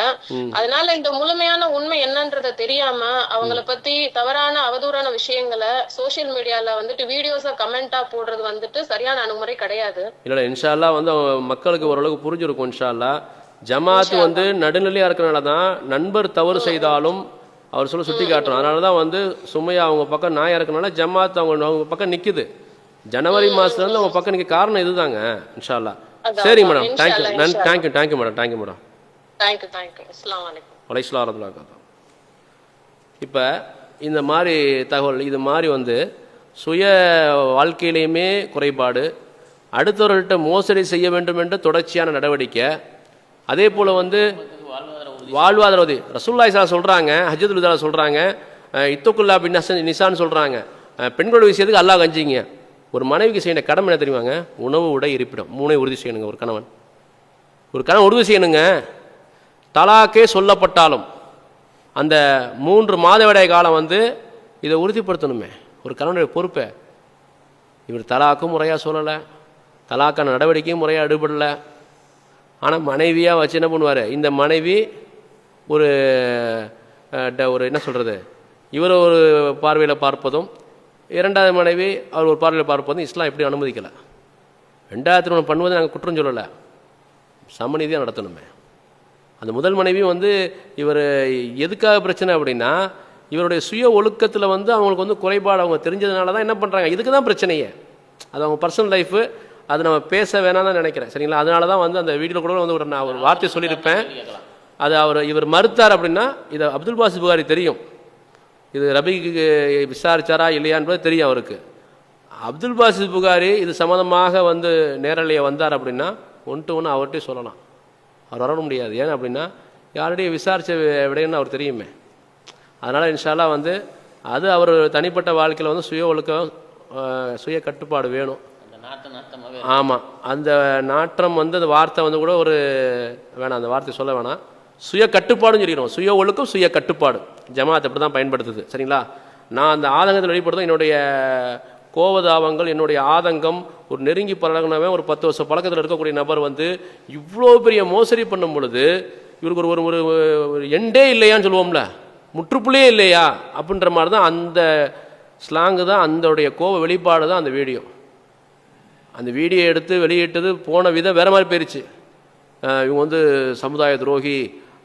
அதனால இந்த முழுமையான உண்மை என்னன்றத தெரியாம அவங்கள பத்தி தவறான அவதூறான விஷயங்களை சோசியல் மீடியால வந்துட்டு வீடியோஸா கமெண்டா போடுறது வந்துட்டு சரியான அணுகுமுறை கிடையாது. இல்ல இன்ஷா அல்லாஹ் வந்து மக்களுக்கு ஓரளவுக்கு புரிஞ்சிருக்கும். இன்ஷா அல்லாஹ் ஜமாத் வந்து நடுநிலையா இருக்கிறனால தான் நண்பர் தவறு செய்தாலும் அவர் சொல்ல சுட்டி காட்டணும். அதனால தான் வந்து சுமையா அவங்க பக்கம் நாயா இருக்கனால ஜமாத் அவங்க பக்கம் நிக்குது. ஜனவரி மாசத்துல இருந்து அவங்க பக்கம் நிக்க காரணம் இதுதாங்க. இன்ஷா அல்லாஹ். சரி madam, thank you madam, thank you madam. அஸ்ஸலாமு அலைக்கும். வலைஸ்ஸலாம் வரஹ்மத்துல்லாஹி. இப்போ இந்த மாதிரி தகவல் இது மாதிரி வந்து சுய வாழ்க்கையிலையுமே குறைபாடு, அடுத்தவர்கள்ட்ட மோசடி செய்ய வேண்டும் என்ற தொடர்ச்சியான நடவடிக்கை, அதே போல் வந்து வாழ்வாதார உதவி ரசூலுல்லாஹி ஸல்லல்லாஹு சொல்கிறாங்க, ஹஜ்ஜத்துல் விதால சொல்கிறாங்க, இத்தகுல்லா பின் நிசான்னு சொல்கிறாங்க, பெண்களோட விஷயத்துக்கு அல்லாஹ் கஞ்சிங்க. ஒரு மனைவிக்கு செய்யணும் கடமை என்ன தெரியுமாங்க? உணவு, உடை, இருப்பிடம் 3 உறுதி செய்யணுங்க. ஒரு கணவன் உறுதி செய்யணுங்க. தலாக்கே சொல்லப்பட்டாலும் அந்த 3 மாதவிடாய் காலம் வந்து இதை உறுதிப்படுத்தணுமே. ஒரு கணவனுடைய பொறுப்பை இவர் தலாக்கும் முறையாக சொல்லலை, தலாக்கான நடவடிக்கையும் முறையாக ஈடுபடலை. ஆனால் மனைவியாக வச்சு என்ன பண்ணுவார்? இந்த மனைவி ஒரு என்ன சொல்கிறது, இவர் ஒரு பார்வையில் பார்ப்பதும், 2வது மனைவி அவர் ஒரு பார்வையில் பார்ப்பதும் இஸ்லாம் எப்படி அனுமதிக்கலை. 2வது திருமணம் பண்ணுவது நாங்கள் குற்றம் சொல்லலை, சமநீதியாக நடத்தணுமே. அந்த முதல் மனைவி வந்து இவர் எதுக்காக பிரச்சனை அப்படின்னா, இவருடைய சுய ஒழுக்கத்தில் வந்து அவங்களுக்கு வந்து குறைபாடு அவங்க தெரிஞ்சதுனால தான் என்ன பண்ணுறாங்க, இதுக்கு தான் பிரச்சனையே. அது அவங்க பர்சனல் லைஃபு, அது நம்ம பேச வேணாம் தான் நினைக்கிறேன். சரிங்களா? அதனால தான் வந்து அந்த வீடியோவில் கூட வந்து நான் ஒரு வார்த்தை சொல்லியிருப்பேன். அது இவர் மறுத்தார் அப்படின்னா இதை அப்துல் பாசித் புகாரி தெரியும், இது ரபிக்கு விசாரிச்சாரா இல்லையான்றது தெரியும் அவருக்கு. அப்துல் பாசித் புகாரி இது சம்மந்தமாக வந்து நேரலையை வந்தார் அப்படின்னா 1 to 1 அவர்கிட்டே சொல்லலாம். அவர் வர முடியாது. ஏன் அப்படின்னா யாருடைய விசாரித்த விடைன்னு அவர் தெரியுமே. அதனால் இன்ஷா அல்லாஹ் வந்து அது அவர் தனிப்பட்ட வாழ்க்கையில் வந்து சுய ஒழுக்கம், சுய கட்டுப்பாடு வேணும். ஆமாம், அந்த நாற்றம் வந்து அந்த வார்த்தை வந்து கூட ஒரு வேணாம், அந்த வார்த்தை சொல்ல வேணாம், சுய கட்டுப்பாடுன்னு சொல்லிடுவோம். சுய ஒழுக்கம், சுய கட்டுப்பாடு ஜமாத் அப்படி தான் பயன்படுத்துது. சரிங்களா? நான் அந்த ஆதங்கத்தை வெளிப்படுத்தும். என்னுடைய கோவதாபங்கள், என்னுடைய ஆதங்கம், ஒரு நெருங்கி பழகினவன், ஒரு 10 வருஷம் பழக்கத்தில் இருக்கக்கூடிய நபர் வந்து இவ்வளோ பெரிய மோசடி பண்ணும் பொழுது இவருக்கு ஒரு எண்டே இல்லையான்னு சொல்லுவோம்ல, முற்றுப்புள்ளியே இல்லையா அப்படின்ற மாதிரி தான் அந்த ஸ்லாங்கு தான், அந்தோடைய கோவ வெளிப்பாடு தான் அந்த வீடியோ. அந்த வீடியோ எடுத்து வெளியிட்டது போன விதம் வேறு மாதிரி போயிடுச்சு. இவங்க வந்து சமுதாய துரோகி,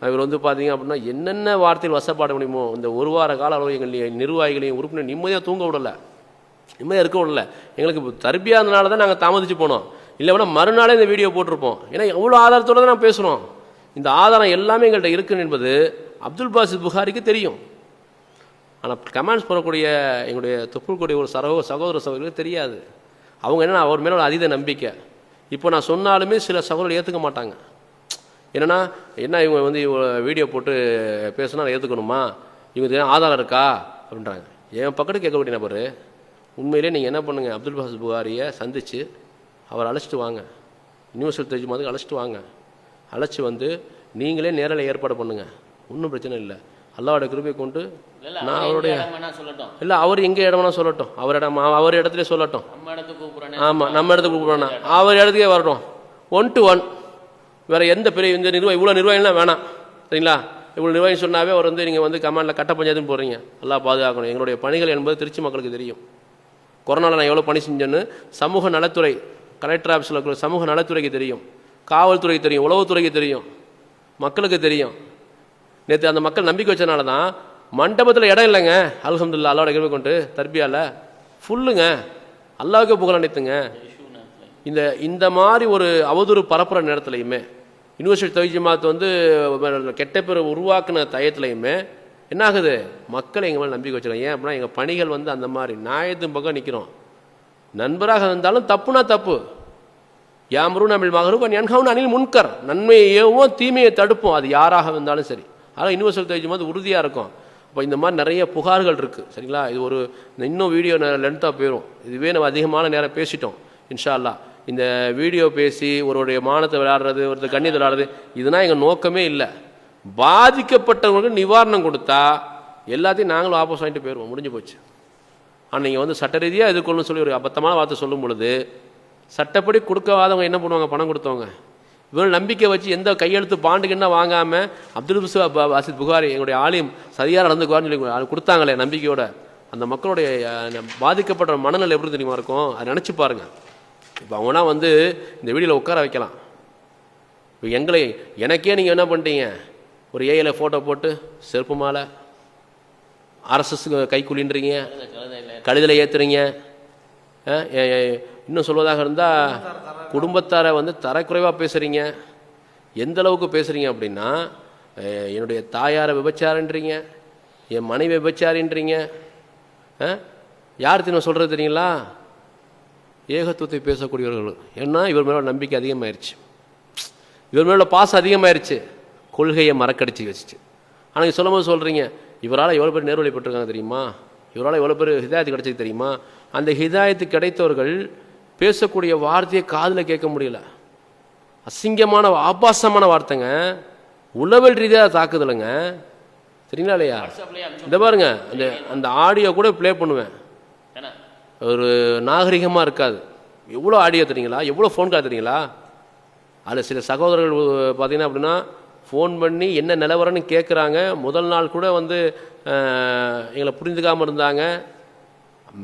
இவர் வந்து பார்த்தீங்க அப்படின்னா என்னென்ன வார்த்தையில் வசப்பாட முடியுமோ இந்த 1 வார கால அளவு எங்கள் நிர்வாகிகளையும் உறுப்பினர் நிம்மதியாக தூங்க விடலை, நிம்மதியாக இருக்க விடல. எங்களுக்கு தர்பியா இருந்தனால தான் நாங்கள் தாமதிச்சு போனோம். இல்லைன்னா மறுநாளே இந்த வீடியோ போட்டிருப்போம். ஏன்னா எவ்வளோ ஆதாரத்தோடு தான் நான் பேசுகிறோம். இந்த ஆதாரம் எல்லாமே எங்கள்கிட்ட இருக்குன்னு என்பது அப்துல் பாசித் புகாரிக்கு தெரியும். ஆனால் கமெண்ட்ஸ் போடக்கூடிய எங்களுடைய தொப்புள்கூடிய ஒரு சகோதர சகோதரிகளுக்கு தெரியாது. அவங்க என்னென்னா அவர் மேலே ஒரு அதீத நம்பிக்கை. இப்போ நான் சொன்னாலுமே சில சகோதரர்கள் ஏற்றுக்க மாட்டாங்க. என்னென்னா என்ன இவங்க வந்து வீடியோ போட்டு பேசுனா ஏற்றுக்கணுமா, இவங்க ஆதாரம் இருக்கா அப்படின்றாங்க. என் பக்கத்து கேட்கக்கூடிய நபர் உண்மையிலே நீங்கள் என்ன பண்ணுங்கள், அப்துல் பாசித் புகாரியை சந்தித்து அவர் அழைச்சிட்டு வாங்க, யூனிவர்சல் தெரிஞ்சுமாதுக்கு அழைச்சிட்டு வாங்க, அழைச்சி வந்து நீங்களே நேரில் ஏற்பாடு பண்ணுங்கள், ஒன்றும் பிரச்சனை இல்லை. அல்லாவோட கிருபையை கொண்டு நான் அவருடைய இல்லை அவர் எங்கே இடம்னா சொல்லட்டும், அவர் இடத்துல சொல்லட்டும். ஆமாம், நம்ம இடத்துக்கு கூப்பிட்றோன்னா அவர் இடத்துக்கே வரட்டும். 1 to 1 வேறு எந்த பெரிய இந்த நிர்வாகம் இவ்வளோ நிர்வாகம்லாம் வேணாம். சரிங்களா? இவ்வளோ நிர்வாகம் சொன்னாவே அவர் வந்து நீங்கள் வந்து கமாண்டில் கட்ட பஞ்சாயத்துன்னு போடுறீங்க. நல்லா பாதுகாக்கணும். எங்களுடைய பணிகள் என்பது திருச்சி மக்களுக்கு தெரியும். கொரோனாவில் நான் எவ்வளோ பணி செஞ்சேன்னு சமூக நலத்துறை, கலெக்டர் ஆஃபீஸில் இருக்கிற சமூக நலத்துறைக்கு தெரியும், காவல்துறைக்கு தெரியும், உளவுத்துறைக்கு தெரியும், மக்களுக்கு தெரியும். நேற்று அந்த மக்கள் நம்பிக்கை வச்சதுனால தான் மண்டபத்தில் இடம் இல்லைங்க. அல்ஹம்துலில்லாஹ் அல்லாஹ்வோட கிருபை கொண்டு தர்பியாவில் ஃபுல்லுங்க. அல்லாஹ்வுக்கு புகழ் அனைத்துங்க. இந்த மாதிரி ஒரு அவதூறு பரப்புற நேரத்துலையுமே யூனிவர்சிட்டி தௌஹீத் ஜமாத் வந்து கெட்ட பேர் உருவாக்குன டயத்துலையுமே என்ன ஆகுது, மக்களை எங்கள் மேலே நம்பிக்கை வச்சுருக்காங்க. ஏன் அப்படின்னா எங்கள் பணிகள் வந்து அந்த மாதிரி நியாயத்தின் பக்கம் நிற்கிறோம். நண்பராக இருந்தாலும் தப்புனா தப்பு, யாமரூன பில் மஅரூஃப் வ யன்ஹவுன அனில் முன்கர், நன்மையை ஏவுவோம் தீமையை தடுப்போம், அது யாராக இருந்தாலும் சரி. அதனால் யூனிவர்சிட்டி தௌஹீத் ஜமாத் உறுதியாக இருக்கும். இப்போ இந்த மாதிரி நிறைய புகார்கள் இருக்குது சரிங்களா. இது ஒரு இன்னும் வீடியோ லென்த்தாக போயிடும், இதுவே நம்ம அதிகமான நேரம் பேசிட்டோம். இன்ஷா அல்லாஹ் இந்த வீடியோ பேசி ஒருவருடைய மானத்தை விளையாடுறது, ஒருத்தர் கண்ணியத்தை விளையாடுறது, இதுதான் எங்கள் நோக்கமே இல்லை. பாதிக்கப்பட்டவங்களுக்கு நிவாரணம் கொடுத்தா எல்லாத்தையும் நாங்களும் வாபஸ் வாங்கிட்டு போயிடுவோம், முடிஞ்சு போச்சு. ஆனால் நீங்கள் வந்து சட்ட ரீதியாக எதிர்கொள்ளணும்னு சொல்லி ஒரு அபத்தமான வார்த்தை சொல்லும் பொழுது சட்டப்படி கொடுக்காதவங்க என்ன பண்ணுவாங்க, பணம் கொடுத்தவங்க இவங்க நம்பிக்கை வச்சு எந்த கையெழுத்து பாண்டுக்கு என்ன வாங்காமல் அப்துல் பாசித் புகாரி எங்களுடைய ஆலிம் சரியாக நடந்துக்குவார்னு சொல்லி கொடுத்தாங்களே நம்பிக்கையோட, அந்த மக்களுடைய பாதிக்கப்பட்ட மனநிலை எப்படி தெரியுமா இருக்கும், அதை நினச்சி பாருங்கள். இப்போ அவனா வந்து இந்த வீடியோவில் உட்கார வைக்கலாம். இப்போ எனக்கே நீங்கள் என்ன பண்ணிட்டீங்க, ஒரு ஏஐல ஃபோட்டோ போட்டு செருப்பு மாலை ஆர்எஸ்எஸ் கைக்குலின்றீங்க, கழுதில் ஏற்றுறீங்க. இன்னும் சொல்வதாக இருந்தால் குடும்பத்தாரை வந்து தரக்குறைவாக பேசுகிறீங்க. எந்த அளவுக்கு பேசுகிறீங்க அப்படின்னா, என்னுடைய தாயாரை விபச்சாரன்றீங்க, என் மனைவி விபச்சாரின்றீங்க. யார் தினம் சொல்கிறது தெரியுங்களா, ஏகத்துவத்தை பேசக்கூடியவர்கள். ஏன்னா இவர் மேலே நம்பிக்கை அதிகமாயிருச்சு, இவர் மேலே பாசம் அதிகமாயிருச்சு, கொள்கையை மறக்கடிச்சு வச்சுச்சு. ஆனால் நீங்கள் சொல்லும் போது சொல்கிறீங்க, இவரால் எவ்வளோ பேர் நேர்வழி பெற்றிருக்காங்க தெரியுமா, இவரால் எவ்வளோ பேர் ஹிதாயத்து கிடைச்சது தெரியுமா. அந்த ஹிதாயத்து கிடைத்தவர்கள் பேசக்கூடிய வார்த்தையை காதில் கேட்க முடியல, அசிங்கமான ஆபாசமான வார்த்தைங்க, உளவல் ரீதியாக தாக்குதலுங்க, சரிங்களா இல்லையா. இந்த பாருங்க, அந்த ஆடியோ கூட ப்ளே பண்ணுவேன், ஒரு நாகரிகமாக இருக்காது. எவ்வளோ ஆடியோ தெரியுங்களா, எவ்வளோ ஃபோன் கால் தெரியுங்களா. அதில் சில சகோதரர்கள் பார்த்தீங்கன்னா அப்படின்னா ஃபோன் பண்ணி என்ன நிலவரன்னு கேட்குறாங்க. முதல் நாள் கூட வந்து எங்களை புரிஞ்சுக்காமல் இருந்தாங்க.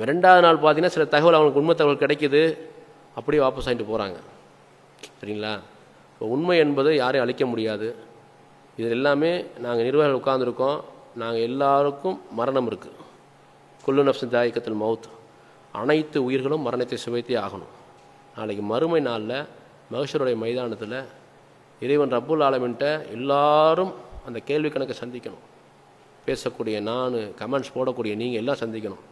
ரெண்டாவது நாள் பார்த்தீங்கன்னா சில தகவல் அவங்களுக்கு உண்மை தகவல் கிடைக்குது, அப்படியே வாபஸ் ஆகிட்டு போகிறாங்க, சரிங்களா. இப்போ உண்மை என்பது யாரையும் அழிக்க முடியாது. இது எல்லாமே நாங்கள் நிர்வாகிகள் உட்கார்ந்துருக்கோம், நாங்கள் எல்லாருக்கும் மரணம் இருக்குது. குல்லு நஃப்ஸின் தாயிக்கத்துல் மௌத், அனைத்து உயிர்களும் மரணத்தை சுவைத்தே ஆகணும். நாளைக்கு மறுமை நாளில் மஹ்ஷருடைய மைதானத்தில் இறைவன் ரப்புல் ஆலமீன்ட்ட எல்லாரும் அந்த கேள்வி கணக்கை சந்திக்கணும். பேசக்கூடிய நான், கமெண்ட்ஸ் போடக்கூடிய நீங்கள் எல்லாம் சந்திக்கணும்.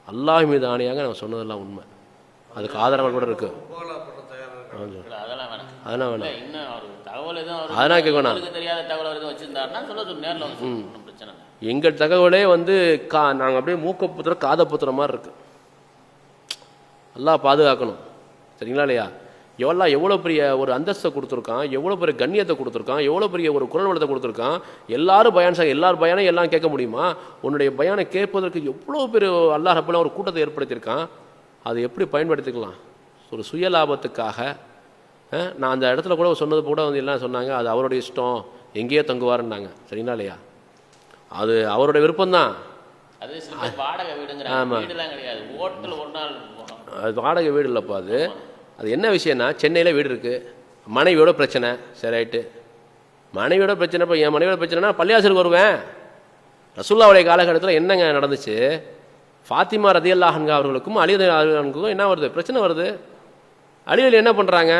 அல்லாஹ் மீது ஆணையாக நான் சொன்னதெல்லாம் உண்மை, அதுக்கு ஆதாரங்கள் கூட இருக்குது. அதெல்லாம் வேணாம், அதெல்லாம் கேட்கணும். எங்கள் தகவலே வந்து நாங்கள் அப்படியே மூக்க புத்துற காதை புத்துற மாதிரி இருக்கு. அல்லாஹ் பாதுகாக்கணும், சரிங்களா இல்லையா. எவ்வளோ பெரிய ஒரு அந்தஸ்தை கொடுத்துருக்கான், எவ்வளோ பெரிய கண்ணியத்தை கொடுத்துருக்கான், எவ்வளோ பெரிய ஒரு குரல் வளத்தை கொடுத்துருக்கான். எல்லாரும் பயான் எல்லார் பயானையும் எல்லாம் கேட்க முடியுமா? உன்னுடைய பயானை கேட்பதற்கு எவ்வளோ பெரிய அல்லாஹ் ரப்பல் ஒரு கூட்டத்தை ஏற்படுத்தியிருக்கான். அதை எப்படி பயன்படுத்திக்கலாம்? ஒரு சுய லாபத்துக்காக. நான் அந்த இடத்துல கூட சொன்னது கூட வந்து எல்லாம் சொன்னாங்க, அது அவருடைய இஷ்டம், எங்கேயோ தங்குவாருன்னாங்க, சரிங்களா இல்லையா. அது அவருடைய விருப்பம்தான். ஆமாம், அது வாடகை வீடு இல்லைப்பா. அது என்ன விஷயம்னா, சென்னையில் வீடு இருக்குது, மனைவியோட பிரச்சனை, சரி ரைட்டு, மனைவியோட பிரச்சனை. இப்போ என் மனைவியோட பிரச்சனைனா பள்ளியாசலுக்கு வருவேன். ரசூலுல்லாஹ்வுடைய காலகட்டத்தில் என்னங்க நடந்துச்சு, ஃபாத்திமா ரதியல்லாஹு அன்ஹா அவர்களுக்கும் அலி ரதியல்லாஹுக்கும் என்ன வருது, பிரச்சனை வருது. அலிகள் என்ன பண்ணுறாங்க,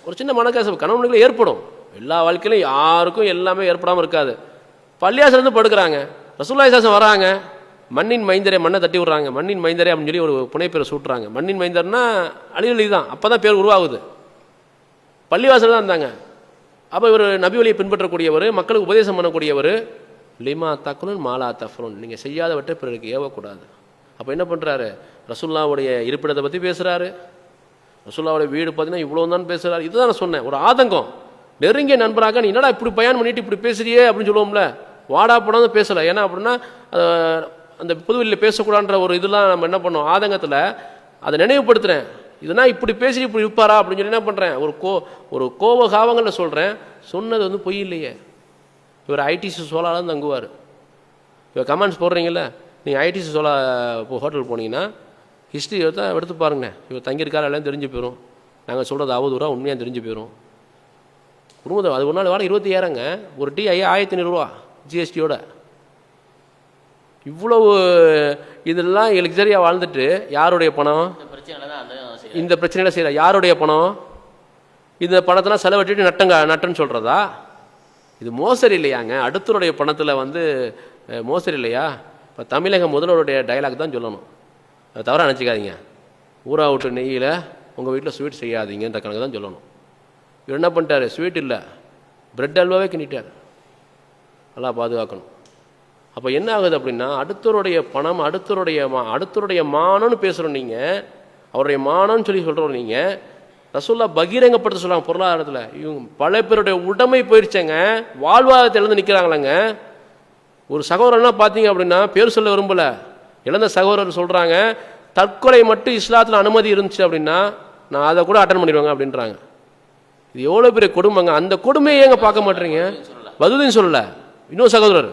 ஒரு சின்ன மனக்கசப்பு கணவனுக்குள்ள ஏற்படும். எல்லா வாழ்க்கையிலும் யாருக்கும் எல்லாமே ஏற்படாமல் இருக்காது. பள்ளியாசலேருந்து படுக்கிறாங்க, ரசூலுல்லாஹி ஸல்லல்லாஹு வராங்க, மண்ணின் மைந்தரே, மண்ணை தட்டி விட்றாங்க, மண்ணின் மைந்தரே அப்படின்னு சொல்லி ஒரு புனைப்பேரை சூட்டுறாங்க. மண்ணின் மைந்தர்னா அலிகள் தான், அப்போ தான் பேர் உருவாகுது. பள்ளிவாசல் தான் இருந்தாங்க. அப்போ இவர் நபி வழியை பின்பற்றக்கூடியவர், மக்களுக்கு உபதேசம் பண்ணக்கூடியவர். லிமா தக்குலுன் மாலா தஃப்ருன், நீங்கள் செய்யாதவற்றை பிறருக்கு ஏவக்கூடாது. அப்போ என்ன பண்ணுறாரு, ரசூலுல்லாஹ்வுடைய இருப்பிடத்தை பற்றி பேசுகிறாரு, ரசூலுல்லாஹ்வுடைய வீடு பார்த்தீங்கன்னா இவ்வளோ தான் பேசுகிறாரு. இதுதான் நான் சொன்னேன், ஒரு ஆதங்கம். நெருங்கிய நண்பராக நீ என்னடா இப்படி பயன் பண்ணிட்டு இப்படி பேசுறியே அப்படின்னு சொல்லுவோம்ல, வாடா போடாது பேசலை. ஏன்னா அப்படின்னா அந்த புதுவெளியில் பேசக்கூடாதுன்ற ஒரு இதெல்லாம் நம்ம என்ன பண்ணோம், ஆதங்கத்தில் அதை நினைவுபடுத்துகிறேன். இதுனா இப்படி பேசி இப்படி இருப்பாரா அப்படின்னு சொல்லி என்ன பண்ணுறேன், ஒரு கோபகாவங்களில் சொல்கிறேன். சொன்னது வந்து பொய் இல்லையே. இவர் ஐடிசி சோலாலாம் தங்குவார். இவர் கமெண்ட்ஸ் போடுறீங்கள, நீங்கள் ஐடிசி சோலா இப்போ ஹோட்டல் போனீங்கன்னா ஹிஸ்ட்ரி தான் எடுத்து பாருங்கண்ணே, இவர் தங்கியிருக்காரு எல்லாம் தெரிஞ்சு போயிடும். நாங்கள் சொல்கிறது அவதூறா உண்மையாக தெரிஞ்சு போயிடும். குடும்பத்தை அது ஒரு நாள் வாடகை 25,000ங்க, ஒரு டீ 1500 ரூபா ஜிஎஸ்டியோட. இவ்வளவு இதெல்லாம் லக்ஸரியாக வாழ்ந்துட்டு யாருடைய பணம்? இந்த பிரச்சனையில செய்யற யாருடைய பணம்? இந்த பணத்தெல்லாம் செலவழிட்டு நட்டுன்னு சொல்றதா? இது மோசடி இல்லையாங்க? அடுத்தருடைய பணத்தில் வந்து மோசடி இல்லையா? இப்போ தமிழக முதல்வருடைய டைலாக் தான் சொல்லணும், அதை தவிர நினச்சிக்காதீங்க. ஊரா விட்டு நெய்யில் உங்கள் வீட்டில் ஸ்வீட் செய்யாதீங்கன்ற கணக்கு தான் சொல்லணும். இவர் என்ன பண்ணிட்டாரு? ஸ்வீட் இல்லை, பிரெட் அல்வாவே கிண்டிட்டார். நல்லா பாதுகாக்கணும். அப்போ என்ன ஆகுது அப்படின்னா, அடுத்தருடைய பணம், அடுத்தருடைய மானம்னு பேசுகிறோம் நீங்கள், அவருடைய மானம்னு சொல்லி சொல்கிறோம் நீங்கள். ரசூல்லா பகிரங்கப்படுத்த சொல்லுவாங்க பொருளாதாரத்தில். இவங்க பல பேருடைய உடைமை போயிடுச்சேங்க, வாழ்வாதாரத்தை இழந்து நிற்கிறாங்களேங்க. ஒரு சகோதரர்லாம் பார்த்தீங்க அப்படின்னா, பேர் சொல்ல விரும்பலை, இழந்த சகோதரர் சொல்கிறாங்க, தற்கொலை மட்டும் இஸ்லாத்தில் அனுமதி இருந்துச்சு அப்படின்னா நான் அதை கூட அட்டன் பண்ணிடுவாங்க அப்படின்றாங்க. இது எவ்வளோ பெரிய கொடுமைங்க. அந்த கொடுமையை ஏங்க பார்க்க மாட்டேறீங்க? பதுதீன் சொல்லலை, இன்னொரு சகோதரர்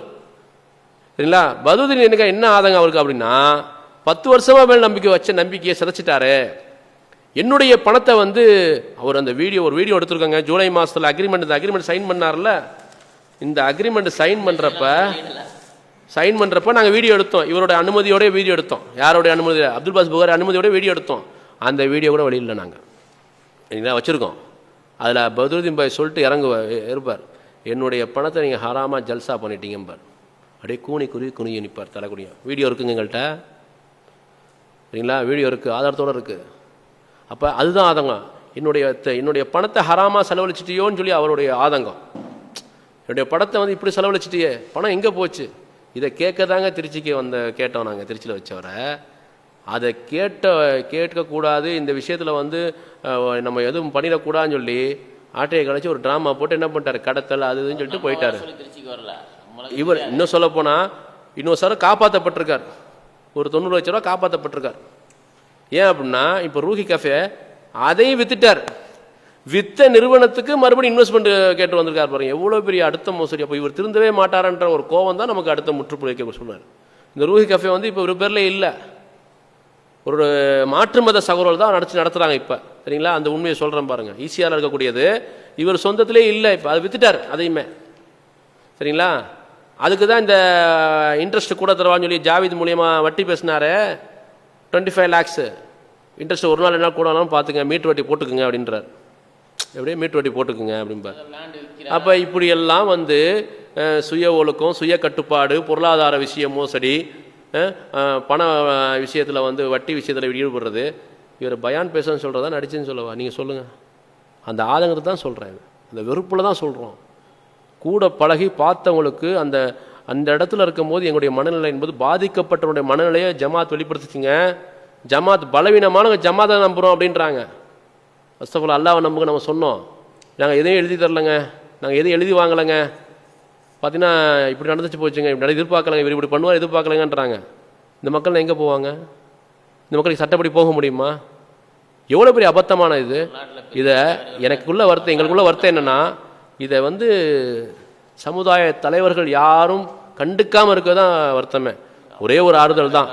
சரிங்களா. பதுதீன் எனக்கு என்ன ஆதங்கம் அவருக்கு அப்படின்னா, 10 வருஷமா மேல் நம்பிக்கையை சிதைச்சிட்டாரு. என்னுடைய பணத்தை வந்து அவர் அந்த ஒரு வீடியோ எடுத்திருக்காங்க. ஜூலை மாதத்தில் அக்ரிமெண்ட் சைன் பண்ணார்ல, இந்த அக்ரிமெண்ட் சைன் பண்ணுறப்ப நாங்கள் வீடியோ எடுத்தோம், இவரோட அனுமதியோட வீடியோ எடுத்தோம். யாரோடைய அனுமதி? அப்துல் பாஸ் புகாரி அனுமதியோட வீடியோ எடுத்தோம். அந்த வீடியோ கூட வெளியில் நாங்கள் சரிங்களா வச்சுருக்கோம். அதில் பத்ருதீன் பாய் சொல்லிட்டு இருப்பார், என்னுடைய பணத்தை நீங்கள் ஹராமாக ஜல்சா பண்ணிட்டீங்கம்பார். அப்படியே குனிய நிற்பார், தலைக்குனியும். வீடியோ இருக்குங்க எங்கள்கிட்ட சரிங்களா, வீடியோ இருக்குது, ஆதாரத்தோடு இருக்குது. அப்போ அதுதான் ஆதங்கம். என்னுடைய பணத்தை ஹராமாக செலவழிச்சிட்டியோன்னு சொல்லி அவருடைய ஆதங்கம். என்னுடைய பணத்தை வந்து இப்படி செலவழிச்சிட்டியே, பணம் எங்கே போச்சு? இதை கேட்கதாங்க திருச்சிக்கு கேட்டோம் நாங்கள், திருச்சியில் வச்சவரை. அதை கேட்கக்கூடாது, இந்த விஷயத்தில் வந்து நம்ம எதுவும் பண்ணிடக்கூடாதுன்னு சொல்லி ஆட்டையை கழிச்சு ஒரு ட்ராமா போட்டு என்ன பண்ணிட்டார், கடத்தல் அது இதுன்னு சொல்லிட்டு போயிட்டார். இவர் இன்னும் சொல்ல போனால் இன்னொரு சார் காப்பாற்றப்பட்டிருக்கார், ஒரு 90 லட்ச ரூபா காப்பாற்றப்பட்டிருக்கார். ஏன் அப்படின்னா, இப்போ ரூஹி கஃபே அதையும் வித்துட்டார். வித்த நிறுவனத்துக்கு மறுபடியும் இன்வெஸ்ட்மெண்ட் கேட்டு வந்திருக்கார் பாருங்க, எவ்வளோ பெரிய அடுத்த மோசடி. அப்போ இவர் திருந்தவே மாட்டாரன்ற ஒரு கோவம் தான் நமக்கு அடுத்த முற்றுப்புள்ளி வைக்க சொன்னார். இந்த ரூஹி கஃபே வந்து இப்போ ஒரு பேர்ல இல்லை, ஒரு மாற்று மத சகோதரர்கள் தான் நடத்துகிறாங்க இப்போ சரிங்களா. அந்த உண்மையை சொல்கிறேன் பாருங்க, ஈஸியாக இருக்கக்கூடியது இவர் சொந்தத்திலே இல்லை, இப்போ அதை வித்துட்டார் அதையுமே சரிங்களா. அதுக்கு தான் இந்த இன்ட்ரெஸ்ட் கூட தருவான்னு சொல்லி ஜாவித் மூலியமாக வட்டி பேசினாரு. 25 lakhs இன்ட்ரெஸ்ட் ஒரு நாள் என்ன கூட பார்த்துங்க, மீட்டு வட்டி போட்டுக்குங்க அப்படின்றார். எப்படியே மீட்டு வட்டி போட்டுக்குங்க அப்படின்பார். அப்போ இப்படியெல்லாம் வந்து சுய ஒழுக்கம், சுய கட்டுப்பாடு, பொருளாதார விஷயம் மோசடி, பண விஷயத்தில் வந்து வட்டி விஷயத்தில் ஈடுபடுறது. இவர் பயான் பேசன்னு சொல்கிறதா நடிச்சுன்னு சொல்லவா? நீங்கள் சொல்லுங்கள். அந்த ஆதங்கத்தை தான் சொல்கிறேன், அந்த வெறுப்பில் தான் சொல்கிறோம். கூட பழகி பார்த்தவங்களுக்கு அந்த இடத்துல இருக்கும்போது எங்களுடைய மனநிலை என்பது பாதிக்கப்பட்டவருடைய மனநிலையை ஜமாத் வெளிப்படுத்துச்சுங்க. ஜமாத் பலவீனமான ஜமாத்தை நம்புகிறோம் அப்படின்றாங்க. ஃபஸ்ட் அல்லாஹ்வை நம்புங்க நம்ம சொன்னோம், நாங்கள் எதையும் எழுதி தரலைங்க, நாங்கள் எதையும் எழுதி வாங்கலைங்க, பார்த்தீங்கன்னா இப்படி நடந்துச்சு போச்சுங்க, இப்படி எதிர்பார்க்கலங்க, இவர் இப்படி பண்ணுவார் எதிர்பார்க்கலங்கன்றாங்க. இந்த மக்கள் எங்கே போவாங்க? இந்த மக்களுக்கு சட்டப்படி போக முடியுமா? எவ்வளோ பெரிய அபத்தமான இது. இதை எனக்குள்ள வருத்தம், எங்களுக்குள்ள வருத்தம் என்னென்னா, இதை வந்து சமுதாய தலைவர்கள் யாரும் கண்டுக்காமல் இருக்க தான் வருத்தமே. ஒரே ஒரு ஆறுதல் தான்,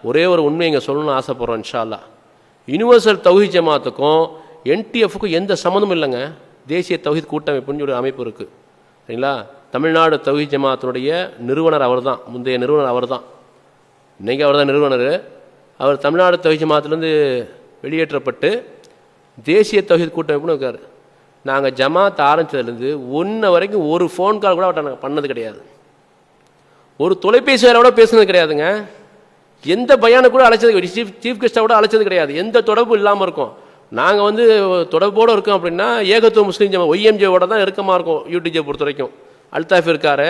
ஒரே ஒரு உண்மை இங்கே சொல்லணும்னு ஆசைப்படுறோம். இன்ஷா அல்லாஹ் யுனிவர்சல் தௌஹீத் ஜமாத்துக்கும் NTFக்கும் எந்த சம்மந்தமும் இல்லைங்க. தேசிய தௌஹீத் கூட்டமைப்புன்னு ஒரு அமைப்பு இருக்குது சரிங்களா. தமிழ்நாடு தௌஹீத் ஜமாத்தினுடைய நிறுவனர் அவர் தான், முந்தைய நிறுவனர் அவர் தான், இன்றைக்கி அவர் தான் நிறுவனர். அவர் தமிழ்நாடு தௌஹீத் ஜமாத்திலேருந்து வெளியேற்றப்பட்டு தேசிய தௌஹீத் கூட்டமைப்புன்னு இருக்கார். நாங்கள் ஜமாத் ஆரம்பித்ததுலேருந்து வரைக்கும் ஒரு ஃபோன் கால் கூட அவர்கிட்ட நாங்கள் பண்ணது கிடையாது, ஒரு தொலைபேசி வேலை கூட பேசுனது கிடையாதுங்க. எந்த பயானை கூட அழைச்சது, சீஃப் கெஸ்ட்டாக கூட அழைச்சது கிடையாது. எந்த தொடர்பும் இல்லாமல் இருக்கும். நாங்கள் வந்து தொடர்போடு இருக்கோம் அப்படின்னா ஏகத்துவ முஸ்லீம் ஜமா OMJவோட தான் இறுக்கமாக இருக்கும். UTJ பொறுத்த வரைக்கும் அல்தாஃப் இருக்காரு,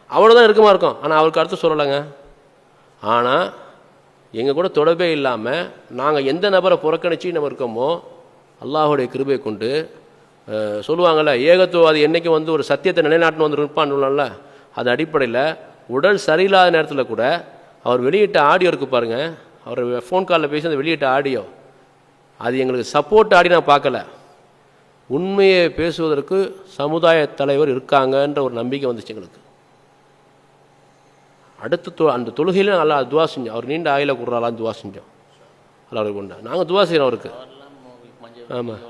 அவரோட தான் இறுக்கமாக இருக்கும். ஆனால் அவருக்கு அடுத்து சொல்லலைங்க. ஆனால் எங்கள் கூட தொடர்பே இல்லாமல் நாங்கள் எந்த நபரை புறக்கணிச்சு நம்ம இருக்கோமோ, அல்லாஹுடைய கிருபை கொண்டு சொல்லுவாங்கள்ல, ஏகத்துவாதி என்றைக்கு வந்து ஒரு சத்தியத்தை நிலைநாட்டின்னு வந்து இருப்பான்ல, அது அடிப்படையில் உடல் சரியில்லாத நேரத்தில் கூட அவர் வெளியிட்ட ஆடியோ இருக்குது பாருங்கள், அவர் ஃபோன் காலில் பேசி அந்த வெளியிட்ட ஆடியோ, அது எங்களுக்கு சப்போர்ட் ஆடி நான் பார்க்கல. உண்மையை பேசுவதற்கு சமுதாய தலைவர் இருக்காங்கன்ற ஒரு நம்பிக்கை வந்துச்சு எங்களுக்கு. அடுத்து அந்த தொழுகையில நல்லா துவா செஞ்சோம், அவர் நீண்ட ஆயில கொடுறாளான்னு துவா செஞ்சோம். அல்ல அவருக்கு உண்டா, நாங்கள் துவா செய்கிறோம் அவருக்கு. ஆமாம்,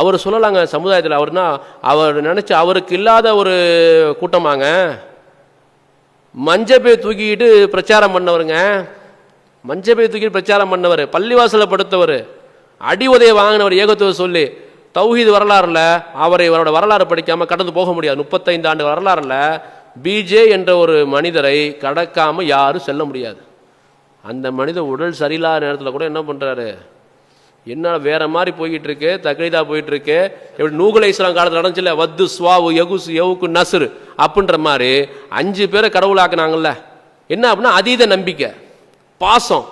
அவர் சொல்லலாங்க சமுதாயத்தில். அவர்னா அவர் நினச்சி அவருக்கு இல்லாத ஒரு கூட்டமாங்க, மஞ்சப்பை தூக்கிக்கிட்டு பிரச்சாரம் பண்ணவருங்க. மஞ்சப்பை தூக்கி பிரச்சாரம் பண்ணவர், பள்ளிவாசலை படுத்தவர், அடி உதையை வாங்கினவர் ஏகத்துவ சொல்லி. தௌஹீது வரலாறுல அவரோட வரலாறு படிக்காம கடந்து போக முடியாது. 35 ஆண்டு வரலாறுல பிஜே என்ற ஒரு மனிதரை கடக்காம யாரும் செல்ல முடியாது. அந்த மனித உடல் சரியில்லாத நேரத்தில் கூட என்ன பண்றாரு, என்ன வேற மாதிரி போய்கிட்டு இருக்கு, தக்லீதா போயிட்டு இருக்கு. எப்படி நூகுலை இஸ்லாம் காலத்தில் நடந்துச்சுல, வத்து ஸ்வாவு யகுசு யவுக்கு நசுரு அப்படின்ற மாதிரி 5 பேரை கடவுளாக்குனாங்கல்ல. என்ன அப்படின்னா அதீத நம்பிக்கை, பாசம்.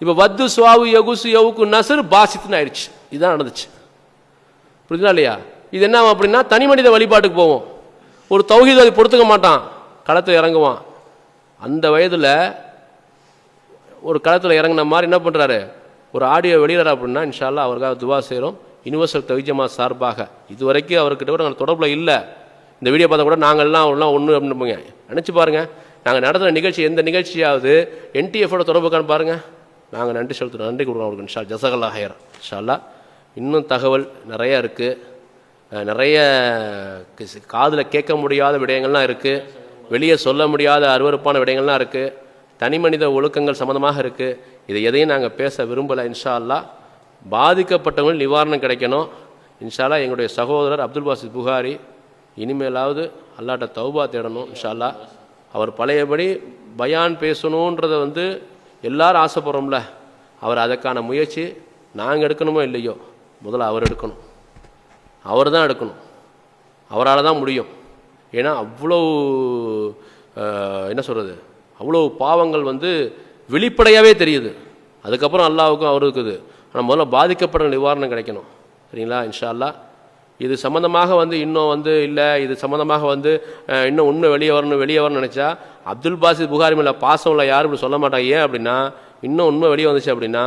இப்போ வத்து ஸ்வாவு யகுசு யவுக்கு நசுரு பாசித்துன்னு ஆயிடுச்சு. இதுதான் நடந்துச்சு. புரியுதா இல்லையா? இது என்ன அப்படின்னா தனி மனித வழிபாட்டுக்கு போவோம். ஒரு தௌஹீதை பொறுத்துக்க மாட்டான், களத்தில் இறங்குவான். அந்த வயதில் ஒரு களத்தில் இறங்கின மாதிரி என்ன பண்ணுறாரு, ஒரு ஆடியோ வெளியிடறா அப்படின்னா இன்ஷா அல்லாஹ் அவருக்காக துவா செய்கிறோம். யுனிவர்சல் தௌஹீத் சார்பாக இது வரைக்கும் அவர்கிட்ட கூட நாங்கள் தொடர்பில் இல்லை. இந்த வீடியோ பார்த்தா கூட நாங்கள்லாம் ஒன்று அப்படின்னு நினச்சி பாருங்கள். நாங்கள் நடத்துகிற நிகழ்ச்சி எந்த நிகழ்ச்சியாவது NTF-ஓட தொடர்புக்கான்னு பாருங்கள். நாங்கள் நன்றி செலுத்துகிறோம், நன்றி கொடுக்குறோம் அவருக்கு. இன்ஷா ஜஸகல்லாஹ் ஹைர். இன்ஷா அல்லாஹ் இன்னும் தகவல் நிறையா இருக்குது, நிறைய காதில் கேட்க முடியாத விடயங்கள்லாம் இருக்குது, வெளியே சொல்ல முடியாத அருவருப்பான விடயங்கள்லாம் இருக்குது, தனி மனித ஒழுக்கங்கள் சம்மந்தமாக இருக்குது. இதை எதையும் நாங்கள் பேச விரும்பலை. இன்ஷா அல்லாஹ் பாதிக்கப்பட்டவங்களுக்கு நிவாரணம் கிடைக்கணும். இன்ஷா அல்லாஹ் எங்களுடைய சகோதரர் அப்துல் பாசித் புகாரி இனிமேலாவது அல்லாட்ட தௌபா தேடணும். இன்ஷா அல்லாஹ் அவர் பழையபடி பயான் பேசணுன்றதை எல்லாரும் ஆசைப்படுறோம்ல, அவர் அதற்கான முயற்சி நாங்கள் எடுக்கணுமோ இல்லையோ, முதல்ல அவர் எடுக்கணும். அவர் தான் எடுக்கணும், அவரால் தான் முடியும். ஏன்னா அவ்வளோ என்ன சொல்கிறது, அவ்வளோ பாவங்கள் வெளிப்படையாகவே தெரியுது. அதுக்கப்புறம் அல்லாஹ்வுக்கும் அவர் இருக்குது. ஆனால் முதல்ல பாதிக்கப்படுற நிவாரணம் கிடைக்கணும். சரிங்களா? இன்ஷா அல்லாஹ் இது சம்மந்தமாக இன்னும் இல்லை, இது சம்மந்தமாக இன்னும் உண்மை வெளியே வரணும்னு நினச்சா அப்துல் பாசித் புகாரி மேலே பாசம் இல்லை யாரும் இப்படி சொல்ல மாட்டாங்க. ஏன் அப்படின்னா இன்னும் உண்மை வெளியே வந்துச்சு அப்படின்னா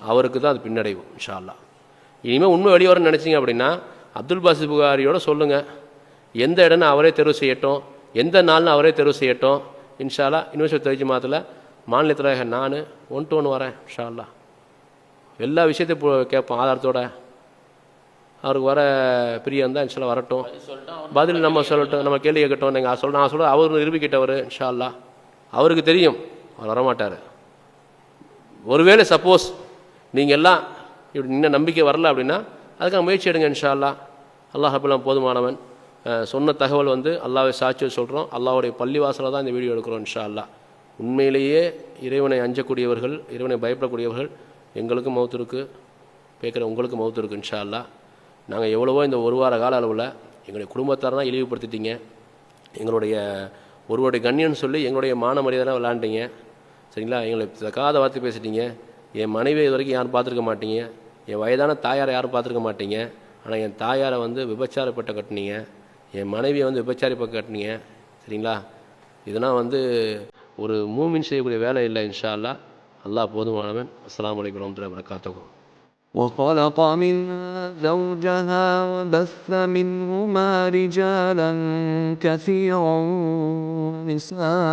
அவருக்கு தான் அது பின்னடைவு. இன்ஷா அல்லாஹ் இனிமேல் உண்மை வெளியே வரணும்னு நினச்சிங்க அப்படின்னா அப்துல் பாசித் புகாரியோட சொல்லுங்கள், எந்த இடம்னு அவரே தேர்வு செய்யட்டும், எந்த நாள்னு அவரே தேர்வு செய்யட்டும். இன்ஷா அல்லாஹ் யுனிவர்சிட்டி தௌஹீத் ஜமாத்தில் மாநிலத்தில் நான் 1-to-1 வரேன். இன்ஷா அல்லாஹ் எல்லா விஷயத்தையும் கேட்போம் ஆதாரத்தோட. அவருக்கு வர பிரியம் தான் இன்ஷா அல்லாஹ் வரட்டும், பதில் நம்ம சொல்லட்டும், நம்ம கேள்வி கேட்கட்டும். நீங்கள் நான் சொல்ல அவர் நிரூபிக்கிட்டவர். இன்ஷா அல்லாஹ் அவருக்கு தெரியும் அவர் வரமாட்டார். ஒருவேளை சப்போஸ் நீங்கள் எல்லாம் இப்படி இன்னும் நம்பிக்கை வரல அப்படின்னா அதுக்காக முயற்சி எடுங்க. இன்ஷா அல்லாஹ் அல்லாஹ் ரப்பெல்லாம் போதுமானவன். சொன்ன தகவல் அல்லாஹ்வை சாட்சி சொல்கிறோம். அல்லாஹ்வுடைய பள்ளிவாசலில் தான் இந்த வீடியோ எடுக்கிறோம். இன்ஷா அல்லாஹ் உண்மையிலேயே இறைவனை அஞ்சக்கூடியவர்கள், இறைவனை பயப்படக்கூடியவர்கள் எங்களுக்கும் மௌத்து இருக்குது, கேட்குற உங்களுக்கும் மௌத்து இருக்குது. இன்ஷா அல்லாஹ் நாங்கள் எவ்வளவோ இந்த 1 வார கால அளவில் எங்களுடைய குடும்பத்தாரெலாம் இழிவுபடுத்திட்டீங்க, எங்களுடைய ஒருவருடைய கண்ணியன்னு சொல்லி எங்களுடைய மான மரியாதைலாம் விளாண்டிங்க. சரிங்களா? எங்களை தகாத வார்த்தை பேசிட்டீங்க. என் மனைவியை இது வரைக்கும் யாரும் பார்த்துருக்க மாட்டீங்க, என் வயதான தாயாரை யாரும் பார்த்துருக்க மாட்டீங்க. ஆனால் என் தாயாரை விபச்சாரப்பட்ட கட்டினீங்க, என் மனைவியை விபச்சாரி பக்கம் கட்டினீங்க. சரிங்களா? இதெல்லாம் ஒரு மூமின் செய்யக்கூடிய வேலை இல்லை. இன்ஷா அல்லாஹ் அல்லாஹ் போதுமானவன். அஸ்ஸலாமு அலைக்கும் வரஹ்மத்துல்லாஹி வபரகாத்துஹு. وخلق منها زوجها وبث منهما رجالا كثيرا ونساء